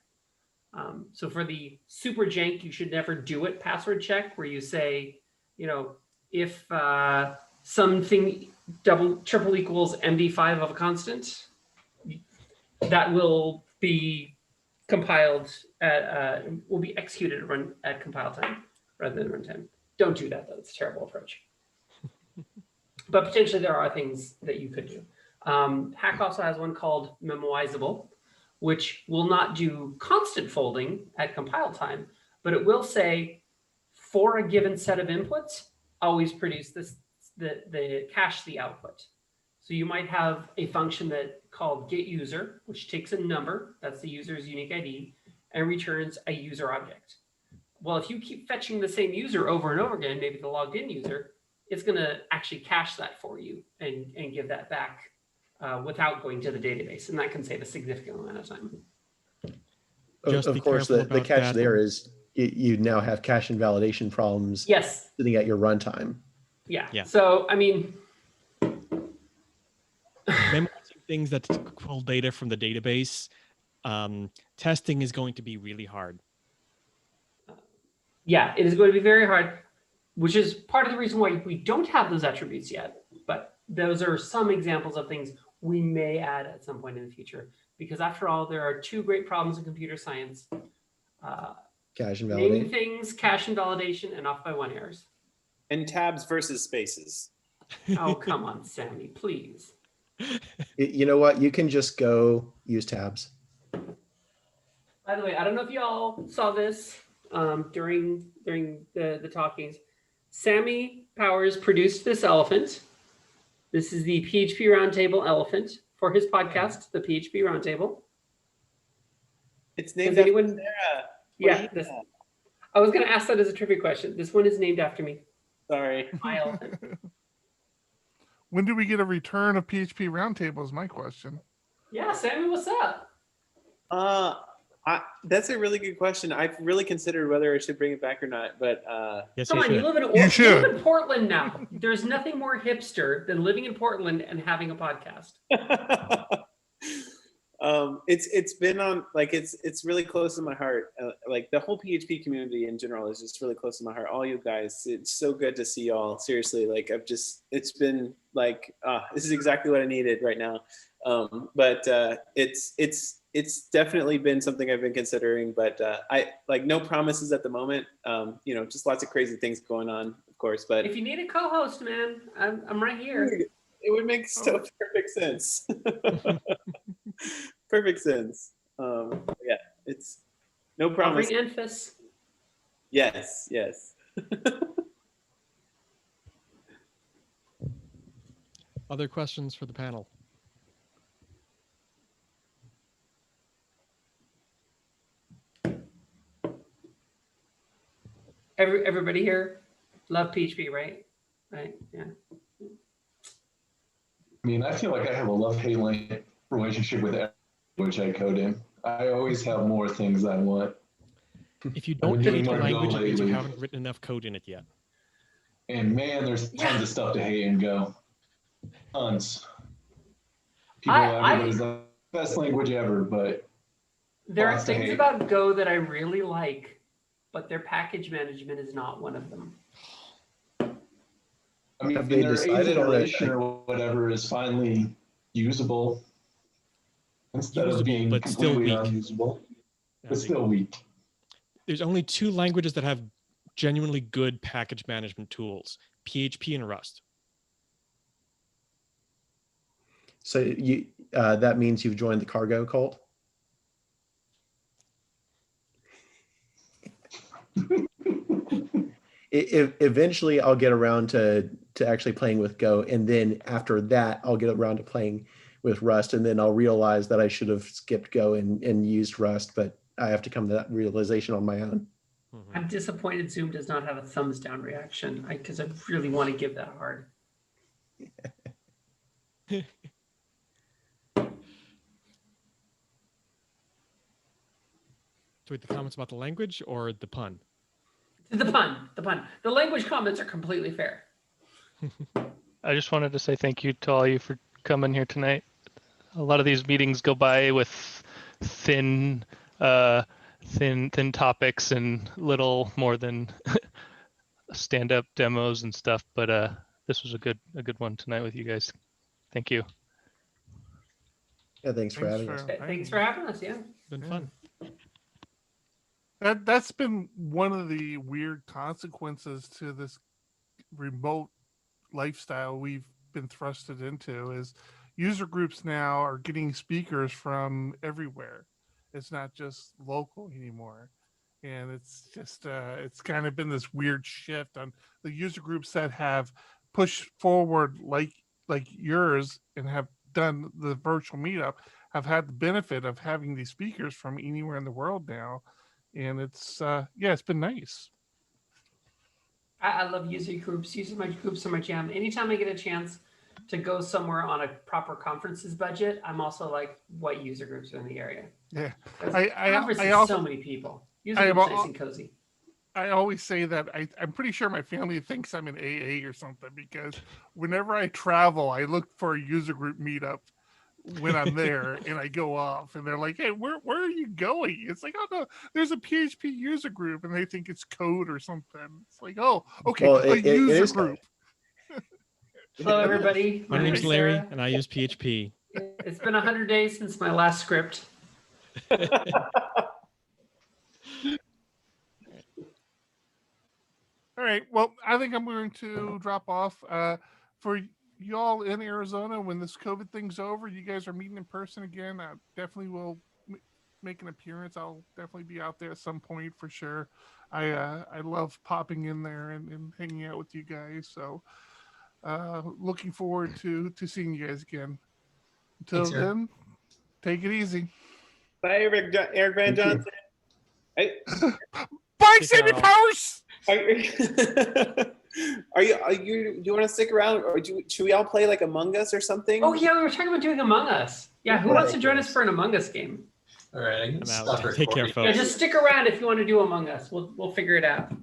So for the super jank, you should never do it password check, where you say, you know, if something triple equals MD5 of a constant, that will be compiled at, will be executed at compile time rather than runtime. Don't do that though, it's a terrible approach. But potentially there are things that you could do. Hack also has one called memoizable, which will not do constant folding at compile time, but it will say, for a given set of inputs, always produce the cache the output. So you might have a function that called getUser, which takes a number, that's the user's unique ID, and returns a user object. Well, if you keep fetching the same user over and over again, maybe the logged in user, it's going to actually cache that for you and give that back without going to the database. And that can save a significant amount of time. Of course, the catch there is you now have cache invalidation problems yes. sitting at your runtime. Yeah. So, I mean, memorizing things that pull data from the database, testing is going to be really hard. Yeah, it is going to be very hard, which is part of the reason why we don't have those attributes yet. But those are some examples of things we may add at some point in the future. Because after all, there are two great problems in computer science. Cache invalidation. Naming things, cache invalidation, and off by one errors. And tabs versus spaces. Oh, come on, Sammy, please. You know what? You can just go use tabs. By the way, I don't know if y'all saw this during the talkings. Sammy Powers produced this elephant. This is the PHP Roundtable elephant for his podcast, the PHP Roundtable. It's named after Sarah. Yeah, I was going to ask that as a trivia question. This one is named after me. Sorry. My elephant. When do we get a return of PHP Roundtable is my question. Yeah, Sammy, what's up? That's a really good question. I've really considered whether I should bring it back or not, but yes, come on, you live in Portland now. There's nothing more hipster than living in Portland and having a podcast. It's been on, like, it's really close to my heart. Like the whole PHP community in general is just really close to my heart. All you guys, it's so good to see y'all. Seriously, like it's been like, this is exactly what I needed right now. But it's definitely been something I've been considering, but I like no promises at the moment. You know, just lots of crazy things going on, of course. But if you need a co-host, man, I'm right here. It would make perfect sense. Perfect sense. Yeah, it's no promise. Bring Enfys. Yes, yes. Other questions for the panel? Everybody here love PHP, right? Right, yeah. I mean, I feel like I have a love-hate relationship with every language I code in. I always have more things I want. If you don't hate a language, it means you haven't written enough code in it yet. And man, there's tons of stuff to hate in Go. Tons. Everybody's like, best language ever, but there are things about Go that I really like, but their package management is not one of them. I mean, their eighth iteration or whatever is finally usable instead of being completely unusable. But still weak. There's only two languages that have genuinely good package management tools: PHP and Rust. So you that means you've joined the cargo cult? Eventually I'll get around to actually playing with Go, and then after that I'll get around to playing with Rust, and then I'll realize that I should have skipped Go and used Rust, but I have to come to that realization on my own. I'm disappointed Zoom does not have a thumbs down reaction because I really want to give that hard. Tweet the comments about the language or the pun? The pun. The language comments are completely fair. I just wanted to say thank you to all you for coming here tonight. A lot of these meetings go by with thin topics and little more than stand-up demos and stuff. But this was a good one tonight with you guys. Thank you. Yeah, thanks for having us. Thanks for having us. Yeah, Been fun. That's been one of the weird consequences to this remote lifestyle we've been thrusted into. Is user groups now are getting speakers from everywhere. It's not just local anymore. And it's just, it's kind of been this weird shift on the user groups that have pushed forward like yours and have done the virtual meetup, have had the benefit of having these speakers from anywhere in the world now. And it's, yeah, it's been nice. I love user groups. User groups are my jam. Anytime I get a chance to go somewhere on a proper conferences budget, I'm also like, what user groups are in the area? Yeah. I also, so many people. User groups nice and cozy. I always say that I'm pretty sure my family thinks I'm an AA or something, because whenever I travel, I look for a user group meetup when I'm there and I go off and they're like, hey, where are you going? It's like, oh no, there's a PHP user group, and they think it's code or something. It's like, oh, okay, well, a user group. Hello, everybody. My name's Larry, and I use PHP. It's been 100 days since my last script. All right. Well, I think I'm going to drop off. For y'all in Arizona, when this COVID thing's over, you guys are meeting in person again. I definitely will make an appearance. I'll definitely be out there at some point for sure. I love popping in there and hanging out with you guys. So looking forward to seeing you guys again. Until then, take it easy. Bye, Eric Van Johnson. Hey. Bye, Sammy Powers. Do you want to stick around, or should we all play like Among Us or something? Oh yeah, we were talking about doing Among Us. Yeah, who wants to join us for an Among Us game? All right, Take care, folks. Yeah, just stick around if you want to do Among Us. We'll figure it out.